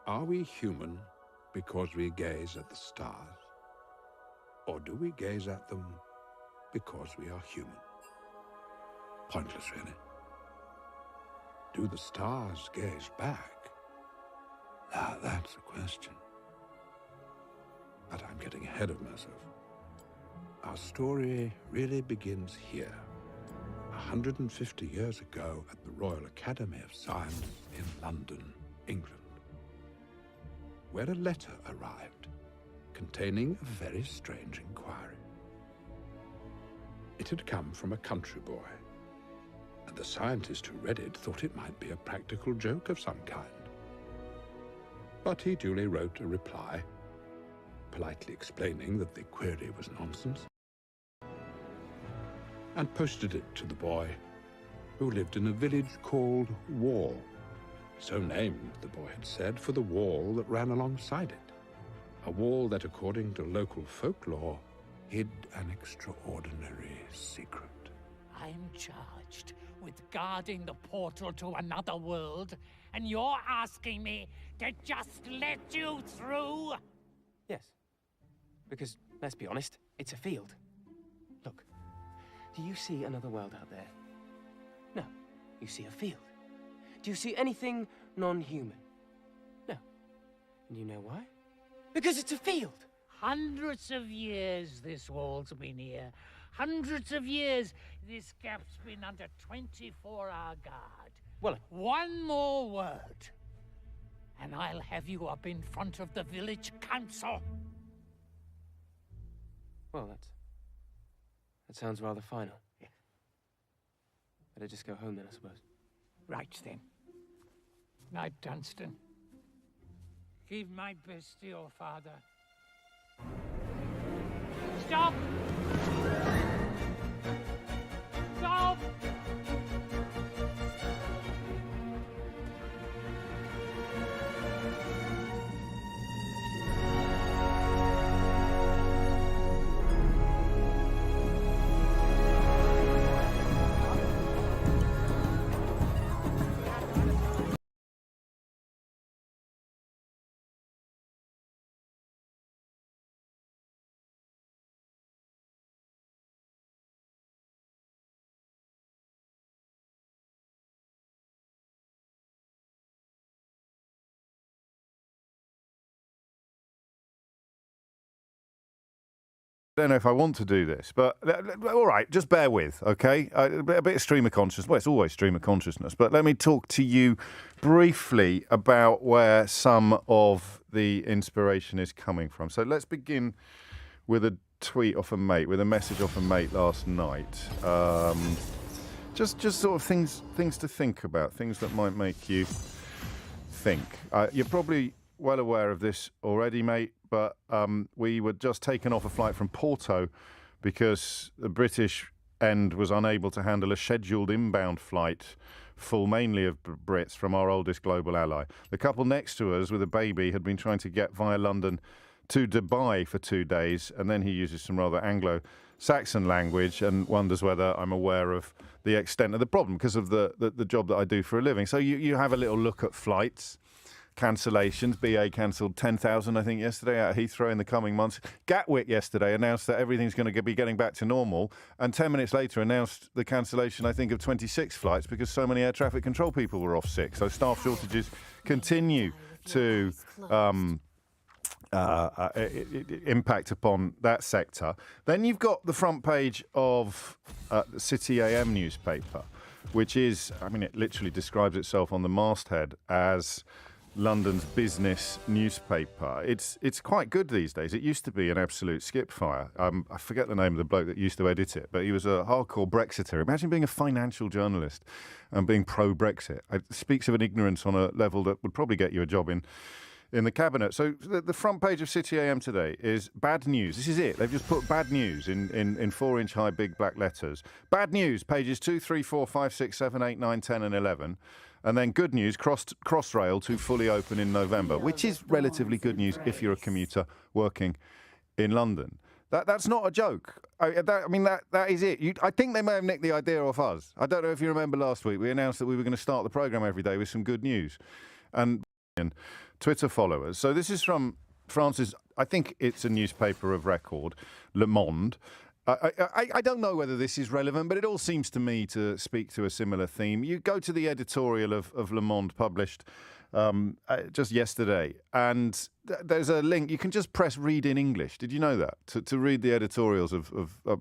are we human because we gaze at the stars? Or do we gaze at them because we are human? Pointless, really. Do the stars gaze back? Now that's a question. But I'm getting ahead of myself. Our story really begins here, 150 years ago at the Royal Academy of Science in London, England, where a letter arrived containing a very strange inquiry. It had come from a country boy, and the scientist who read it thought it might be a practical joke of some kind. But he duly wrote a reply, politely explaining that the query was nonsense, and posted it to the boy, who lived in a village called Wall, so named, the boy had said, for the wall that ran alongside it, a wall that, according to local folklore, hid an extraordinary secret. I'm charged with guarding the portal to another world, and you're asking me to just let you through? Yes. Because, let's be honest, it's a field. Look, do you see another world out there? No. You see a field. Do you see anything non-human? No. And you know why? Because it's a field. Hundreds of years this wall's been here. Hundreds of years this gap's been under 24-hour guard. Well, one more word, and I'll have you up in front of the village council. well, that sounds rather final. Yeah. Better just go home then, I suppose. Right then. Night, Dunstan. Give my best to your father. Stop! Stop! I don't know if I want to do this, but all right, just bear with, okay? A bit of stream of consciousness. Well, it's always stream of consciousness, but let me talk to you briefly about where some of the inspiration is coming from. So let's begin with a tweet off a mate, with a message off a mate last night. Just sort of things to think about, things that might make you think. You're probably well aware of this already, mate, but we were just taken off a flight from Porto because the British end was unable to handle a scheduled inbound flight full mainly of Brits from our oldest global ally. The couple next to us with a baby had been trying to get via London to Dubai for 2 days, and then he uses some rather Anglo-Saxon language and wonders whether I'm aware of the extent of the problem because of the job that I do for a living. So you have a little look at flights. Cancellations. BA cancelled 10,000, I think, yesterday out of Heathrow in the coming months. Gatwick yesterday announced that everything's going to be getting back to normal, and 10 minutes later announced the cancellation, I think, of 26 flights because so many air traffic control people were off sick. So staff shortages continue to impact upon that sector. Then you've got the front page of the City AM newspaper, which is, I mean, it literally describes itself on the masthead as London's business newspaper. It's quite good these days. It used to be an absolute skipfire. I forget the name of the bloke that used to edit it, but he was a hardcore Brexiter. Imagine being a financial journalist and being pro-Brexit. It speaks of an ignorance on a level that would probably get you a job in the cabinet. So the front page of City AM today is bad news. This is it. They've just put bad news in 4-inch high big black letters. Bad news, pages 2, 3, 4, 5, 6, 7, 8, 9, 10 and 11. And then good news, Crossrail to fully open in November, which is relatively good news if you're a commuter working in London. That's not a joke. I mean, that is it. I think they may have nicked the idea off us. I don't know if you remember last week, we announced that we were going to start the programme every day with some good news. And Twitter followers. So this is from France's, I think it's a newspaper of record, Le Monde. I don't know whether this is relevant, but it all seems to me to speak to a similar theme. You go to the editorial of Le Monde published just yesterday, and there's a link. You can just press read in English. Did you know that? To read the editorials of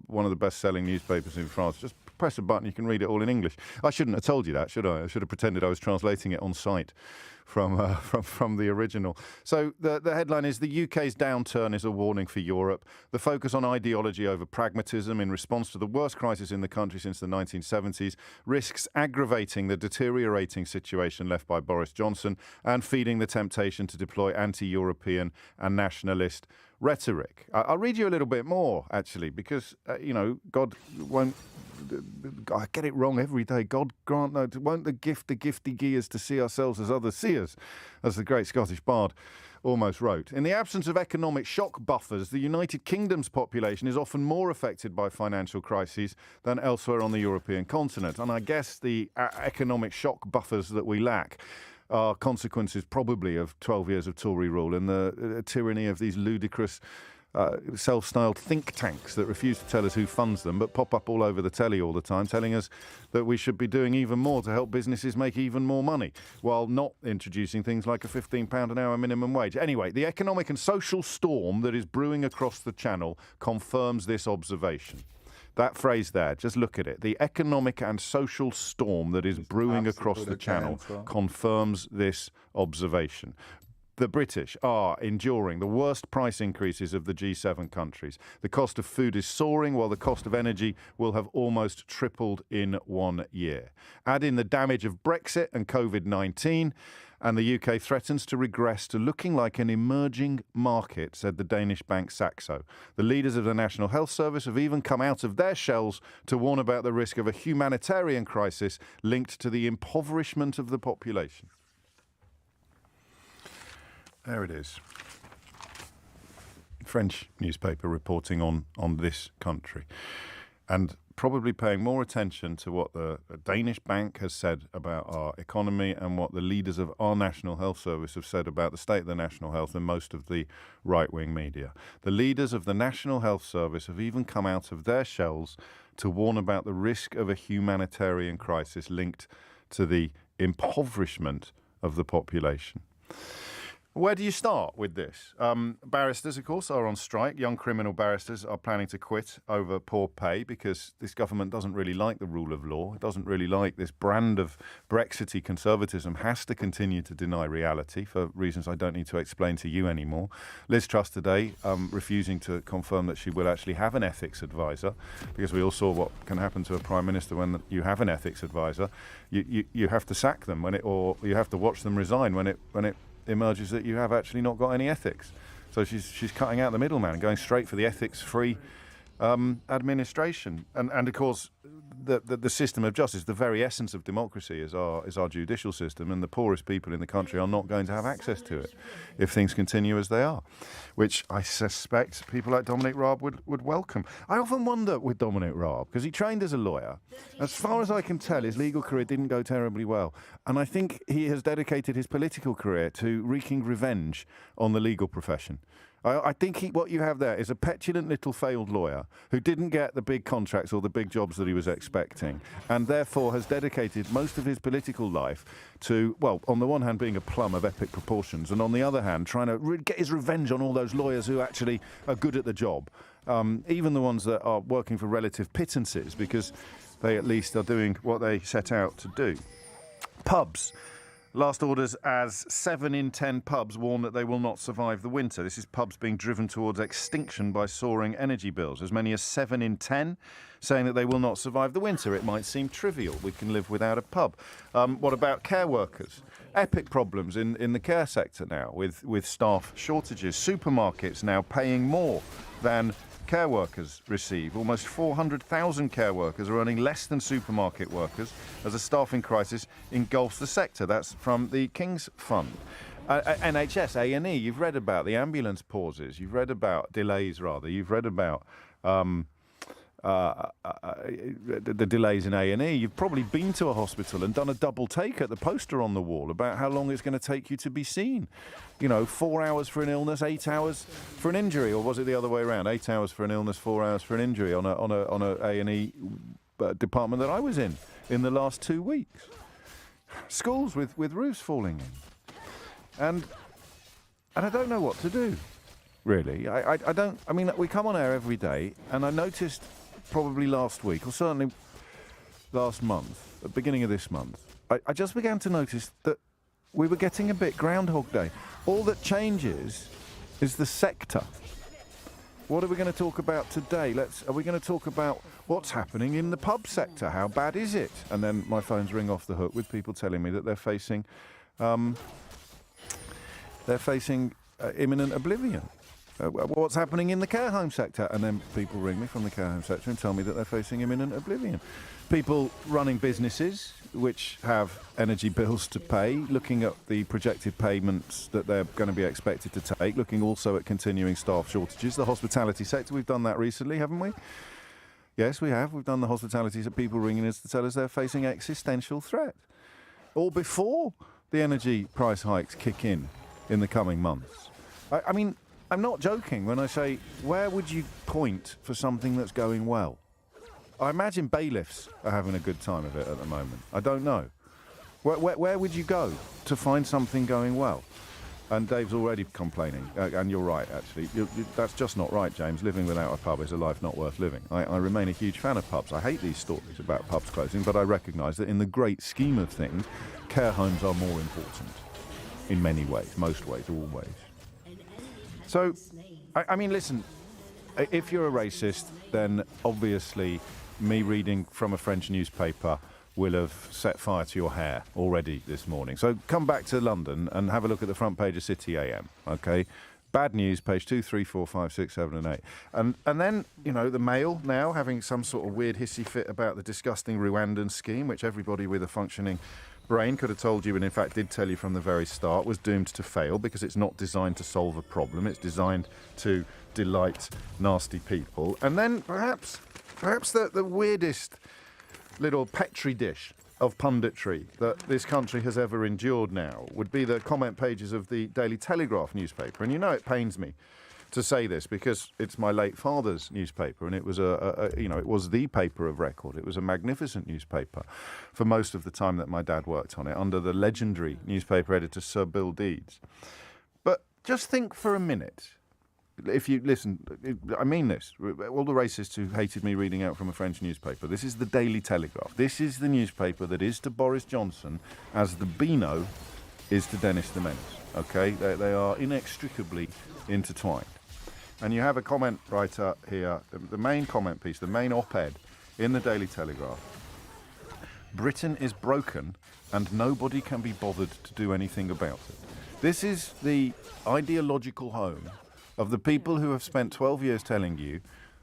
one of the best-selling newspapers in France, just press a button, you can read it all in English. I shouldn't have told you that, should I? I should have pretended I was translating it on site from the original. So the headline is, the UK's downturn is a warning for Europe. The focus on ideology over pragmatism in response to the worst crisis in the country since the 1970s risks aggravating the deteriorating situation left by Boris Johnson and feeding the temptation to deploy anti-European and nationalist rhetoric. I'll read you a little bit more, actually, because, God won't... I get it wrong every day. God grant, no, won't the gifty gears to see ourselves as others see us, as the great Scottish bard almost wrote. In the absence of economic shock buffers, the United Kingdom's population is often more affected by financial crises than elsewhere on the European continent. And I guess the economic shock buffers that we lack are consequences probably of 12 years of Tory rule and the tyranny of these ludicrous self-styled think tanks that refuse to tell us who funds them but pop up all over the telly all the time telling us that we should be doing even more to help businesses make even more money while not introducing things like a £15 an hour minimum wage. Anyway, the economic and social storm that is brewing across the Channel confirms this observation. That phrase there, just look at it. The economic and social storm that is brewing across the Channel confirms this observation. The British are enduring the worst price increases of the G7 countries. The cost of food is soaring, while the cost of energy will have almost tripled in 1 year. Add in the damage of Brexit and COVID-19, and the UK threatens to regress to looking like an emerging market, said the Danish bank Saxo. The leaders of the National Health Service have even come out of their shells to warn about the risk of a humanitarian crisis linked to the impoverishment of the population. There it is. French newspaper reporting on this country. And probably paying more attention to what the Danish bank has said about our economy and what the leaders of our National Health Service have said about the state of the national health than most of the right-wing media. The leaders of the National Health Service have even come out of their shells to warn about the risk of a humanitarian crisis linked to the impoverishment of the population. Where do you start with this? Barristers, of course, are on strike. Young criminal barristers are planning to quit over poor pay because this government doesn't really like the rule of law. It doesn't really like this brand of Brexity conservatism, has to continue to deny reality for reasons I don't need to explain to you anymore. Liz Truss today refusing to confirm that she will actually have an ethics advisor, because we all saw what can happen to a prime minister when you have an ethics advisor. You have to sack them or you have to watch them resign when it emerges that you have actually not got any ethics. So she's cutting out the middleman and going straight for the ethics-free administration. And of course, the system of justice, the very essence of democracy is our judicial system, and the poorest people in the country are not going to have access to it if things continue as they are, which I suspect people like Dominic Raab would welcome. I often wonder with Dominic Raab, because he trained as a lawyer. As far as I can tell, his legal career didn't go terribly well. And I think he has dedicated his political career to wreaking revenge on the legal profession. I think what you have there is a petulant little failed lawyer who didn't get the big contracts or the big jobs that he was expecting, and therefore has dedicated most of his political life to, well, on the one hand being a plum of epic proportions, and on the other hand trying to get his revenge on all those lawyers who actually are good at the job, even the ones that are working for relative pittances, because they at least are doing what they set out to do. Pubs. Last orders as 7 in 10 pubs warn that they will not survive the winter. This is pubs being driven towards extinction by soaring energy bills. As many as 7 in 10 saying that they will not survive the winter. It might seem trivial. We can live without a pub. What about care workers? Epic problems in the care sector now with staff shortages. Supermarkets now paying more than care workers receive. Almost 400,000 care workers are earning less than supermarket workers as a staffing crisis engulfs the sector. That's from the King's Fund. NHS, A&E, you've read about the ambulance pauses, you've read about delays, rather. You've read about the delays in A&E. You've probably been to a hospital and done a double take at the poster on the wall about how long it's going to take you to be seen. 4 hours for an illness, 8 hours for an injury, or was it the other way around? 8 hours for an illness, 4 hours for an injury on a A&E department that I was in the last 2 weeks. Schools with roofs falling in. And I don't know what to do, really. I don't. I mean, we come on air every day, and I noticed probably last week, or certainly last month, at the beginning of this month, I just began to notice that we were getting a bit Groundhog Day. All that changes is the sector. What are we going to talk about today? Are we going to talk about what's happening in the pub sector? How bad is it? And then my phones ring off the hook with people telling me that they're facing imminent oblivion. What's happening in the care home sector? And then people ring me from the care home sector and tell me that they're facing imminent oblivion. People running businesses which have energy bills to pay, looking at the projected payments that they're going to be expected to take, looking also at continuing staff shortages. The hospitality sector, we've done that recently, haven't we? Yes, we have. We've done the hospitality sector, people ringing us to tell us they're facing existential threat. All before the energy price hikes kick in the coming months. I mean, I'm not joking when I say, where would you point for something that's going well? I imagine bailiffs are having a good time of it at the moment. I don't know. Where would you go to find something going well? And Dave's already complaining, and you're right, actually. That's just not right, James. Living without a pub is a life not worth living. I remain a huge fan of pubs. I hate these stories about pubs closing, but I recognise that in the great scheme of things, care homes are more important in many ways, most ways, all ways. So, I mean, listen, if you're a racist, then obviously me reading from a French newspaper will have set fire to your hair already this morning. So come back to London and have a look at the front page of City AM, okay? Bad news, page 2, 3, 4, 5, 6, 7 and 8. And then, the Mail now having some sort of weird hissy fit about the disgusting Rwandan scheme, which everybody with a functioning brain could have told you, and in fact did tell you from the very start, was doomed to fail because it's not designed to solve a problem. It's designed to delight nasty people. And then perhaps the weirdest little petri dish of punditry that this country has ever endured now would be the comment pages of the Daily Telegraph newspaper. And it pains me to say this because it's my late father's newspaper, and it was it was the paper of record. It was a magnificent newspaper for most of the time that my dad worked on it, under the legendary newspaper editor Sir Bill Deeds. But just think for a minute. If you listen, I mean this, all the racists who hated me reading out from a French newspaper, this is the Daily Telegraph. This is the newspaper that is to Boris Johnson as the Beano is to Dennis the Menace, okay? They are inextricably intertwined. And you have a comment writer here, the main comment piece, the main op-ed in the Daily Telegraph. Britain is broken and nobody can be bothered to do anything about it. This is the ideological home of the people who have spent 12 years telling you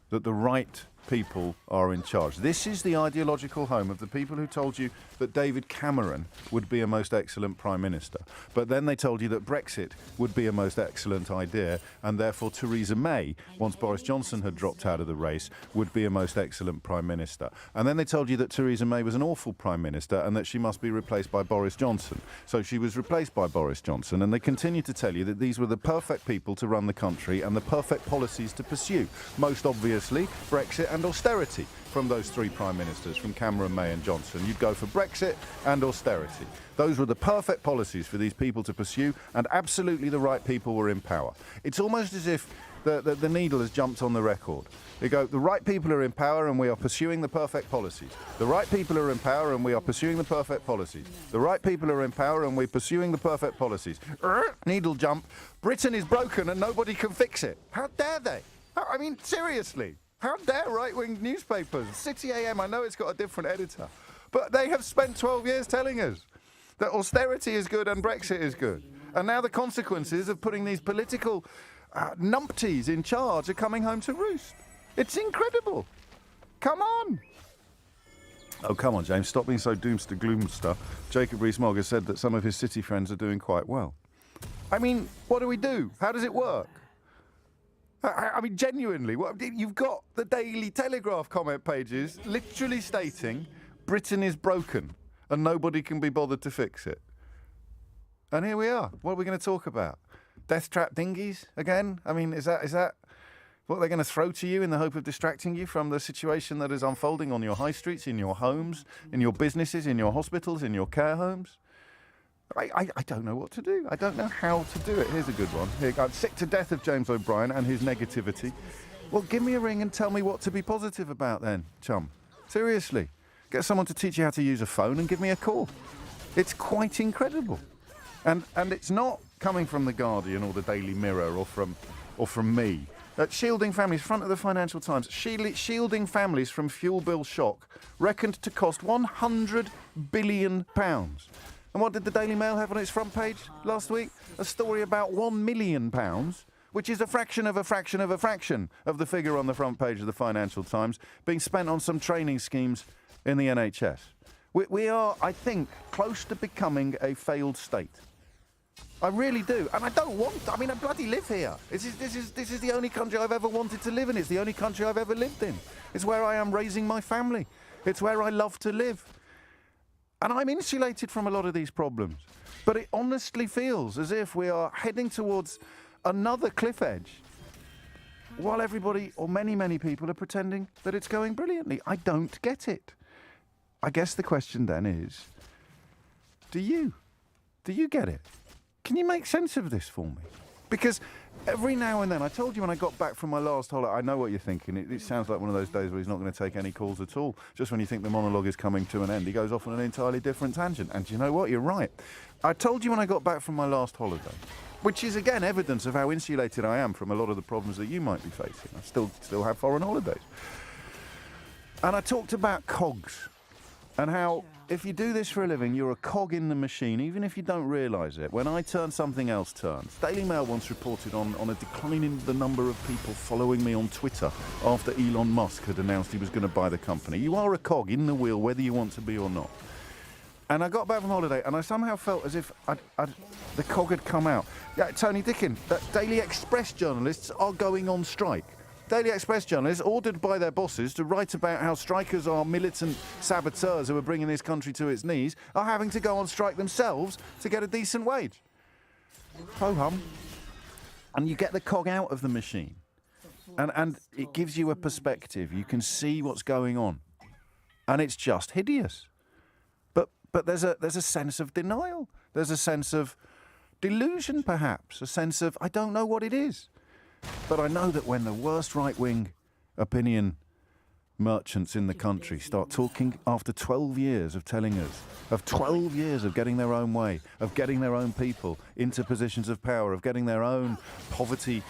that the right people are in charge. This is the ideological home of the people who told you that David Cameron would be a most excellent Prime Minister. But then they told you that Brexit would be a most excellent idea, and therefore Theresa May, once Boris Johnson had dropped out of the race, would be a most excellent Prime Minister. And then they told you that Theresa May was an awful Prime Minister and that she must be replaced by Boris Johnson. So she was replaced by Boris Johnson, and they continue to tell you that these were the perfect people to run the country and the perfect policies to pursue. Most obviously, Brexit and austerity from those three prime ministers, from Cameron, May and Johnson. You'd go for Brexit and austerity. Those were the perfect policies for these people to pursue, and absolutely the right people were in power. It's almost as if the needle has jumped on the record. They go, the right people are in power and we are pursuing the perfect policies. The right people are in power and we are pursuing the perfect policies. The right people are in power and we're pursuing the perfect policies. Needle jump. Britain is broken and nobody can fix it. How dare they? I mean, seriously. How dare right-wing newspapers? City AM, I know it's got a different editor, but they have spent 12 years telling us that austerity is good and Brexit is good. And now the consequences of putting these political numpties in charge are coming home to roost. It's incredible. Come on. Oh, come on, James. Stop being so doomster gloomster. Jacob Rees-Mogg has said that some of his City friends are doing quite well. I mean, what do we do? How does it work? I mean, genuinely, you've got the Daily Telegraph comment pages literally stating Britain is broken and nobody can be bothered to fix it. And here we are. What are we going to talk about? Death trap dinghies again? I mean, is that what they're going to throw to you in the hope of distracting you from the situation that is unfolding on your high streets, in your homes, in your businesses, in your hospitals, in your care homes? I don't know what to do. I don't know how to do it. Here's a good one. Here, I'm sick to death of James O'Brien and his negativity. Well, give me a ring and tell me what to be positive about then, chum. Seriously. Get someone to teach you how to use a phone and give me a call. It's quite incredible. And it's not coming from The Guardian or the Daily Mirror or from me. Shielding families, front of the Financial Times, shielding families from fuel bill shock, reckoned to cost £100 billion. And what did the Daily Mail have on its front page last week? A story about £1 million, which is a fraction of a fraction of a fraction of the figure on the front page of the Financial Times, being spent on some training schemes in the NHS. We are, I think, close to becoming a failed state. I really do. And I bloody live here. This is the only country I've ever wanted to live in. It's the only country I've ever lived in. It's where I am raising my family. It's where I love to live. And I'm insulated from a lot of these problems. But it honestly feels as if we are heading towards another cliff edge while everybody, or many, many people, are pretending that it's going brilliantly. I don't get it. I guess the question then is, do you? Do you get it? Can you make sense of this for me? Because every now and then, I told you when I got back from my last holiday, I know what you're thinking. It sounds like one of those days where he's not going to take any calls at all. Just when you think the monologue is coming to an end, he goes off on an entirely different tangent. And you know what? You're right. I told you when I got back from my last holiday, which is, again, evidence of how insulated I am from a lot of the problems that you might be facing. I still have foreign holidays. And I talked about cogs and how if you do this for a living, you're a cog in the machine, even if you don't realise it. When I turn, something else turns. Daily Mail once reported on a decline in the number of people following me on Twitter after Elon Musk had announced he was going to buy the company. You are a cog in the wheel, whether you want to be or not. And I got back from holiday, and I somehow felt as if the cog had come out. Yeah, Tony Dickin, that Daily Express journalists are going on strike. Daily Express journalists, ordered by their bosses to write about how strikers are militant saboteurs who are bringing this country to its knees, are having to go on strike themselves to get a decent wage. Ho-hum. And you get the cog out of the machine. And it gives you a perspective. You can see what's going on. And it's just hideous. But there's a sense of denial. There's a sense of delusion, perhaps. A sense of, I don't know what it is. But I know that when the worst right-wing opinion merchants in the country start talking after 12 years of telling us, of 12 years of getting their own way, of getting their own people into positions of power, of getting their own poverty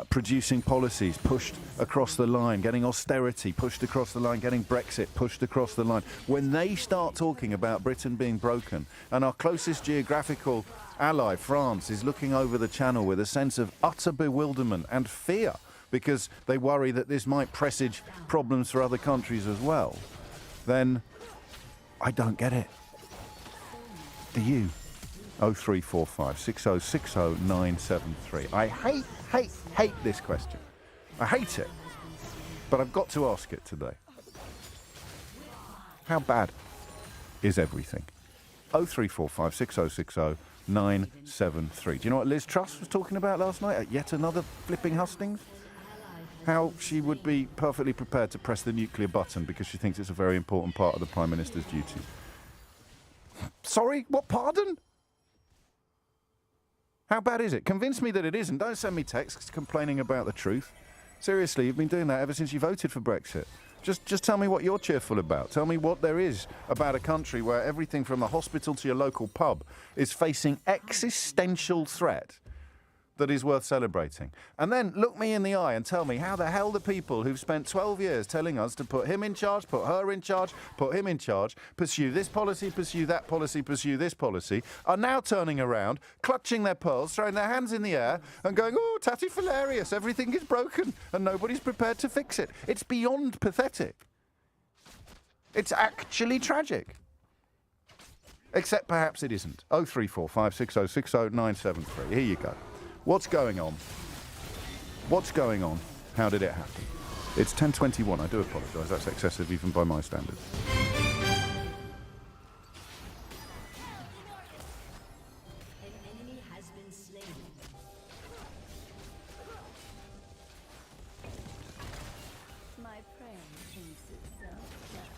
producing policies pushed across the line, getting austerity pushed across the line, getting Brexit pushed across the line. When they start talking about Britain being broken and our closest geographical ally, France, is looking over the channel with a sense of utter bewilderment and fear because they worry that this might presage problems for other countries as well, then I don't get it. Do you? 0345 6060 973. I hate this question. I hate it. But I've got to ask it today. How bad is everything? 0345 6060 973. Do you know what Liz Truss was talking about last night at yet another flipping hustings? How she would be perfectly prepared to press the nuclear button because she thinks it's a very important part of the Prime Minister's duties. Sorry? What? Pardon? How bad is it? Convince me that it isn't. Don't send me texts complaining about the truth. Seriously, you've been doing that ever since you voted for Brexit. Just tell me what you're cheerful about. Tell me what there is about a country where everything from the hospital to your local pub is facing existential threat that is worth celebrating. And then look me in the eye and tell me how the hell the people who've spent 12 years telling us to put him in charge, put her in charge, put him in charge, pursue this policy, pursue that policy, pursue this policy, are now turning around, clutching their pearls, throwing their hands in the air and going, oh, tatty hilarious, everything is broken and nobody's prepared to fix it. It's beyond pathetic. It's actually tragic. Except perhaps it isn't. 03456060973. Here you go. What's going on? What's going on? How did it happen? It's 10:21. I do apologise. That's excessive even by my standards. An enemy has been slain. My prey thinks itself done.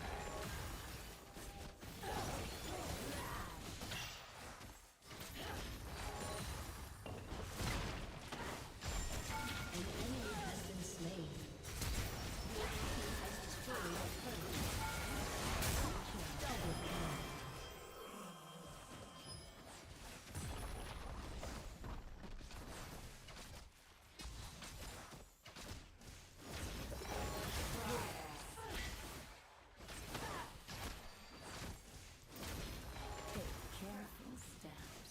An enemy has been slain. Your team has destroyed a turret. Double kill. Take careful steps.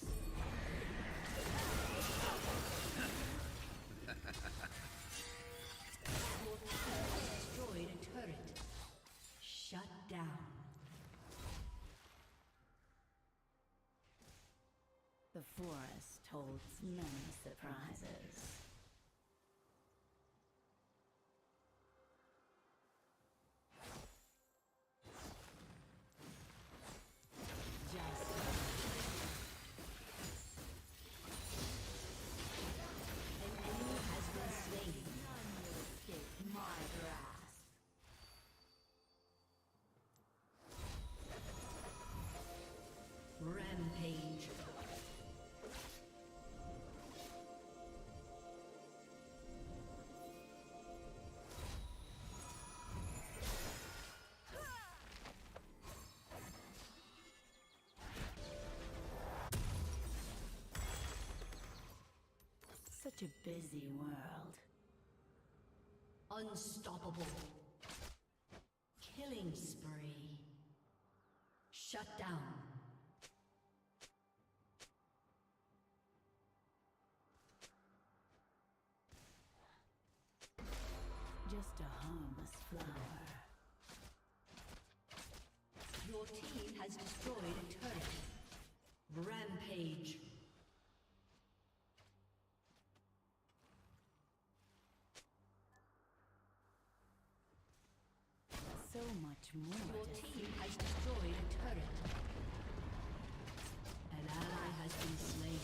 Your team has destroyed a turret. Shut down. The forest holds many surprises. Just an enemy has been slain. None will escape my grasp. Rampage. Such a busy world. Unstoppable. Killing spree. Shut down. Just a harmless flower. Your team has destroyed a turret. Rampage. So much more. Your team has destroyed a turret. An ally has been slain.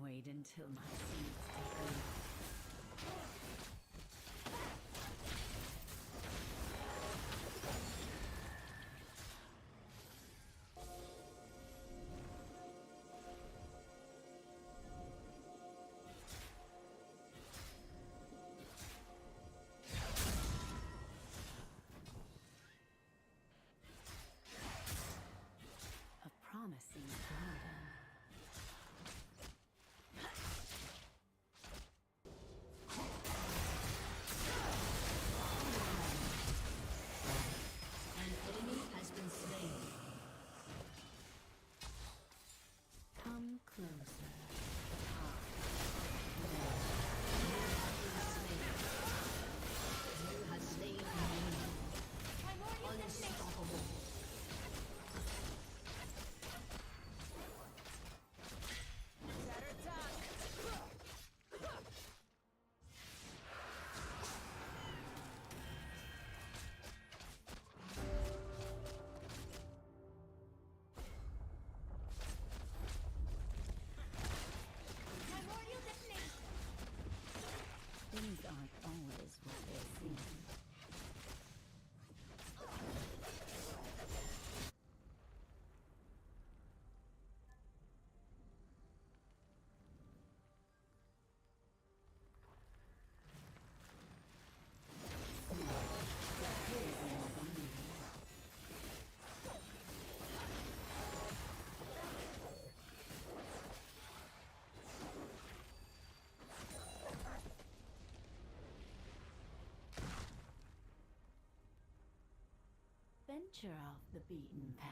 Wait until my seeds take root. A promising garden. An enemy has been slain. Come closer. You have slain me. Unstoppable. Things aren't always what they seem. Venture off the beaten path.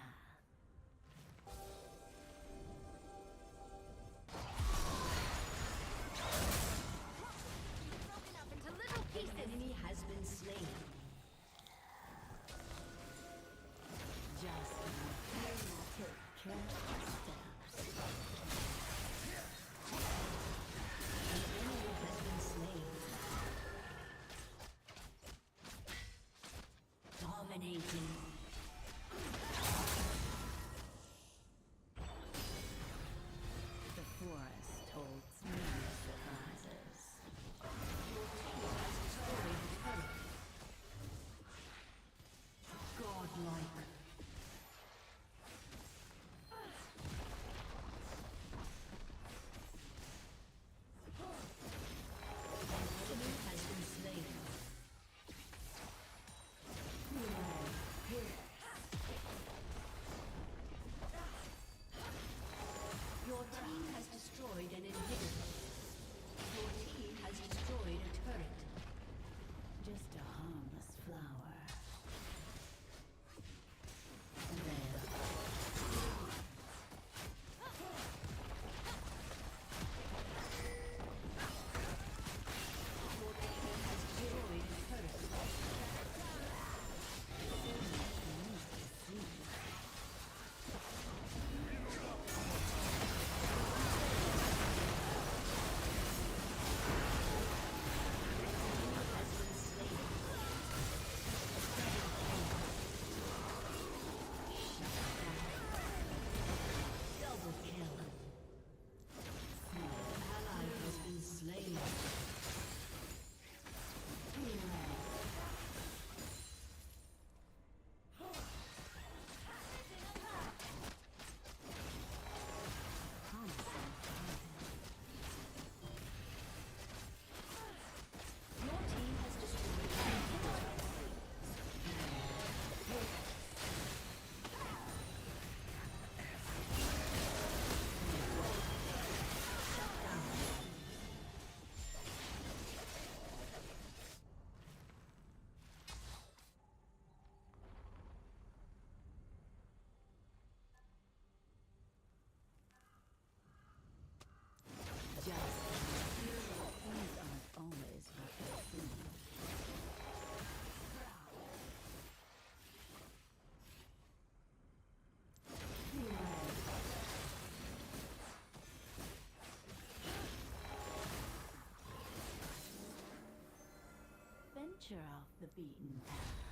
Venture off the beaten path.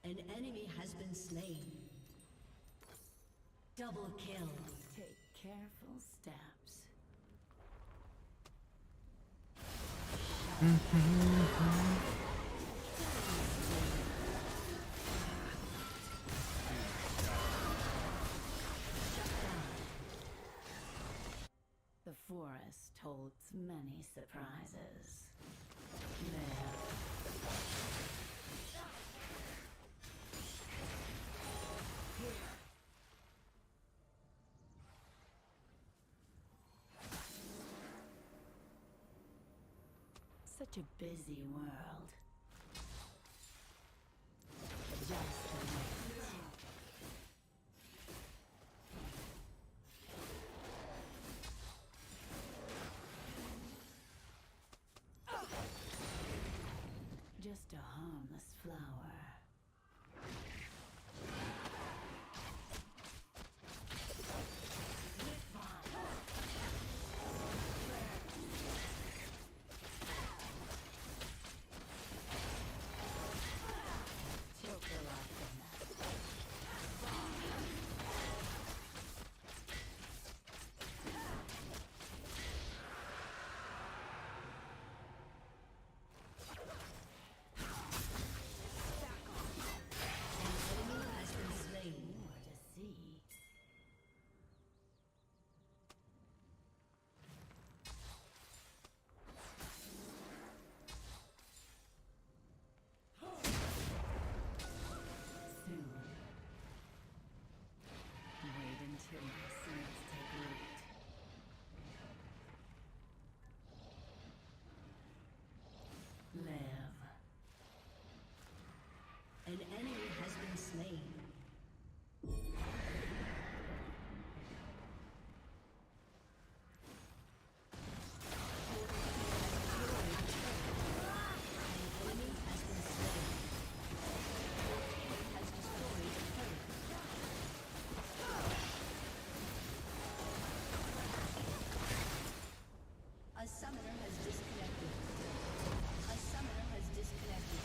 An enemy has been slain. Double kill. Take careful steps. The forest holds many surprises. Such a busy world. Just a just a harmless flower. An enemy has been slain. A summoner has disconnected. A summoner has disconnected.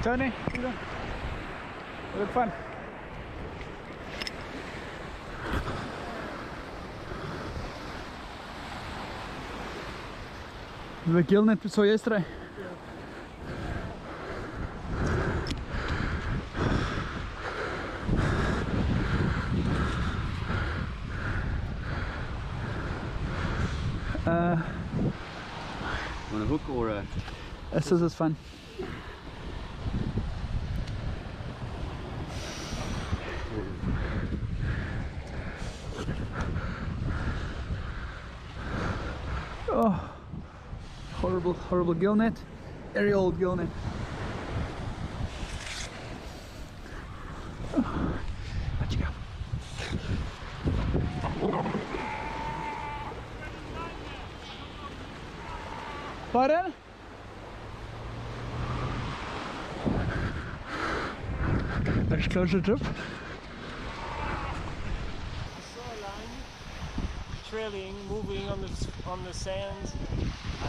Tony, how you doing? Good fun. We were killing it, we saw yesterday. Want a hook or a... This is fun. Oh, horrible, horrible gill net. Very old gill net. Oh, let you go. Pardon? Let's close it up. Trailing, moving on the sands.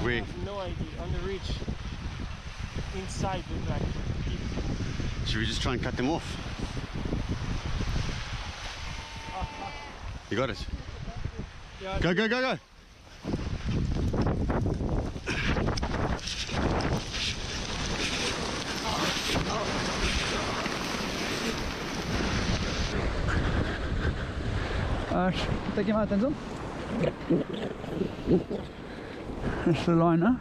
I Oui. have no idea. On the ridge, inside the black. Should we just try and cut them off? You got it. Yeah. Go, go, go, go. Take him out, Denzel. That's the line, huh?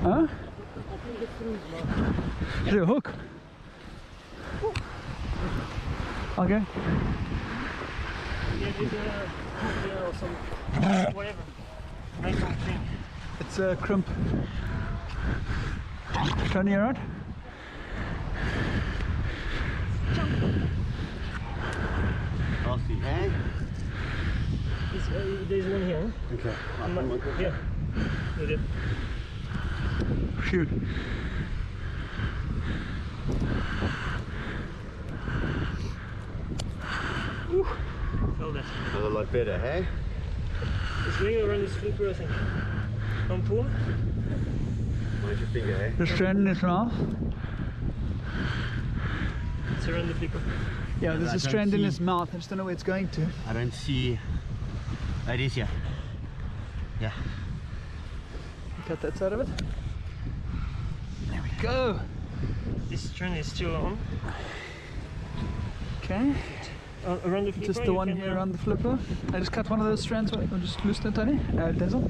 Huh? Is it a hook? Okay. Yeah, there's a hook there or some whatever. Nice little thing. It's a crimp. Turn you around. I'll see. Hey. There's one here. Okay. Yeah. You do. Shoot. Feel that. A lot better, hey? It's ring around this flipper, I think. Don't pull. Where's your finger, hey? The strand in his mouth. It's around the flipper. Yeah, there's a strand in his mouth. I just don't know where it's going to. I don't see. It is here. Yeah. Cut that side of it. There we go. This strand is still on. Okay. Around the flipper. Just the one here around the flipper. I just cut one of those strands. I'll just loosen it, Tony. Denzel.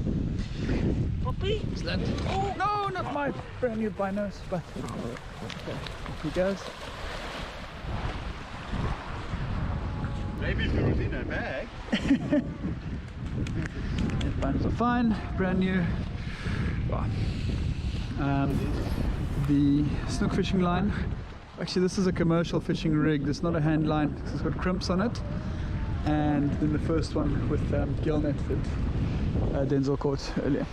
Puppy? Excellent. Oh, no, not my brand new binos, but off he goes. Maybe if it was in a bag. Binos are fine, brand new. The snook fishing line. Actually, this is a commercial fishing rig. It's not a hand line. It's got crimps on it. And then the first one with gill net that Denzel caught earlier.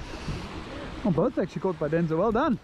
Oh, both actually caught by Denzel. Well done.